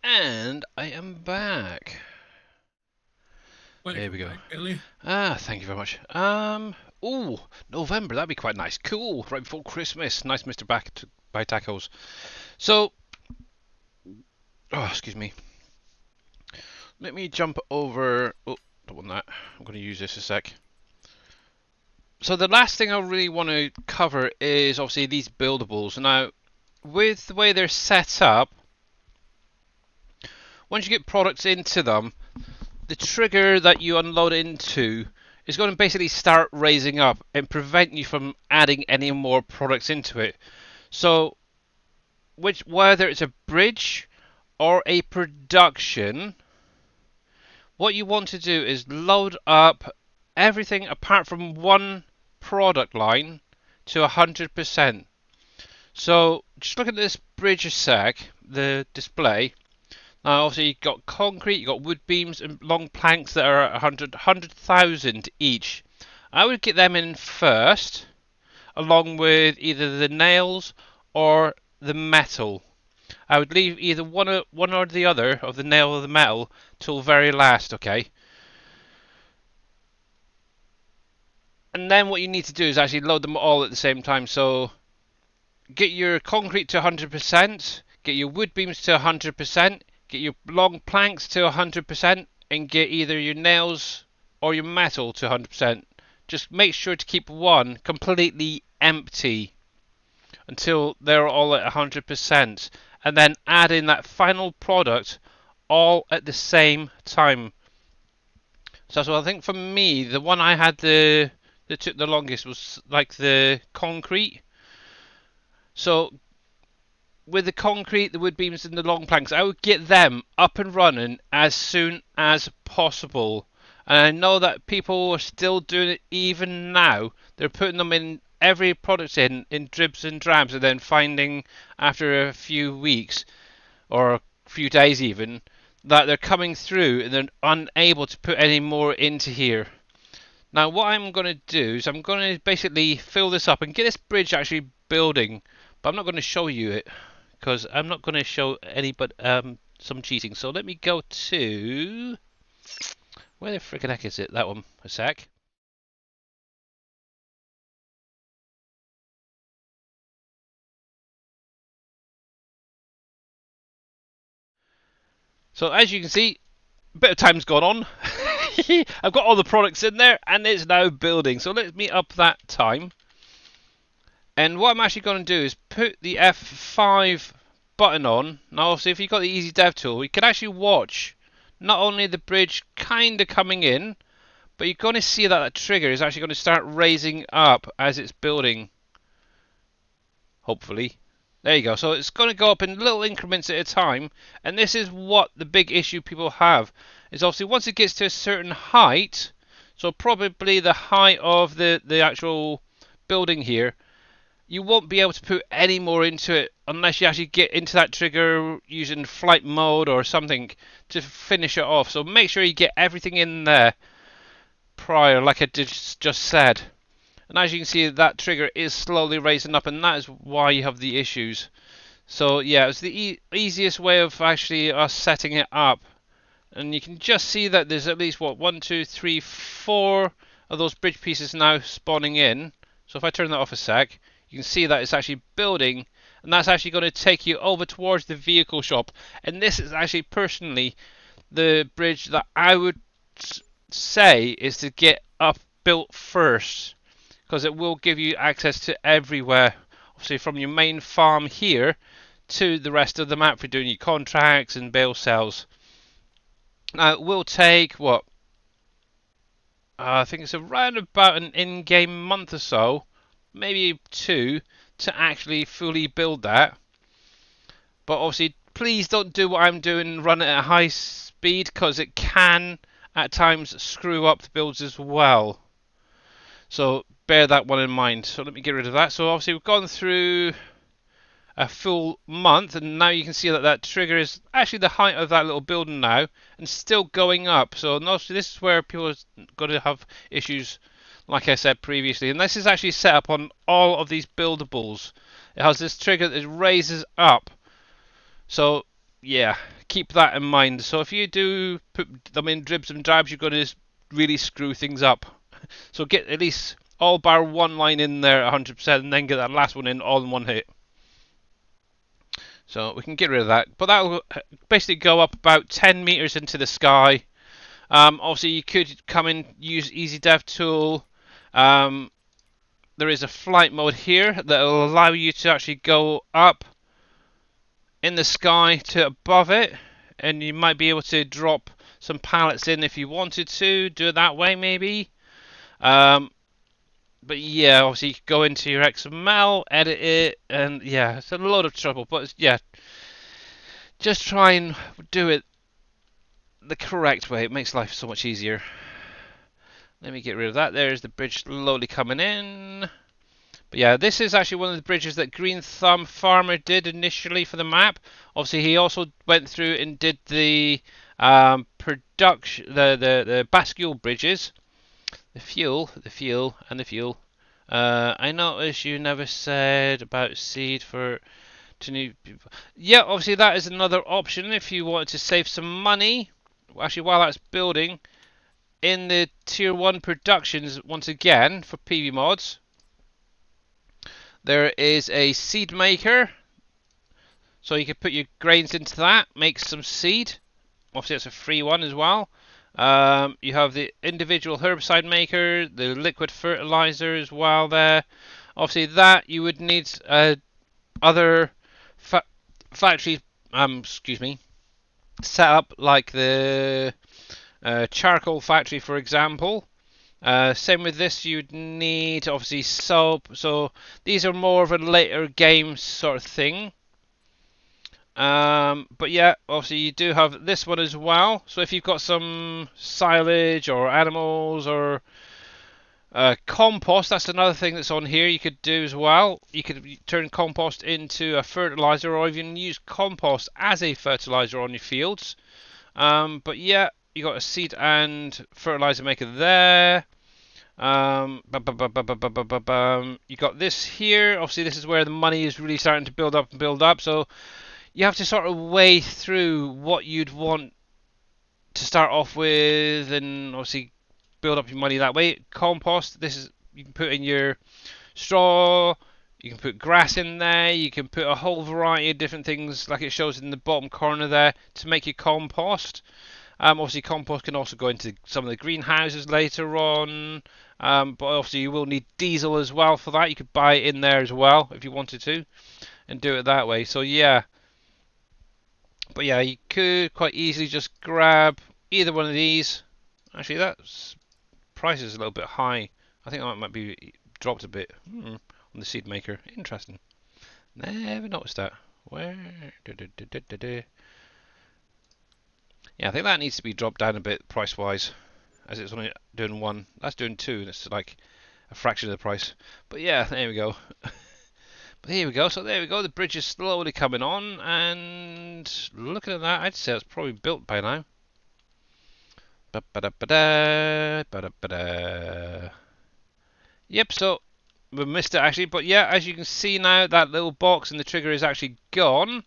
And I am back. There we go. Back, Billy. Thank you very much. Oh, November, that'd be quite nice. Cool, right before Christmas. Nice, Mr. Back to buy tacos. So, excuse me. Let me jump over. Oh, don't want that. I'm going to use this a sec. So the last thing I really want to cover is obviously these buildables. Now, with the way they're set up, once you get products into them, the trigger that you unload into is going to basically start raising up and prevent you from adding any more products into it. So whether it's a bridge or a production, what you want to do is load up everything apart from one product line to 100%. So just look at this bridge a sec, the display. Now obviously you've got concrete, you've got wood beams and long planks that are 100,000 each. I would get them in first, along with either the nails or the metal. I would leave either one or the other of the nail or the metal till very last, okay? And then what you need to do is actually load them all at the same time. So get your concrete to 100%, get your wood beams to 100%, get your long planks to 100%, and get either your nails or your metal to 100%. Just make sure to keep one completely empty until they're all at 100%, and then add in that final product all at the same time. So I think for me, the one I had that took the longest was like the concrete. So with the concrete, the wood beams and the long planks, I would get them up and running as soon as possible. And I know that people are still doing it even now. They're putting them in every product in dribs and drabs, and then finding after a few weeks or a few days even that they're coming through and they're unable to put any more into here. Now what I'm going to do is I'm going to basically fill this up and get this bridge actually building, but I'm not going to show you it because I'm not going to show any but some cheating. So let me go to, where the frickin' heck is it? That one, a sec. So as you can see, a bit of time's gone on. I've got all the products in there and it's now building. So let me up that time. And what I'm actually going to do is put the F5 button on. Now obviously if you've got the Easy Dev tool, you can actually watch not only the bridge kind of coming in, but you're going to see that trigger is actually going to start raising up as it's building. Hopefully. There you go. So it's going to go up in little increments at a time. And this is what the big issue people have. Is obviously once it gets to a certain height, so probably the height of the actual building here, you won't be able to put any more into it unless you actually get into that trigger using flight mode or something to finish it off. So make sure you get everything in there prior, like I just said. And as you can see, that trigger is slowly raising up, and that is why you have the issues. So yeah, it's the easiest way of actually us setting it up. And you can just see that there's at least, what, 1, 2, 3, 4 of those bridge pieces now spawning in. So if I turn that off a sec, you can see that it's actually building, and that's actually going to take you over towards the vehicle shop. And this is actually personally the bridge that I would say is to get up built first, because it will give you access to everywhere, obviously from your main farm here to the rest of the map for doing your contracts and bail sales. Now it will take, what, I think it's around about an in-game month or so, maybe 2, to actually fully build that. But obviously please don't do what I'm doing and run it at high speed, because it can at times screw up the builds as well. So bear that one in mind. So let me get rid of that. So obviously we've gone through a full month, and now you can see that that trigger is actually the height of that little building now, and still going up. So obviously this is where people are going to have issues, like I said previously. And this is actually set up on all of these buildables. It has this trigger that raises up. So yeah, keep that in mind. So if you do put them in dribs and drabs, you're going to really screw things up. So get at least all bar one line in there at 100%, and then get that last one in all in one hit. So we can get rid of that. But that will basically go up about 10 meters into the sky. Obviously you could come in, use Easy Dev tool. There is a flight mode here that will allow you to actually go up in the sky to above it, and you might be able to drop some pallets in if you wanted to do it that way maybe. But yeah, obviously you can go into your XML, edit it, and yeah, it's a lot of trouble. But yeah, just try and do it the correct way. It makes life so much easier. Let me get rid of that. There's the bridge slowly coming in. But yeah, this is actually one of the bridges that Green Thumb Farmer did initially for the map. Obviously, he also went through and did the production, the bascule bridges, the fuel, and the fuel. I noticed you never said about seed for to new people. Yeah, obviously that is another option if you wanted to save some money. Actually, while that's building, in the tier 1 productions, once again, for PV mods, there is a seed maker. So you can put your grains into that, make some seed. Obviously, it's a free one as well. You have the individual herbicide maker, the liquid fertilizer as well there. Obviously, that you would need other factories, set up like the charcoal factory, for example. Same with this, you'd need obviously soap. So these are more of a later game sort of thing. But yeah, obviously you do have this one as well. So if you've got some silage or animals or compost, that's another thing that's on here you could do as well. You could turn compost into a fertilizer or even use compost as a fertilizer on your fields. But yeah, you got a seed and fertilizer maker there. You got this here. Obviously, this is where the money is really starting to build up and build up. So you have to sort of weigh through what you'd want to start off with, and obviously build up your money that way. Compost. This is you can put in your straw. You can put grass in there. You can put a whole variety of different things, like it shows in the bottom corner there, to make your compost. Obviously, compost can also go into some of the greenhouses later on. But obviously, you will need diesel as well for that. You could buy it in there as well if you wanted to, and do it that way. So yeah. But yeah, you could quite easily just grab either one of these. Actually, that price is a little bit high. I think that might be dropped a bit on the seed maker. Interesting. Never noticed that. Where? Yeah, I think that needs to be dropped down a bit price-wise, as it's only doing one. That's doing two, and it's like a fraction of the price. But yeah, there we go. But here we go. So there we go. The bridge is slowly coming on, and looking at that, I'd say it's probably built by now. Yep. So we missed it actually, but yeah, as you can see now, that little box and the trigger is actually gone.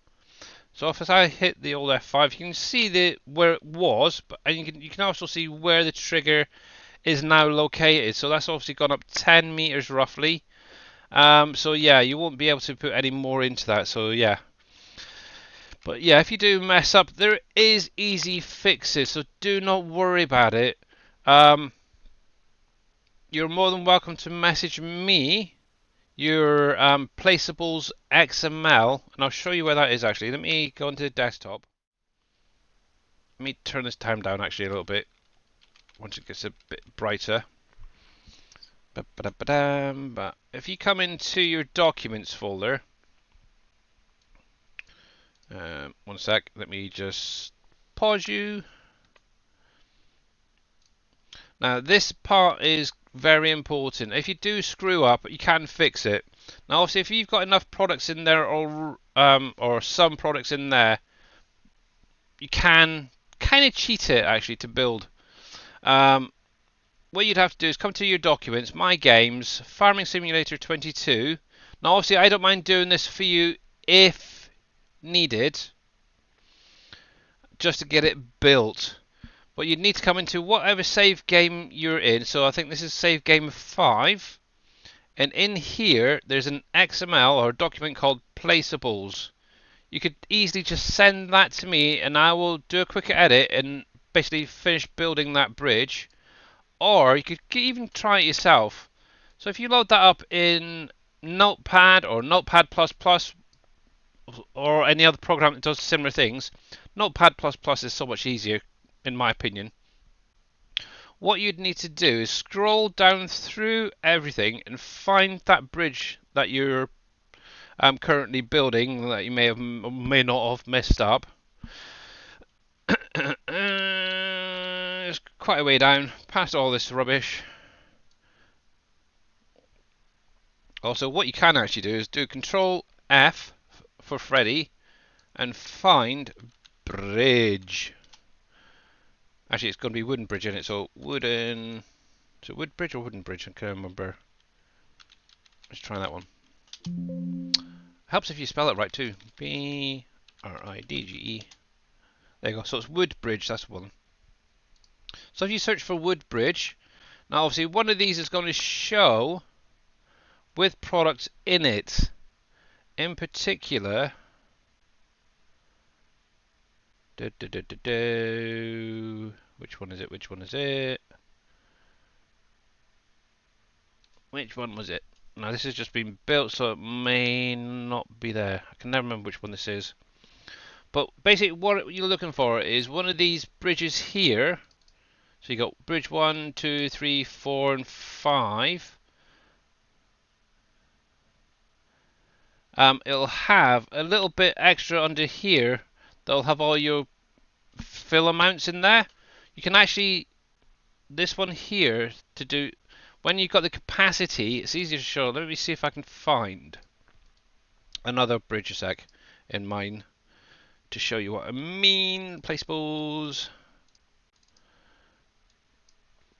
So if I hit the old F5, you can see where it was, and you can also see where the trigger is now located. So that's obviously gone up 10 meters roughly. So yeah, you won't be able to put any more into that. So yeah. But yeah, if you do mess up, there is easy fixes. So do not worry about it. You're more than welcome to message me your placeables XML, and I'll show you where that is actually. Let me go into the desktop. Let me turn this time down actually a little bit once it gets a bit brighter. But if you come into your documents folder, one sec, let me just pause you. Now this part is very important. If you do screw up, you can fix it. Now obviously if you've got enough products in there or some products in there, you can kind of cheat it actually to build. What you'd have to do is come to your documents, My Games, Farming Simulator 22. Now obviously I don't mind doing this for you if needed, just to get it built. But you'd need to come into whatever save game you're in. So I think this is save game 5. And in here, there's an XML or a document called Placeables. You could easily just send that to me and I will do a quick edit and basically finish building that bridge. Or you could even try it yourself. So if you load that up in Notepad or Notepad++, or any other program that does similar things, Notepad++ is so much easier, in my opinion. what you'd need to do is scroll down through everything and find that bridge that you're currently building that you may have or may not have messed up. It's quite a way down, past all this rubbish. Also, what you can actually do is do Control F for Freddy and find bridge. Actually, it's going to be wooden bridge in it, so wooden. Is it wood bridge or wooden bridge? I can't remember. Let's try that one. Helps if you spell it right too. B-R-I-D-G-E. There you go. So it's wood bridge. That's one. So if you search for wood bridge, now obviously one of these is going to show with products in it. In particular, which one is it? Which one is it? Which one was it? Now this has just been built, so it may not be there. I can never remember which one this is. But basically what you're looking for is one of these bridges here. So you got bridge 1, 2, 3, 4 and 5. It'll have a little bit extra under here that'll have all your fill amounts in there. You can actually, this one here, to do, when you've got the capacity, it's easier to show. Let me see if I can find another bridge a sec in mine to show you what I mean. Placeables.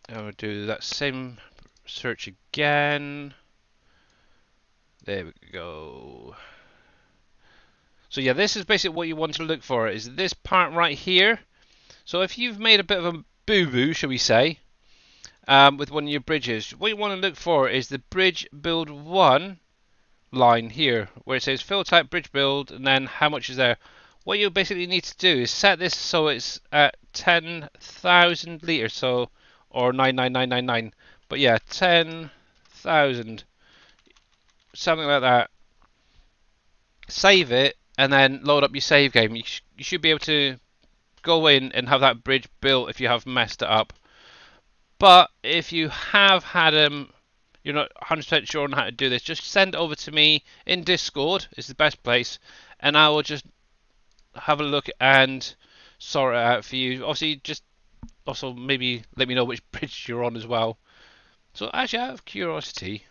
I'll do that same search again. There we go. So yeah, this is basically what you want to look for, is this part right here. So if you've made a bit of a boo-boo, shall we say, with one of your bridges, what you want to look for is the bridge build 1 line here, where it says fill type bridge build, and then how much is there. What you basically need to do is set this so it's at 10,000 litres, so, or 99999, but yeah, 10,000, something like that. Save it, and then load up your save game. You should be able to go in and have that bridge built if you have messed it up. But if you have had you're not 100% sure on how to do this, just send it over to me in Discord. It's the best place, and I will just have a look and sort it out for you. Obviously, just also maybe let me know which bridge you're on as well. So actually, out of curiosity,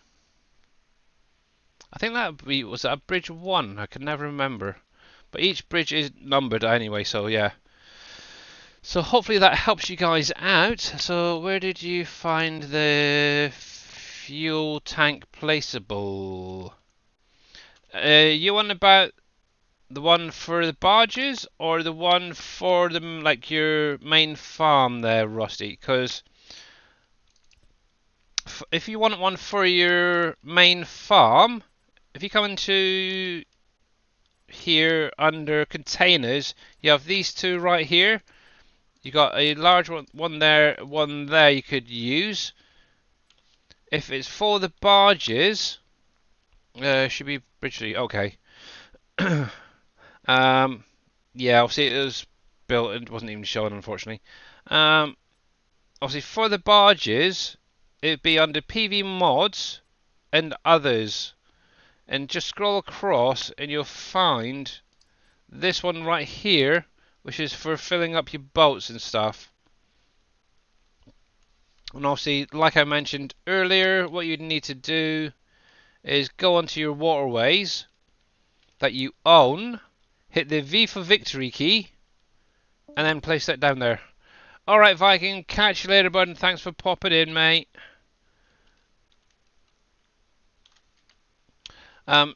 I think that was that bridge 1. I can never remember, but each bridge is numbered anyway. So yeah. So hopefully that helps you guys out. So where did you find the fuel tank placeable? You want about the one for the barges or the one for them, like your main farm there, Rusty? Because if you want one for your main farm, if you come into here under containers, you have these two right here. You got a large one there, one there you could use. If it's for the barges, should be bridge, okay. Yeah, obviously it was built, it wasn't even shown unfortunately. Obviously for the barges, it'd be under PV mods and others. And just scroll across and you'll find this one right here, which is for filling up your boats and stuff. And obviously, like I mentioned earlier, what you need to do is go onto your waterways that you own, hit the V for victory key, and then place that down there. Alright Viking, catch you later bud, and thanks for popping in mate.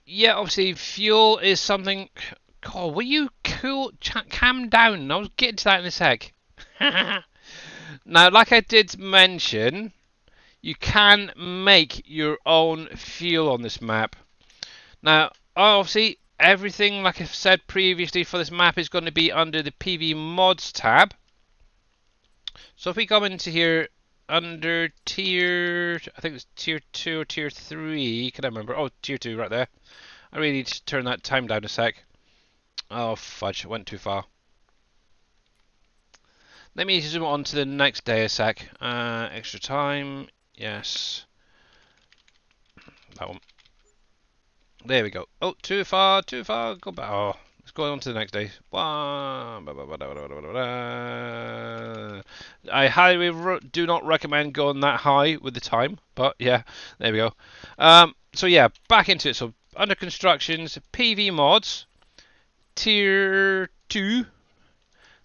Yeah, obviously fuel is something. God, will you calm down? I was getting to that in a sec. Now, like I did mention, you can make your own fuel on this map. Now, obviously, everything, like I've said previously, for this map is going to be under the PV mods tab. So if we come into here under tier, I think it's tier 2 or tier 3, can I remember? Oh, tier 2 right there. I really need to turn that time down a sec. Oh fudge, it went too far. Let me zoom on to the next day a sec. Extra time. Yes. That one. There we go. Oh, too far, too far. Go back. Oh, let's go on to the next day. I highly do not recommend going that high with the time, but yeah, there we go. So yeah, back into it. So under constructions, PV mods, tier 2.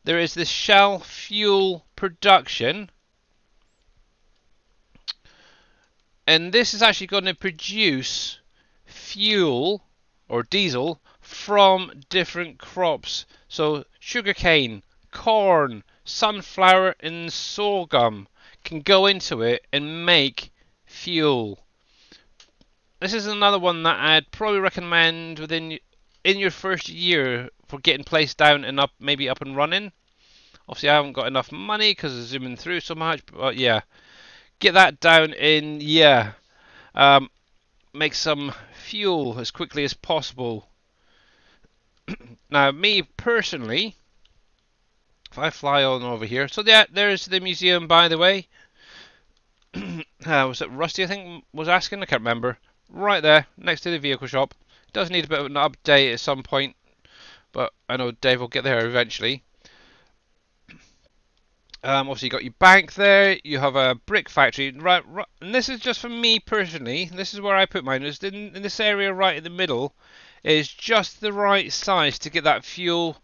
There is the shell fuel production. And this is actually going to produce fuel or diesel from different crops. So sugarcane, corn, sunflower and sorghum can go into it and make fuel. This is another one that I'd probably recommend in your first year for getting placed down and up, maybe up and running. Obviously I haven't got enough money because I'm zooming through so much, but yeah, get that down in, yeah. Make some fuel as quickly as possible. Now, me personally, if I fly on over here, so yeah, there's the museum, by the way. Was it Rusty, I think, was asking? I can't remember. Right there, next to the vehicle shop. It does need a bit of an update at some point, but I know Dave will get there eventually. Obviously, you got your bank there. You have a brick factory, right, and this is just for me personally. This is where I put mine. Is in this area right in the middle is just the right size to get that fuel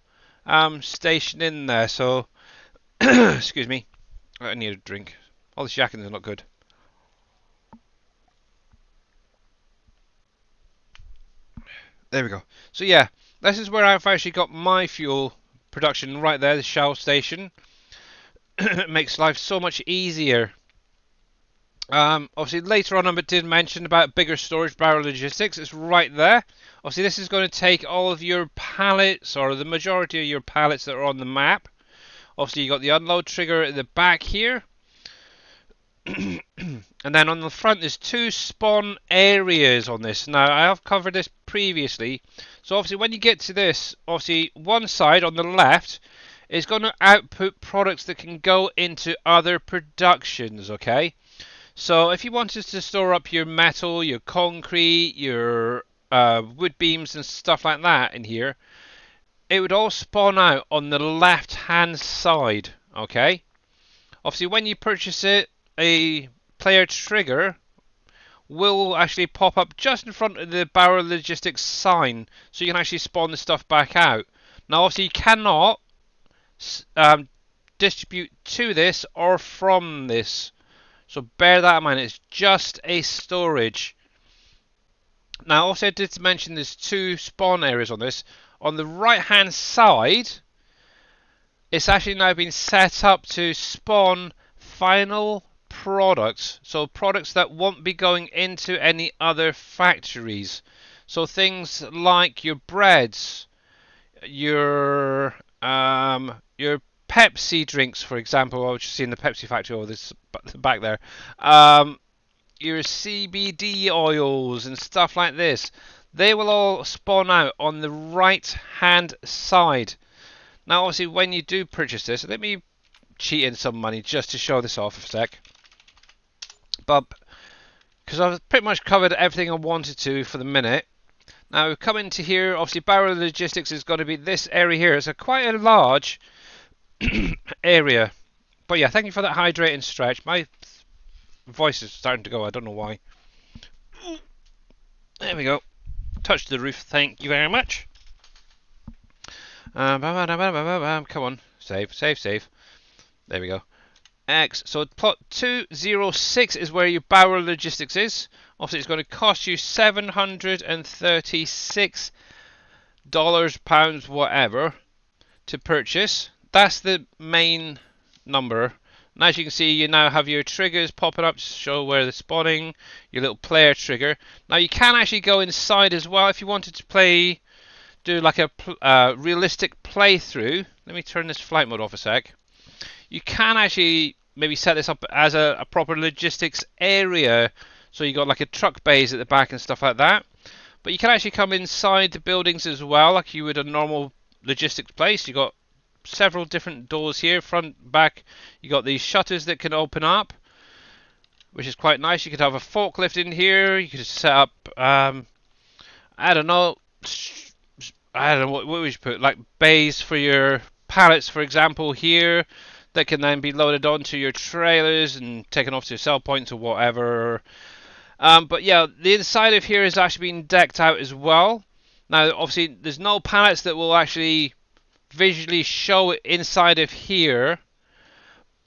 station in there. So, excuse me, I need a drink. All this yakking is not good. There we go. So yeah, this is where I've actually got my fuel production right there. The Shell station. It makes life so much easier. Obviously later on I did mention about bigger storage barrel logistics. It's right there. Obviously this is going to take all of your pallets, or the majority of your pallets that are on the map. Obviously you got the unload trigger at the back here. And then on the front there's 2 spawn areas on this. Now I have covered this previously. So obviously when you get to this, obviously one side on the left is going to output products that can go into other productions, okay? So if you wanted to store up your metal, your concrete, your wood beams and stuff like that in here, it would all spawn out on the left hand side, okay? Obviously when you purchase it, a player trigger will actually pop up just in front of the Barrel Logistics sign, so you can actually spawn the stuff back out. Now obviously you cannot distribute to this or from this, so bear that in mind. It's just a storage. Now also I did mention there's 2 spawn areas on this. On the right hand side it's actually now been set up to spawn final products, so products that won't be going into any other factories. So things like your breads, your Pepsi drinks, for example. I was just seeing the Pepsi factory over this back there. Your CBD oils and stuff like this. They will all spawn out on the right hand side. Now obviously when you do purchase this, let me cheat in some money just to show this off a sec. But because I've pretty much covered everything I wanted to for the minute. Now we come into here, obviously Barrel Logistics is going to be this area here. It's quite a large area. But yeah, thank you for that hydrating stretch. My voice is starting to go, I don't know why. There we go. Touch the roof, thank you very much. Come on, save. There we go. X. So plot 206 is where your Barrel Logistics is. Obviously it's going to cost you $736, pounds, whatever, to purchase. That's the main number. And as you can see, you now have your triggers popping up to show where they're spawning, your little player trigger. Now you can actually go inside as well if you wanted to do like a realistic playthrough. Let me turn this flight mode off a sec. You can actually maybe set this up as a proper logistics area, so you got like a truck bays at the back and stuff like that. But you can actually come inside the buildings as well, like you would a normal logistics place. You got several different doors here, front, back. You got these shutters that can open up, which is quite nice. You could have a forklift in here. You could set up, I don't know, what would you put, like bays for your pallets, for example, here, that can then be loaded onto your trailers and taken off to sell points or whatever. But yeah, the inside of here is actually being decked out as well. Now, obviously, there's no pallets that will actually visually show inside of here,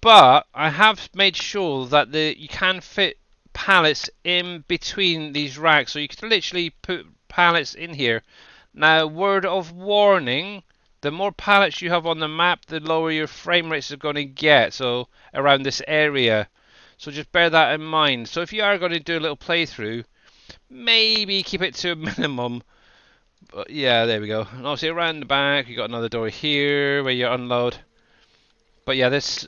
but I have made sure that you can fit pallets in between these racks, so you can literally put pallets in here. Now, word of warning, the more pallets you have on the map, the lower your frame rates are going to get, so around this area. So just bear that in mind. So if you are going to do a little playthrough, maybe keep it to a minimum. But yeah, there we go. And obviously around the back, you got another door here where you unload. But yeah, this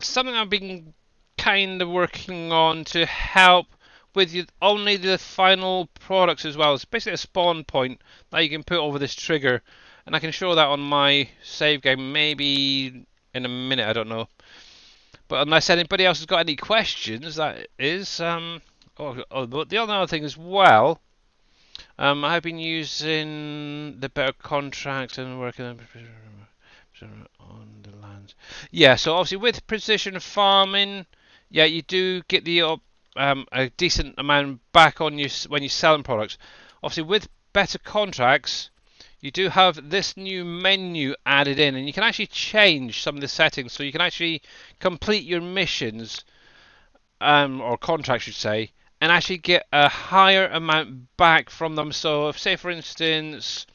something I've been kind of working on to help with only the final products as well. It's basically a spawn point that you can put over this trigger, and I can show that on my save game maybe in a minute, I don't know. But unless anybody else has got any questions, that is but the other thing as well, I've been using the better contracts and working on the lands. Yeah, so obviously with precision farming, yeah, you do get the a decent amount back on you when you're selling products. Obviously with better contracts, you do have this new menu added in, and you can actually change some of the settings, so you can actually complete your missions, or contracts, should say, and actually get a higher amount back from them. So, if, say for instance,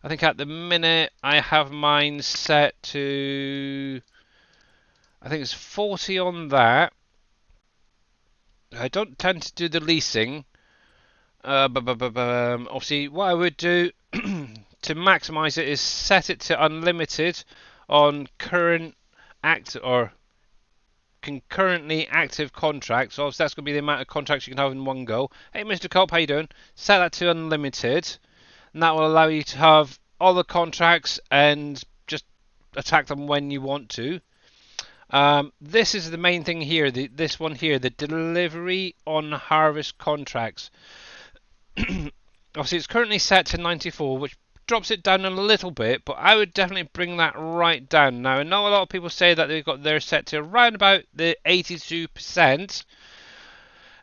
I think at the minute I have mine set to, I think it's 40 on that. I don't tend to do the leasing. Obviously, what I would do to maximize it is set it to unlimited on current concurrently active contracts. So that's going to be the amount of contracts you can have in one go. Hey, Mr. Cope, how you doing? Set that to unlimited, and that will allow you to have all the contracts and just attack them when you want to. This is the main thing here. This one here, the delivery on harvest contracts. Obviously, it's currently set to 94, which drops it down a little bit, but I would definitely bring that right down. Now, I know a lot of people say that they've got their set to around about the 82%,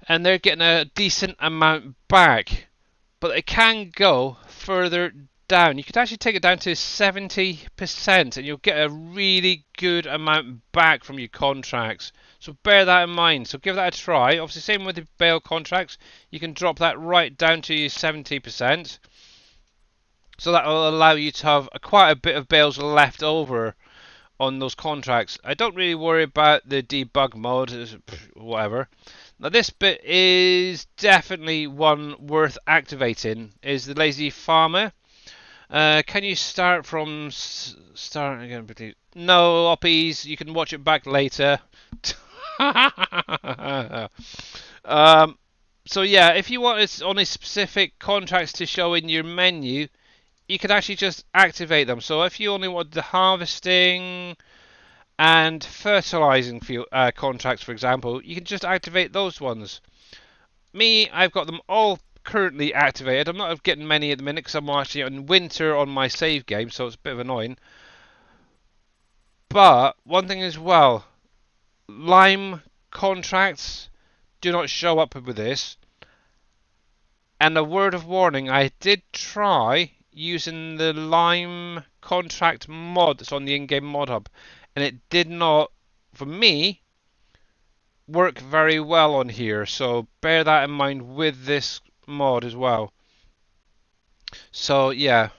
and they're getting a decent amount back, but it can go further down. You could actually take it down to 70%, and you'll get a really good amount back from your contracts. So bear that in mind. So give that a try. Obviously, same with the bale contracts. You can drop that right down to 70%. So that will allow you to have quite a bit of bales left over on those contracts. I don't really worry about the debug mode, whatever. Now this bit is definitely one worth activating, is the lazy farmer. Can you start from start again? No, Oppies, you can watch it back later. So yeah, if you want only specific contracts to show in your menu, you can actually just activate them. So if you only want the harvesting and fertilizing contracts, for example, you can just activate those ones. Me, I've got them all currently activated. I'm not getting many at the minute because I'm actually in winter on my save game, so it's a bit of annoying. But one thing as well, lime contracts do not show up with this. And a word of warning, I did try using the lime contract mod that's on the in-game mod hub, and it did not, for me, work very well on here. So bear that in mind with this mod as well. So yeah,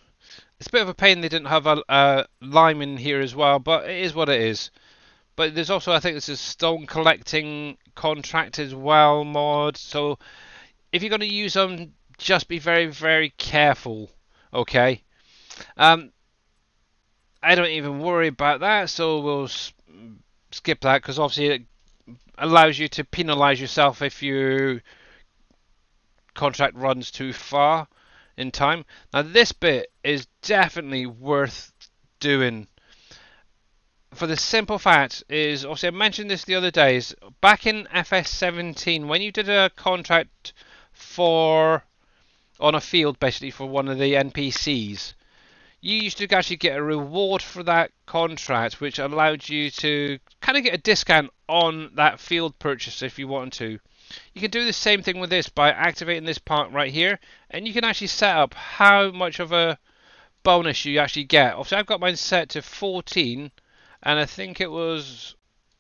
it's a bit of a pain they didn't have a lime in here as well, but it is what it is. But there's also, I think this is stone collecting contract as well mod. So if you're going to use them, just be very, very careful. Okay. I don't even worry about that, so we'll skip that, because obviously it allows you to penalise yourself if your contract runs too far in time. Now this bit is definitely worth doing. for the simple fact is, obviously I mentioned this the other days, back in FS17, when you did a contract on a field basically for one of the NPCs, you used to actually get a reward for that contract, which allowed you to kind of get a discount on that field purchase if you wanted to. You can do the same thing with this by activating this part right here, and you can actually set up how much of a bonus you actually get. Obviously, I've got mine set to 14, and I think it was,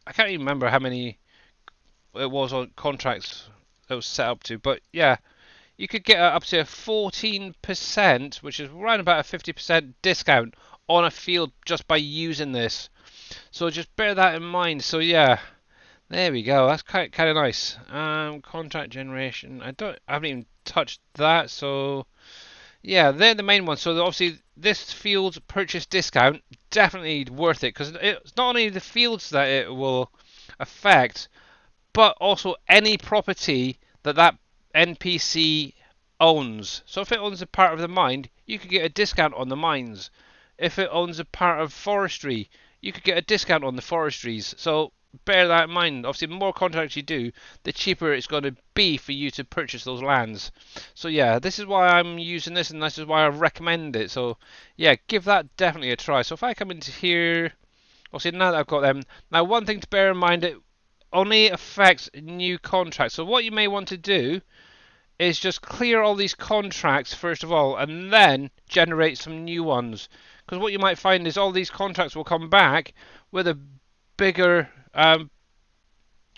I can't even remember how many it was on contracts it was set up to, but yeah, you could get up to a 14%, which is around about a 50% discount on a field just by using this. So just bear that in mind. So yeah, there we go. That's kind of nice. Contract generation. I haven't even touched that. So yeah, they're the main ones. So obviously this field purchase discount definitely worth it, because it's not only the fields that it will affect, but also any property that NPC owns. So if it owns a part of the mine, you could get a discount on the mines. If it owns a part of forestry, you could get a discount on the forestries. So bear that in mind. Obviously, the more contracts you do, the cheaper it's going to be for you to purchase those lands. So yeah, this is why I'm using this, and this is why I recommend it. So yeah, give that definitely a try. So if I come into here, obviously now that I've got them, now one thing to bear in mind, it only affects new contracts. So what you may want to do is just clear all these contracts first of all, and then generate some new ones. Because what you might find is all these contracts will come back with a bigger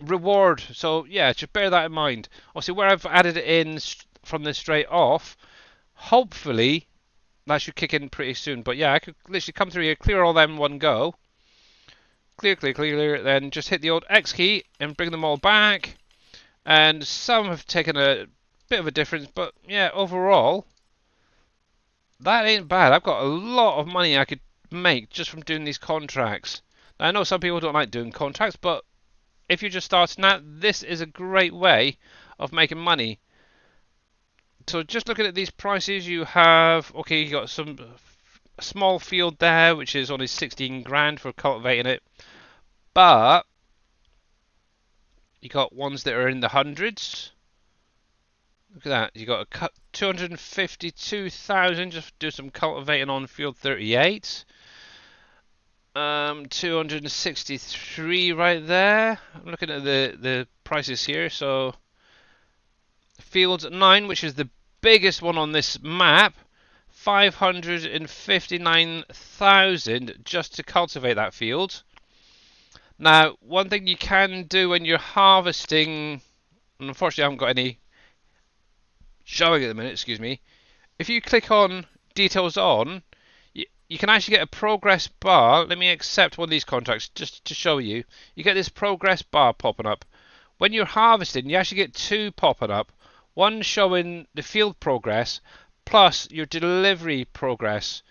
reward. So yeah, just bear that in mind. Obviously, where I've added it in from this straight off, hopefully that should kick in pretty soon. But yeah, I could literally come through here, clear all them in one go. Clear, then just hit the old X key and bring them all back. And some have taken a bit of a difference, but yeah, overall, that ain't bad. I've got a lot of money I could make just from doing these contracts. Now, I know some people don't like doing contracts, but if you're just starting out, this is a great way of making money. So just looking at these prices, you have, okay, you got some small field there, which is only 16 grand for cultivating it, but you got ones that are in the hundreds. Look at that, you got a 252,000 just to do some cultivating on field 38. 263 right there. I'm looking at the prices here. So field 9, which is the biggest one on this map, 559,000 just to cultivate that field. Now, one thing you can do when you're harvesting, and unfortunately I haven't got any showing at the minute, excuse me. If you click on details on, you can actually get a progress bar. Let me accept one of these contracts just to show you. You get this progress bar popping up. When you're harvesting, you actually get two popping up. One showing the field progress plus your delivery progress.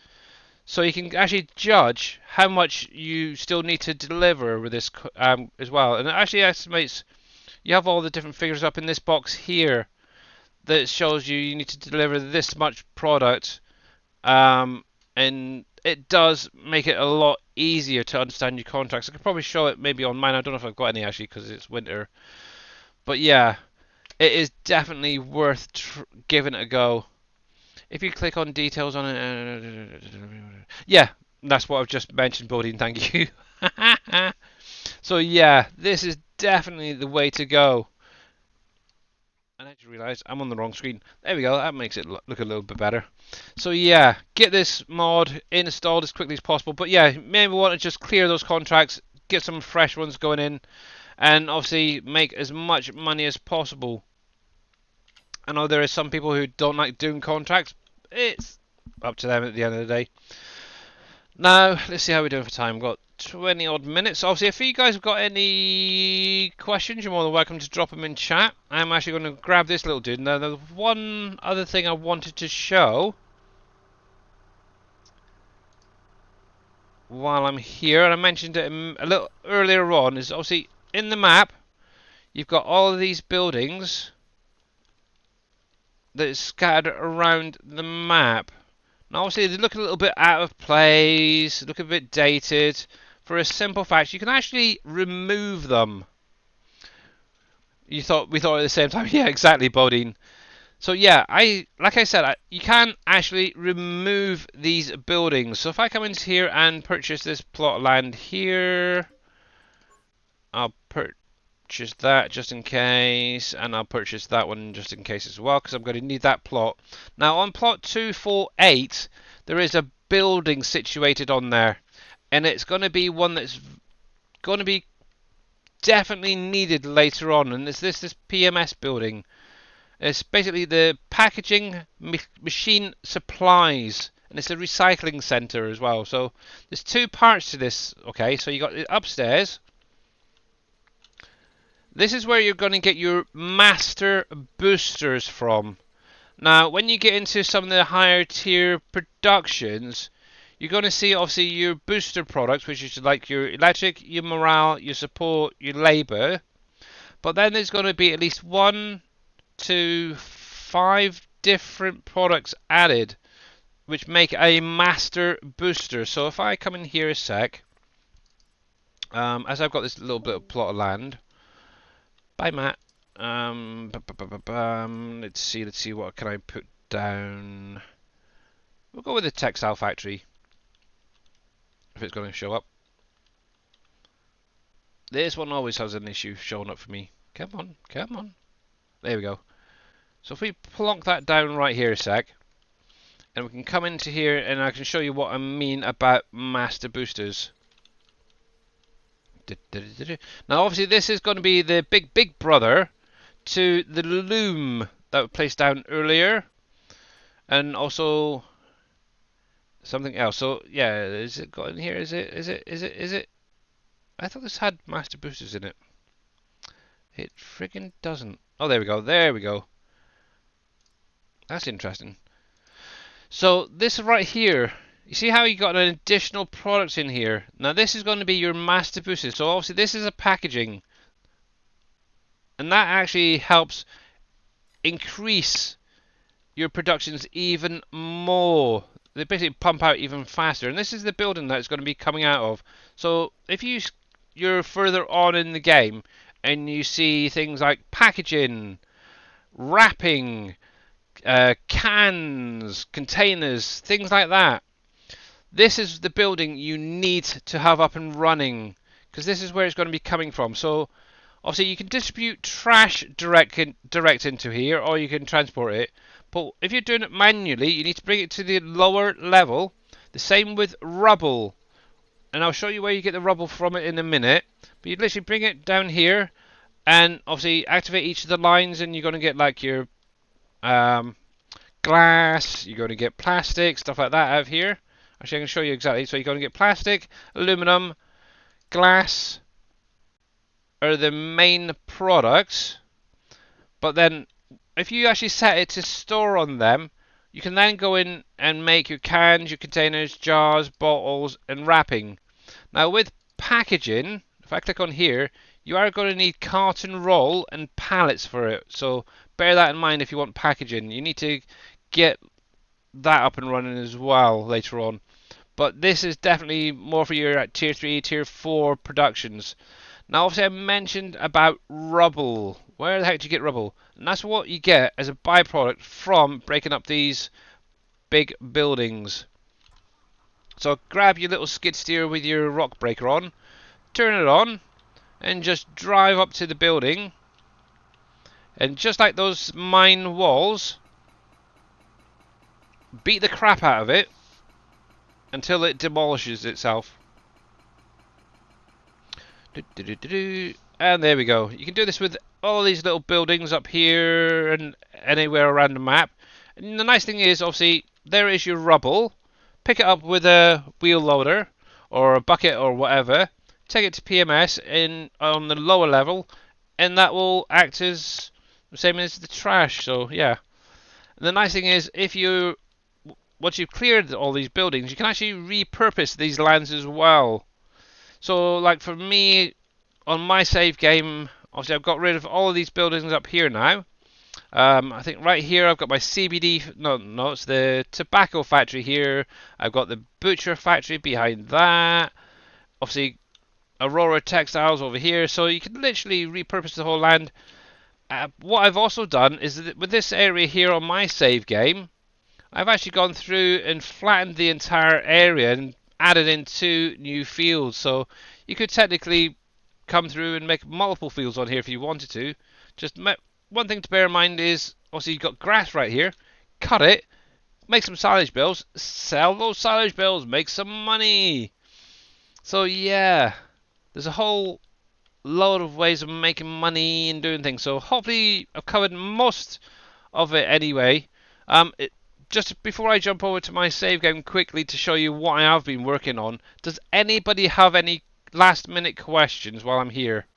So you can actually judge how much you still need to deliver with this as well. And it actually estimates, you have all the different figures up in this box here that shows you need to deliver this much product. And it does make it a lot easier to understand your contracts. I could probably show it maybe on mine. I don't know if I've got any actually because it's winter. But yeah, it is definitely worth giving it a go. If you click on details on it, yeah, that's what I've just mentioned, Bodine. Thank you. So yeah, this is definitely the way to go. And I just realised I'm on the wrong screen. There we go, that makes it look a little bit better. So yeah, get this mod installed as quickly as possible. But yeah, maybe want to just clear those contracts, get some fresh ones going in, and obviously make as much money as possible. I know there are some people who don't like doing contracts. It's up to them at the end of the day. Now, let's see how we're doing for time. We've got 20 odd minutes. Obviously, if you guys have got any questions, you're more than welcome to drop them in chat. I'm actually going to grab this little dude. Now, there's one other thing I wanted to show while I'm here, and I mentioned it a little earlier on, is obviously in the map, you've got all of these buildings that is scattered around the map. Now, obviously, they look a little bit out of place, look a bit dated, for a simple fact. You can actually remove them. We thought at the same time. Yeah, exactly, Bodine. So yeah, like I said, you can actually remove these buildings. So if I come into here and purchase this plot of land here, I'll purchase that just in case, and I'll purchase that one just in case as well, because I'm going to need that plot. Now on plot 248, there is a building situated on there, and it's going to be one that's going to be definitely needed later on, and it's this PMS building. It's basically the packaging machine supplies, and it's a recycling center as well. So there's two parts to this. Okay, so you got it upstairs. This is where you're going to get your master boosters from. Now, when you get into some of the higher tier productions, you're going to see obviously your booster products, which is like your electric, your morale, your support, your labor. But then there's going to be at least 1 to 5 different products added, which make a master booster. So if I come in here a sec, as I've got this little bit of plot of land. Bye, Matt. Let's see, what can I put down? We'll go with the textile factory, if it's going to show up. This one always has an issue showing up for me. Come on, come on. There we go. So if we plonk that down right here a sec, and we can come into here and I can show you what I mean about master boosters. Now obviously this is going to be the big brother to the loom that we placed down earlier, and also something else. So yeah, is it got in here? Is it? I thought this had master boosters in it. It friggin' doesn't. Oh, there we go. There we go. That's interesting. So this right here, you see how you got an additional product in here? Now this is going to be your master boosters. So obviously this is a packaging, and that actually helps increase your productions even more. They basically pump out even faster, and this is the building that it's going to be coming out of. So if you're further on in the game and you see things like packaging, wrapping, cans, containers, things like that, this is the building you need to have up and running, because this is where it's going to be coming from. So obviously you can distribute trash direct into here, or you can transport it. But if you're doing it manually, you need to bring it to the lower level. The same with rubble, and I'll show you where you get the rubble from it in a minute. But you literally bring it down here, and obviously activate each of the lines, and you're going to get like your glass, you're going to get plastic, stuff like that out of here. Actually, I can show you exactly. So you're going to get plastic, aluminum, glass are the main products. But then if you actually set it to store on them, you can then go in and make your cans, your containers, jars, bottles, and wrapping. Now with packaging, if I click on here, you are going to need carton roll and pallets for it. So bear that in mind if you want packaging. You need to get that up and running as well later on. But this is definitely more for your tier 3, tier 4 productions. Now obviously I mentioned about rubble. Where the heck do you get rubble? And that's what you get as a byproduct from breaking up these big buildings. So grab your little skid steer with your rock breaker on, turn it on, and just drive up to the building. And just like those mine walls, beat the crap out of it until it demolishes itself. And there we go. You can do this with all these little buildings up here and anywhere around the map. And the nice thing is, obviously, there is your rubble. Pick it up with a wheel loader or a bucket or whatever. Take it to PMS on the lower level, and that will act as the same as the trash. So yeah. And the nice thing is, once you've cleared all these buildings, you can actually repurpose these lands as well. So like for me, on my save game, obviously I've got rid of all of these buildings up here now. I think right here I've got my CBD, no, it's the tobacco factory here. I've got the butcher factory behind that. obviously Aurora Textiles over here, so you can literally repurpose the whole land. What I've also done is that with this area here on my save game, I've actually gone through and flattened the entire area and added in 2 new fields. So you could technically come through and make multiple fields on here if you wanted to. Just one thing to bear in mind is, obviously you've got grass right here. Cut it, make some silage bales, sell those silage bales, make some money. So yeah, there's a whole load of ways of making money and doing things. So hopefully I've covered most of it anyway. Just before I jump over to my save game quickly to show you what I have been working on, does anybody have any last minute questions while I'm here?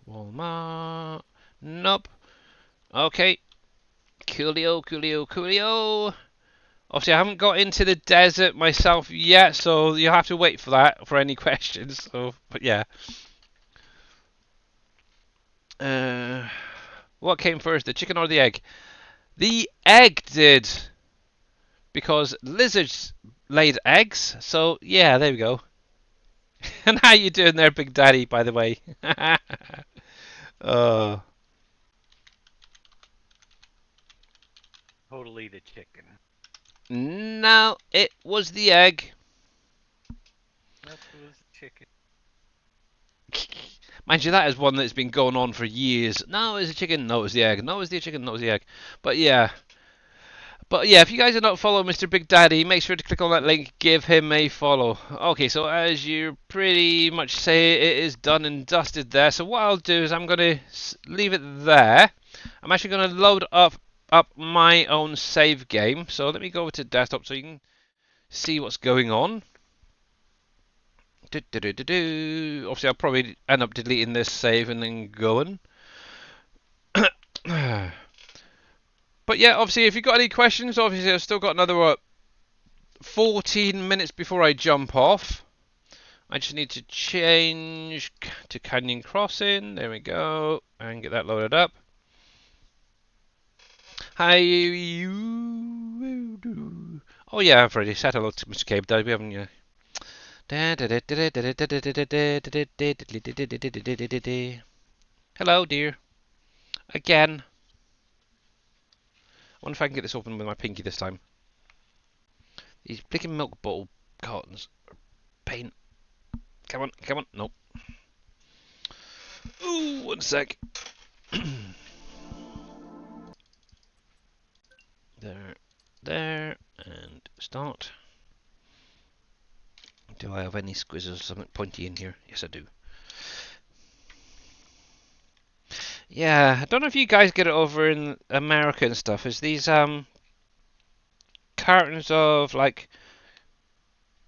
Walmart. Nope. Okay. Coolio. Obviously, I haven't got into the desert myself yet, so you have to wait for that for any questions. So, but yeah. What came first, the chicken or the egg? The egg did, because lizards laid eggs. So yeah, there we go. And how you doing there, Big Daddy? By the way. Totally the chicken. No, it was the egg. Nope, it was the chicken. Mind you, that is one that's been going on for years. No, it's a chicken. No, it's the egg. No, it's the chicken. No, it's the egg. But yeah, if you guys are not following Mr. Big Daddy, make sure to click on that link. Give him a follow. Okay, so as you pretty much say, it is done and dusted there. So what I'll do is I'm going to leave it there. I'm actually going to load up my own save game. So let me go over to desktop so you can see what's going on. Obviously, I'll probably end up deleting this save and then going. But yeah, obviously, if you've got any questions, obviously I've still got another 14 minutes before I jump off. I just need to change to Canyon Crossing. There we go, and get that loaded up. Hi. Oh yeah, I've already said hello to Mr. Cave Daddy, haven't you? Hello, dear. Again. I wonder if I can get this open with my pinky this time. These blinking milk bottle cartons are pain. Come on. Nope. Ooh, one sec. There, and start. Do I have any squizzles or something pointy in here? Yes, I do. Yeah, I don't know if you guys get it over in America and stuff. Is these cartons of like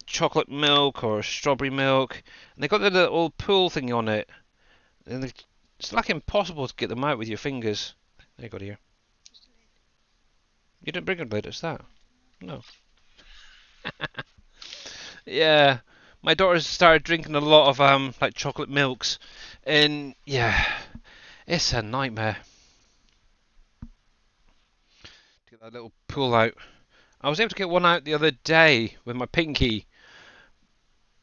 chocolate milk or strawberry milk, and they got the little pool thing on it, and it's like impossible to get them out with your fingers. There you go, dear. You didn't bring a blade, it's that? No. Yeah, my daughter's started drinking a lot of like chocolate milks, and yeah, it's a nightmare to get that little pool out. I was able to get one out the other day with my pinky,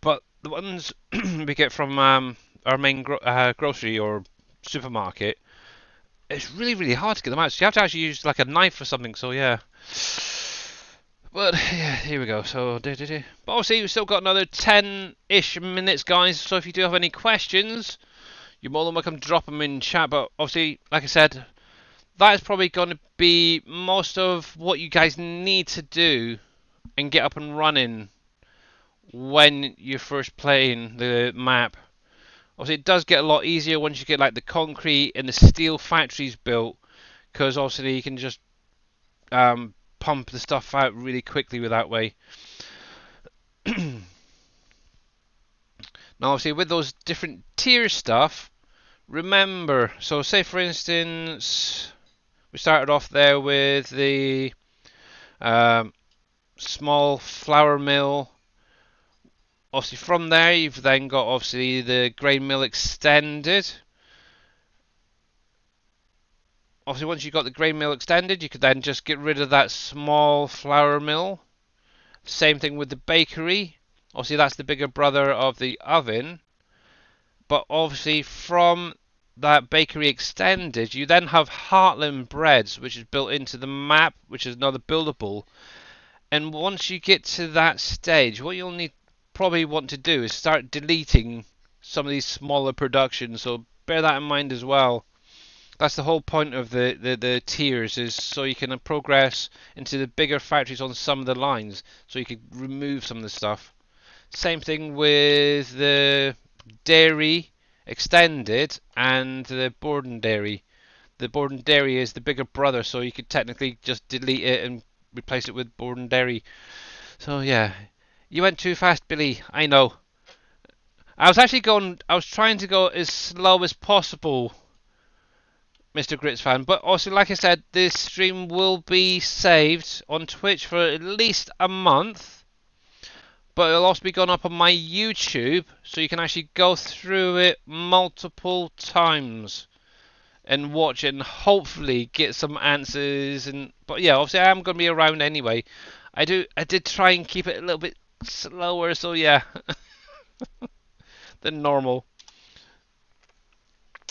but the ones we get from our main grocery or supermarket, it's really hard to get them out. So you have to actually use like a knife or something. So yeah. But yeah, here we go. So, but obviously we've still got another 10-ish minutes, guys. So if you do have any questions, you're more than welcome to drop them in chat. But obviously, like I said, that is probably going to be most of what you guys need to do and get up and running when you're first playing the map. Obviously, it does get a lot easier once you get like the concrete and the steel factories built, because obviously you can just pump the stuff out really quickly with that way. Now obviously with those different tier stuff, remember, so say for instance we started off there with the small flour mill. Obviously from there you've then got obviously the grain mill extended. Obviously once you've got the grain mill extended, you could then just get rid of that small flour mill Same thing with the bakery. Obviously, that's the bigger brother of the oven. But obviously, from that bakery extended, you then have Heartland Breads, which is built into the map, which is another buildable. And once you get to that stage, what you'll probably want to do is start deleting some of these smaller productions. So bear that in mind as well. That's the whole point of the tiers, is so you can progress into the bigger factories on some of the lines, so you can remove some of the stuff. Same thing with the dairy extended and the Borden dairy. The Borden dairy is the bigger brother, so you could technically just delete it and replace it with Borden dairy. So yeah, you went too fast, Billy. I know. I was trying to go as slow as possible, Mr. Grits fan. But also, like I said, this stream will be saved on Twitch for at least a month. But it'll also be going up on my YouTube, so you can actually go through it multiple times and watch it and hopefully get some answers. But yeah, obviously I am going to be around anyway. I did try and keep it a little bit slower, so yeah, than normal.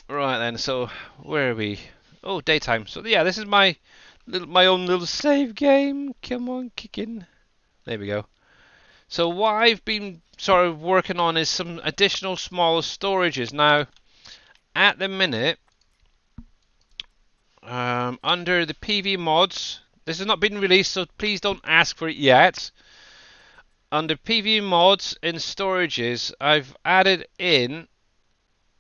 Right then, so where are we? Oh, daytime. So yeah, this is my own little save game. Come on, kick in. There we go. So what I've been sort of working on is some additional smaller storages. Now, at the minute, under the PV mods, this has not been released, so please don't ask for it yet. Under PV mods and storages, I've added in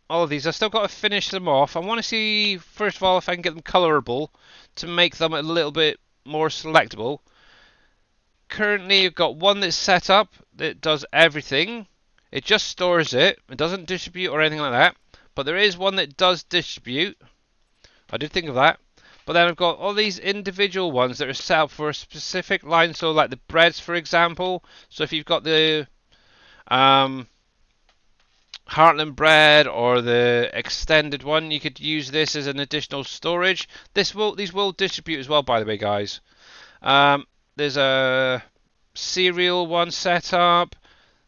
all of these. I've still got to finish them off. I want to see, first of all, if I can get them colorable to make them a little bit more selectable. Currently, I've got one that's set up that does everything. It just stores it. It doesn't distribute or anything like that. But there is one that does distribute. I did think of that. But then I've got all these individual ones that are set up for a specific line. So like the breads, for example. So if you've got the Heartland bread or the extended one, you could use this as an additional storage. These will distribute as well, by the way, guys. There's a cereal one set up.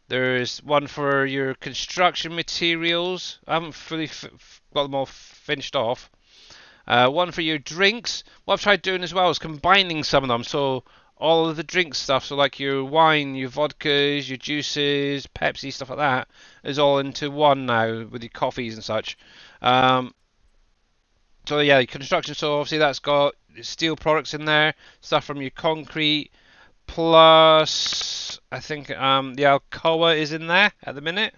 There's one for your construction materials. I haven't fully got them all finished off. One for your drinks. What I've tried doing as well is combining some of them. So all of the drink stuff, so like your wine, your vodkas, your juices, Pepsi, stuff like that, is all into one now with your coffees and such. So yeah, construction. So obviously that's got steel products in there, stuff from your concrete, plus I think the Alcoa is in there at the minute.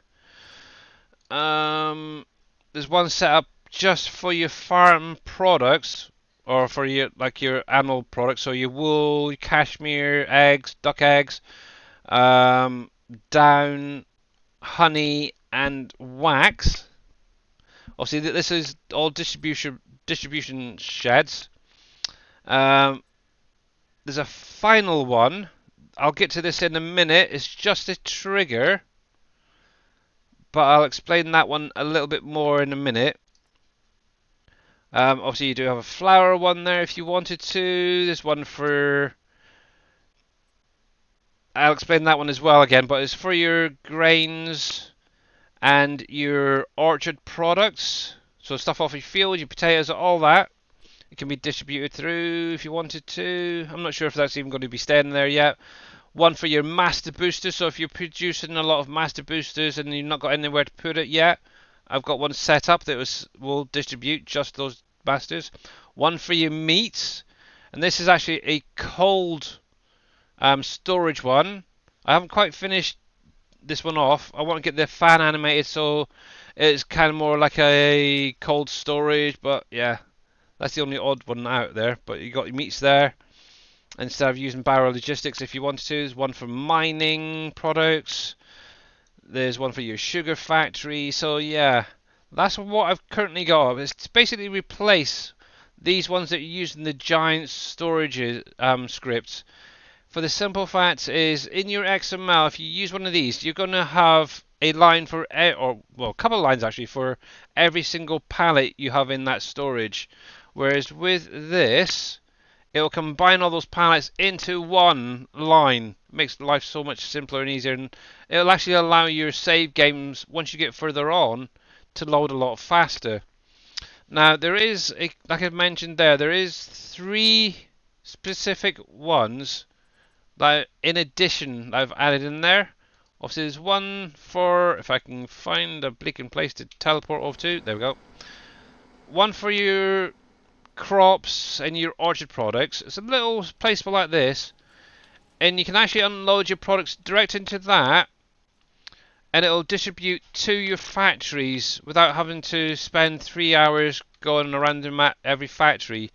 There's one set up just for your farm products, or for your animal products. So your wool, your cashmere, eggs, duck eggs, down, honey, and wax. Obviously, this is all distribution sheds. There's a final one. I'll get to this in a minute. It's just a trigger, but I'll explain that one a little bit more in a minute. Obviously, you do have a flour one there if you wanted to. There's one for... I'll explain that one as well again, but it's for your grains and your orchard products. So stuff off your field, your potatoes, all that. It can be distributed through if you wanted to. I'm not sure if that's even going to be staying there yet. One for your master boosters. So if you're producing a lot of master boosters and you've not got anywhere to put it yet, I've got one set up that will distribute just those masters. One for your meats. And this is actually a cold storage one. I haven't quite finished this one off. I want to get the fan animated, so it's kind of more like a cold storage, but yeah. That's the only odd one out there, but you got your meats there. Instead of using Barrow Logistics, if you wanted to, there's one for mining products. There's one for your sugar factory. So yeah, that's what I've currently got. It's basically replace these ones that you use in the giant storage scripts. For the simple fact is, in your XML, if you use one of these, you're going to have a line for, a couple of lines actually, for every single pallet you have in that storage. Whereas with this, it will combine all those pallets into one line. It makes life so much simpler and easier, and it'll actually allow your save games, once you get further on, to load a lot faster. Now, there is, like I mentioned there is 3 specific ones that, in addition, I've added in there. Obviously, there's one for, if I can find a bleaking place to teleport over to, there we go. One for your crops and your orchard products. It's a little placeable like this, and you can actually unload your products direct into that, and it'll distribute to your factories without having to spend 3 hours going around every factory.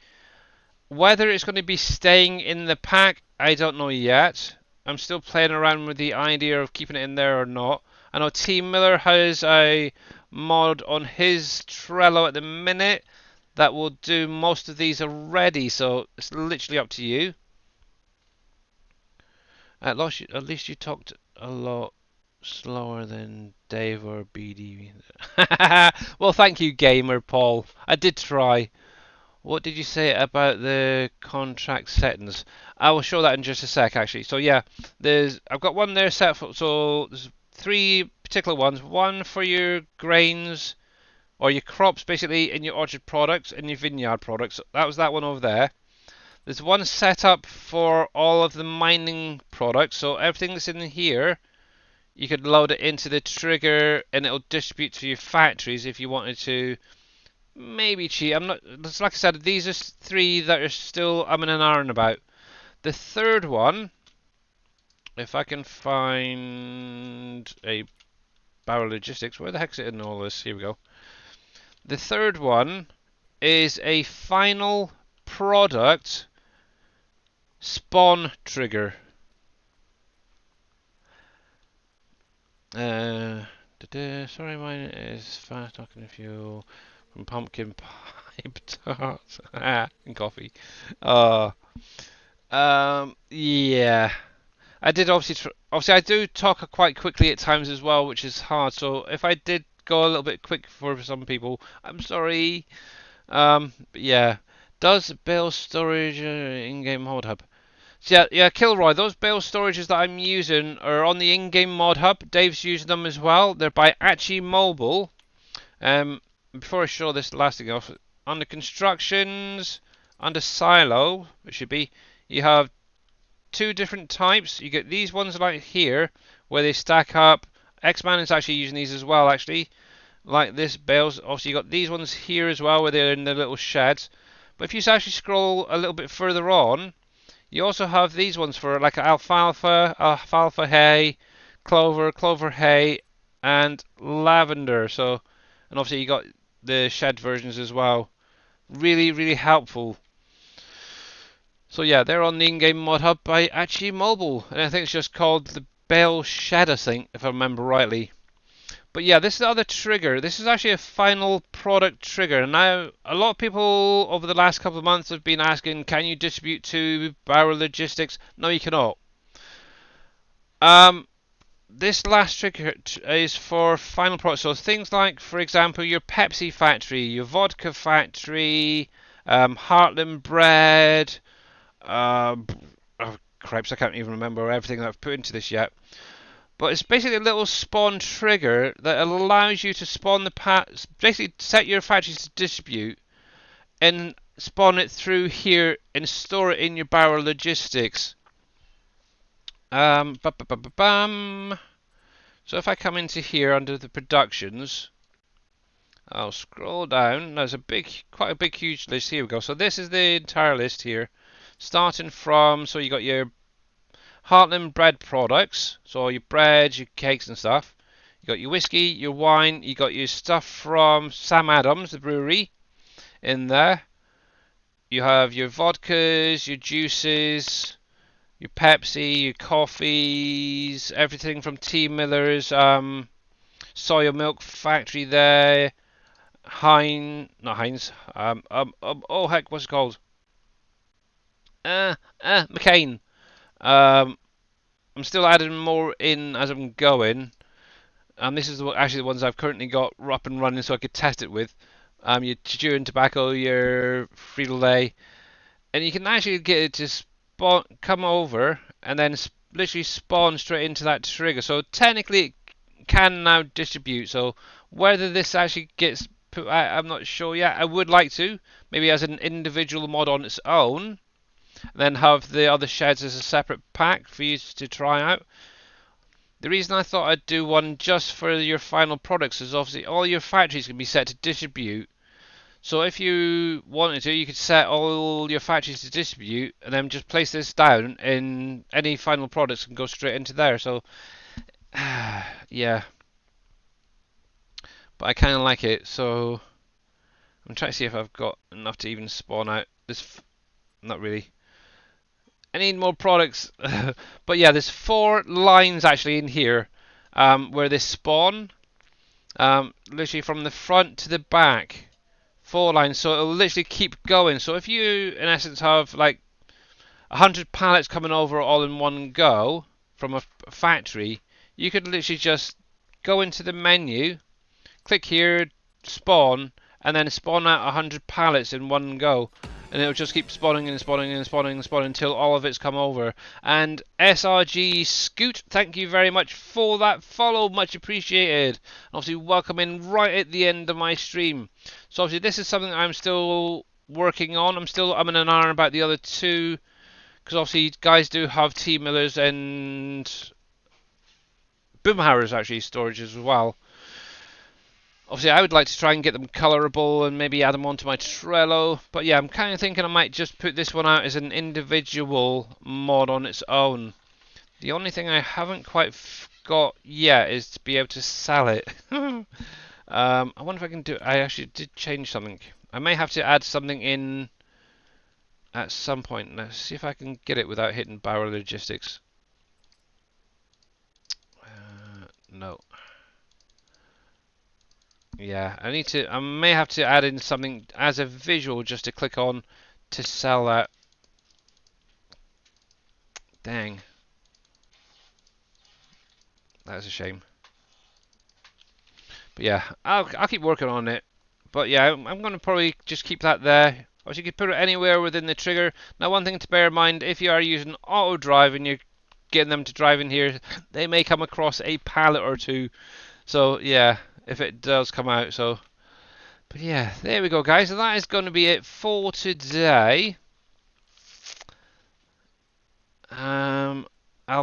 Whether it's going to be staying in the pack, I don't know yet. I'm still playing around with the idea of keeping it in there or not. I know T Miller has a mod on his Trello at the minute that will do most of these already, so it's literally up to you. At least you talked a lot slower than Dave or BD. Well, thank you, Gamer Paul. I did try. What did you say about the contract settings? I will show that in just a sec, actually. So yeah, I've got one there set for, so there's 3 particular ones. One for your grains or your crops, basically, in your orchard products and your vineyard products. That was that one over there. There's one set up for all of the mining products. So everything that's in here, you could load it into the trigger, and it'll distribute to your factories if you wanted to. Maybe cheat. I'm not. Like I said, these are 3 that are still umming and ahhing about. The third one, if I can find a Barrel Logistics, where the heck's it in all this? Here we go. The third one is a final product spawn trigger. Sorry, mine is fast talking fuel. From pumpkin pipe tarts and coffee. Yeah. I did obviously I do talk quite quickly at times as well, which is hard. So if I did go a little bit quick for some people, I'm sorry. But yeah. Does bale storage in-game mod hub? So yeah, Kilroy. Those bale storages that I'm using are on the in-game mod hub. Dave's using them as well. They're by Achi Mobile. Before I show this last thing off, under constructions, under silo, it should be, you have 2 different types. You get these ones like here, where they stack up. X-Man is actually using these as well, actually, like this bales. Obviously, you got these ones here as well, where they're in the little sheds. But if you actually scroll a little bit further on, you also have these ones for like alfalfa hay, clover hay, and lavender. So, and obviously you got the shed versions as well. Really, really helpful. So yeah, they're on the in-game mod hub by Achi Mobile, and I think it's just called the Bale Shed, I think, if I remember rightly. But yeah, this is the other trigger. This is actually a final product trigger. And now, a lot of people over the last couple of months have been asking, can you distribute to Barrel Logistics? No, you cannot. This last trigger is for final products. So things like, for example, your Pepsi factory, your vodka factory, Heartland bread. Oh, cripes, I can't even remember everything that I've put into this yet. But it's basically a little spawn trigger that allows you to spawn basically set your factories to distribute and spawn it through here and store it in your Barrel Logistics. So if I come into here under the productions, I'll scroll down. There's quite a big, huge list. Here we go. So this is the entire list here, starting from. So you got your Heartland bread products, so all your breads, your cakes and stuff. You got your whiskey, your wine. You got your stuff from Sam Adams, the brewery, in there. You have your vodkas, your juices, your Pepsi, your coffees, everything from T Miller's soya milk factory there. Not Heinz. Oh heck, what's it called? McCain. I'm still adding more in as I'm going. This is actually the ones I've currently got up and running, so I could test it with. Your chewing tobacco, your Frito-Lay, and you can actually get it to come over and then literally spawn straight into that trigger. So technically it can now distribute. So whether this actually gets put out, I'm not sure yet. I would like to, maybe as an individual mod on its own, then have the other sheds as a separate pack for you to try out. The reason I thought I'd do one just for your final products is obviously all your factories can be set to distribute. So if you wanted to, you could set all your factories to distribute and then just place this down in any final products and go straight into there. So yeah, but I kind of like it. So I'm trying to see if I've got enough to even spawn out this. Not really. I need more products. But yeah, there's 4 lines actually in here where they spawn. Literally from the front to the back. 4 lines, so it'll literally keep going. So if you, in essence, have like 100 pallets coming over all in one go from a factory, you could literally just go into the menu, click here, spawn, and then spawn out 100 pallets in one go. And it'll just keep spawning and spawning and spawning and spawning until all of it's come over. And SRG Scoot, thank you very much for that follow, much appreciated. Obviously, welcome in right at the end of my stream. So obviously, this is something I'm still working on. I'm in an iron about the other 2, because obviously, guys do have T-millers and boomhammers actually storage as well. Obviously, I would like to try and get them colorable and maybe add them onto my Trello. But yeah, I'm kind of thinking I might just put this one out as an individual mod on its own. The only thing I haven't quite got yet is to be able to sell it. I wonder if I can do. I actually did change something. I may have to add something in at some point. Let's see if I can get it without hitting Barrow Logistics. No. Yeah, I may have to add in something as a visual just to click on to sell that. Dang. That's a shame. But yeah, I'll keep working on it. But yeah, I'm going to probably just keep that there. Or you could put it anywhere within the trigger. Now, one thing to bear in mind, if you are using auto drive and you're getting them to drive in here, they may come across a pallet or 2. So yeah, if it does come out, so. But yeah, there we go, guys. So that is going to be it for today. I'll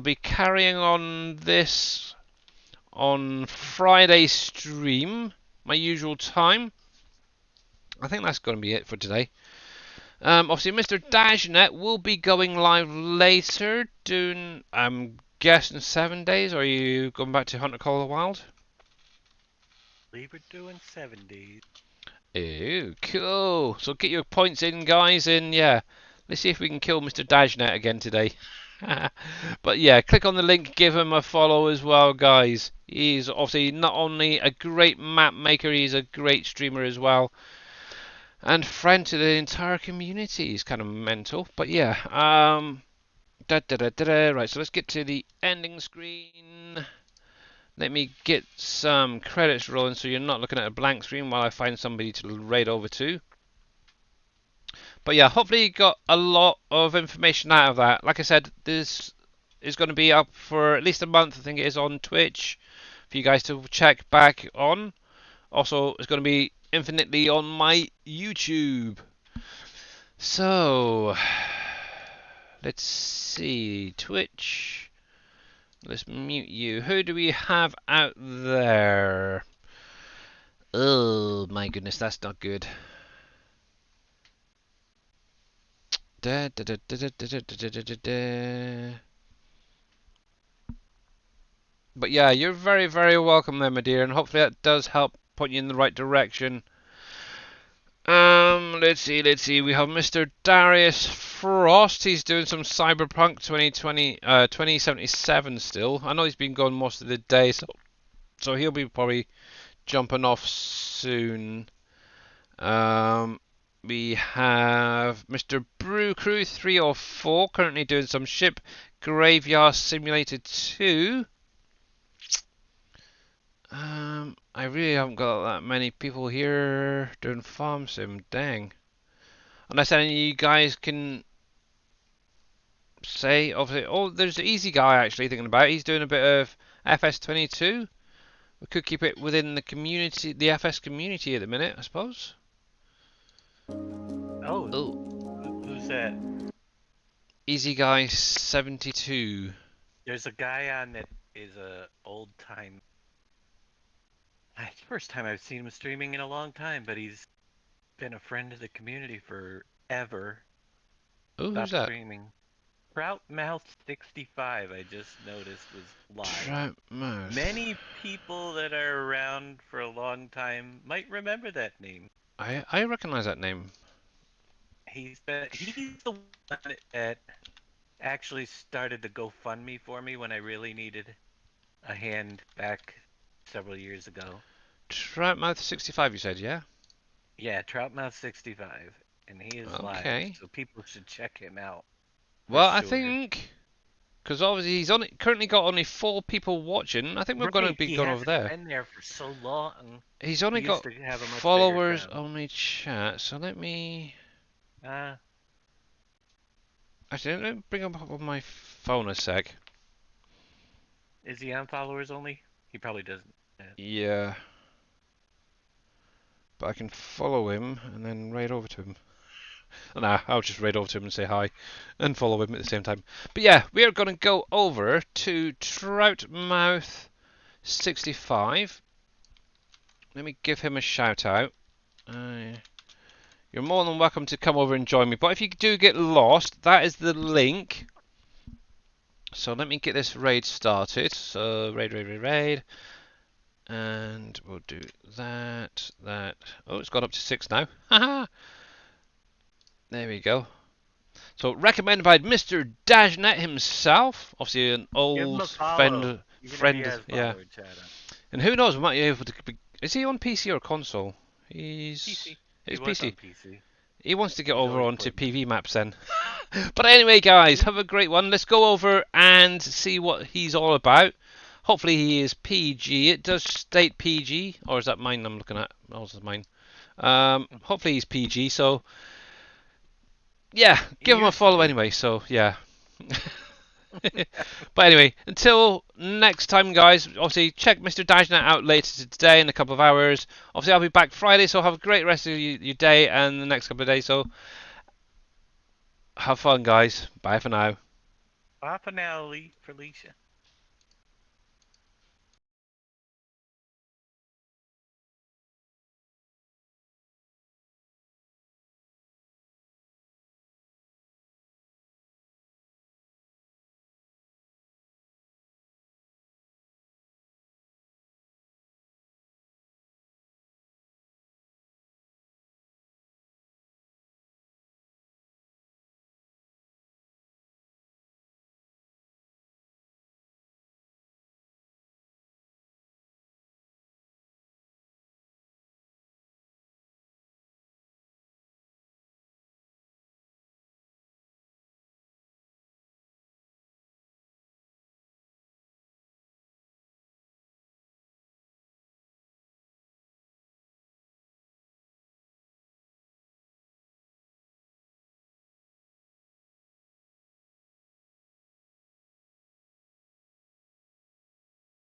be carrying on this on Friday stream, my usual time. I think that's going to be it for today. Obviously, Mr. Dashnet will be going live later, doing, I'm guessing 7 days. Or are you going back to Hunter Call of the Wild? I believe we're doing 7 days. Ooh, cool. So get your points in, guys, and yeah, let's see if we can kill Mr. Dashnet again today. But yeah, click on the link, give him a follow as well, guys. He's obviously not only a great map maker, he's a great streamer as well. And friend to the entire community. He's kind of mental. But yeah, right, so let's get to the ending screen. Let me get some credits rolling so you're not looking at a blank screen while I find somebody to raid over to. But yeah, hopefully you got a lot of information out of that. Like I said, this is going to be up for at least a month. I think it is on Twitch for you guys to check back on. Also, it's going to be infinitely on my YouTube. So, let's see. Twitch. Let's mute you. Who do we have out there? Oh my goodness, that's not good. But yeah, you're very, very welcome there, my dear, and hopefully that does help point you in the right direction. Let's see. We have Mr. Darius Frost. He's doing some Cyberpunk 2077 still. I know he's been gone most of the day, so he'll be probably jumping off soon. We have Mr. Brew Crew 304 currently doing some Ship Graveyard Simulator 2. I really haven't got that many people here doing farm sim, dang. Unless any of you guys can say, obviously, oh, there's an easy guy actually thinking about it. He's doing a bit of FS22. We could keep it within the community, the FS community at the minute, I suppose. Oh, who's that? Easy guy 72. There's a guy on that is a old time. First time I've seen him streaming in a long time, but he's been a friend of the community forever. Oh, who's Stopped that? streaming. Troutmouth65, I just noticed, was live. Troutmouth. Many people that are around for a long time might remember that name. I recognize that name. He's the one that actually started the GoFundMe for me when I really needed a hand back several years ago. Troutmouth 65, you said, yeah? Yeah, Troutmouth65, and he is live, so people should check him out. Well, I think, because obviously he's currently got only 4 people watching. I think we're going to be going over there. He's been there for so long. He's only got followers only chat, so let me. Actually, let me bring him up on my phone a sec. Is he on followers only? He probably doesn't. Yeah. But I can follow him and then raid over to him. Nah, I'll just raid over to him and say hi and follow him at the same time. But yeah, we are going to go over to Troutmouth65. Let me give him a shout out. You're more than welcome to come over and join me. But if you do get lost, that is the link. So let me get this raid started. So raid. And we'll do that. Oh, it's got up to 6 now. Haha. There we go. So recommended by Mr. Dashnet himself. Obviously an old friend. Yeah. And who knows, we might be able to. Is he on PC or console? He's PC. It's PC. He wants to get over onto PV maps then. But anyway, guys, have a great one. Let's go over and see what he's all about. Hopefully he is PG. It does state PG, or is that mine I'm looking at? Oh, this is mine. Hopefully he's PG. So yeah, give him a follow anyway. So yeah. But anyway, until next time, guys, obviously check Mr. Dashnet out later today in a couple of hours. Obviously, I'll be back Friday, so have a great rest of your day and the next couple of days. So have fun, guys. Bye for now. Bye for now, Felicia.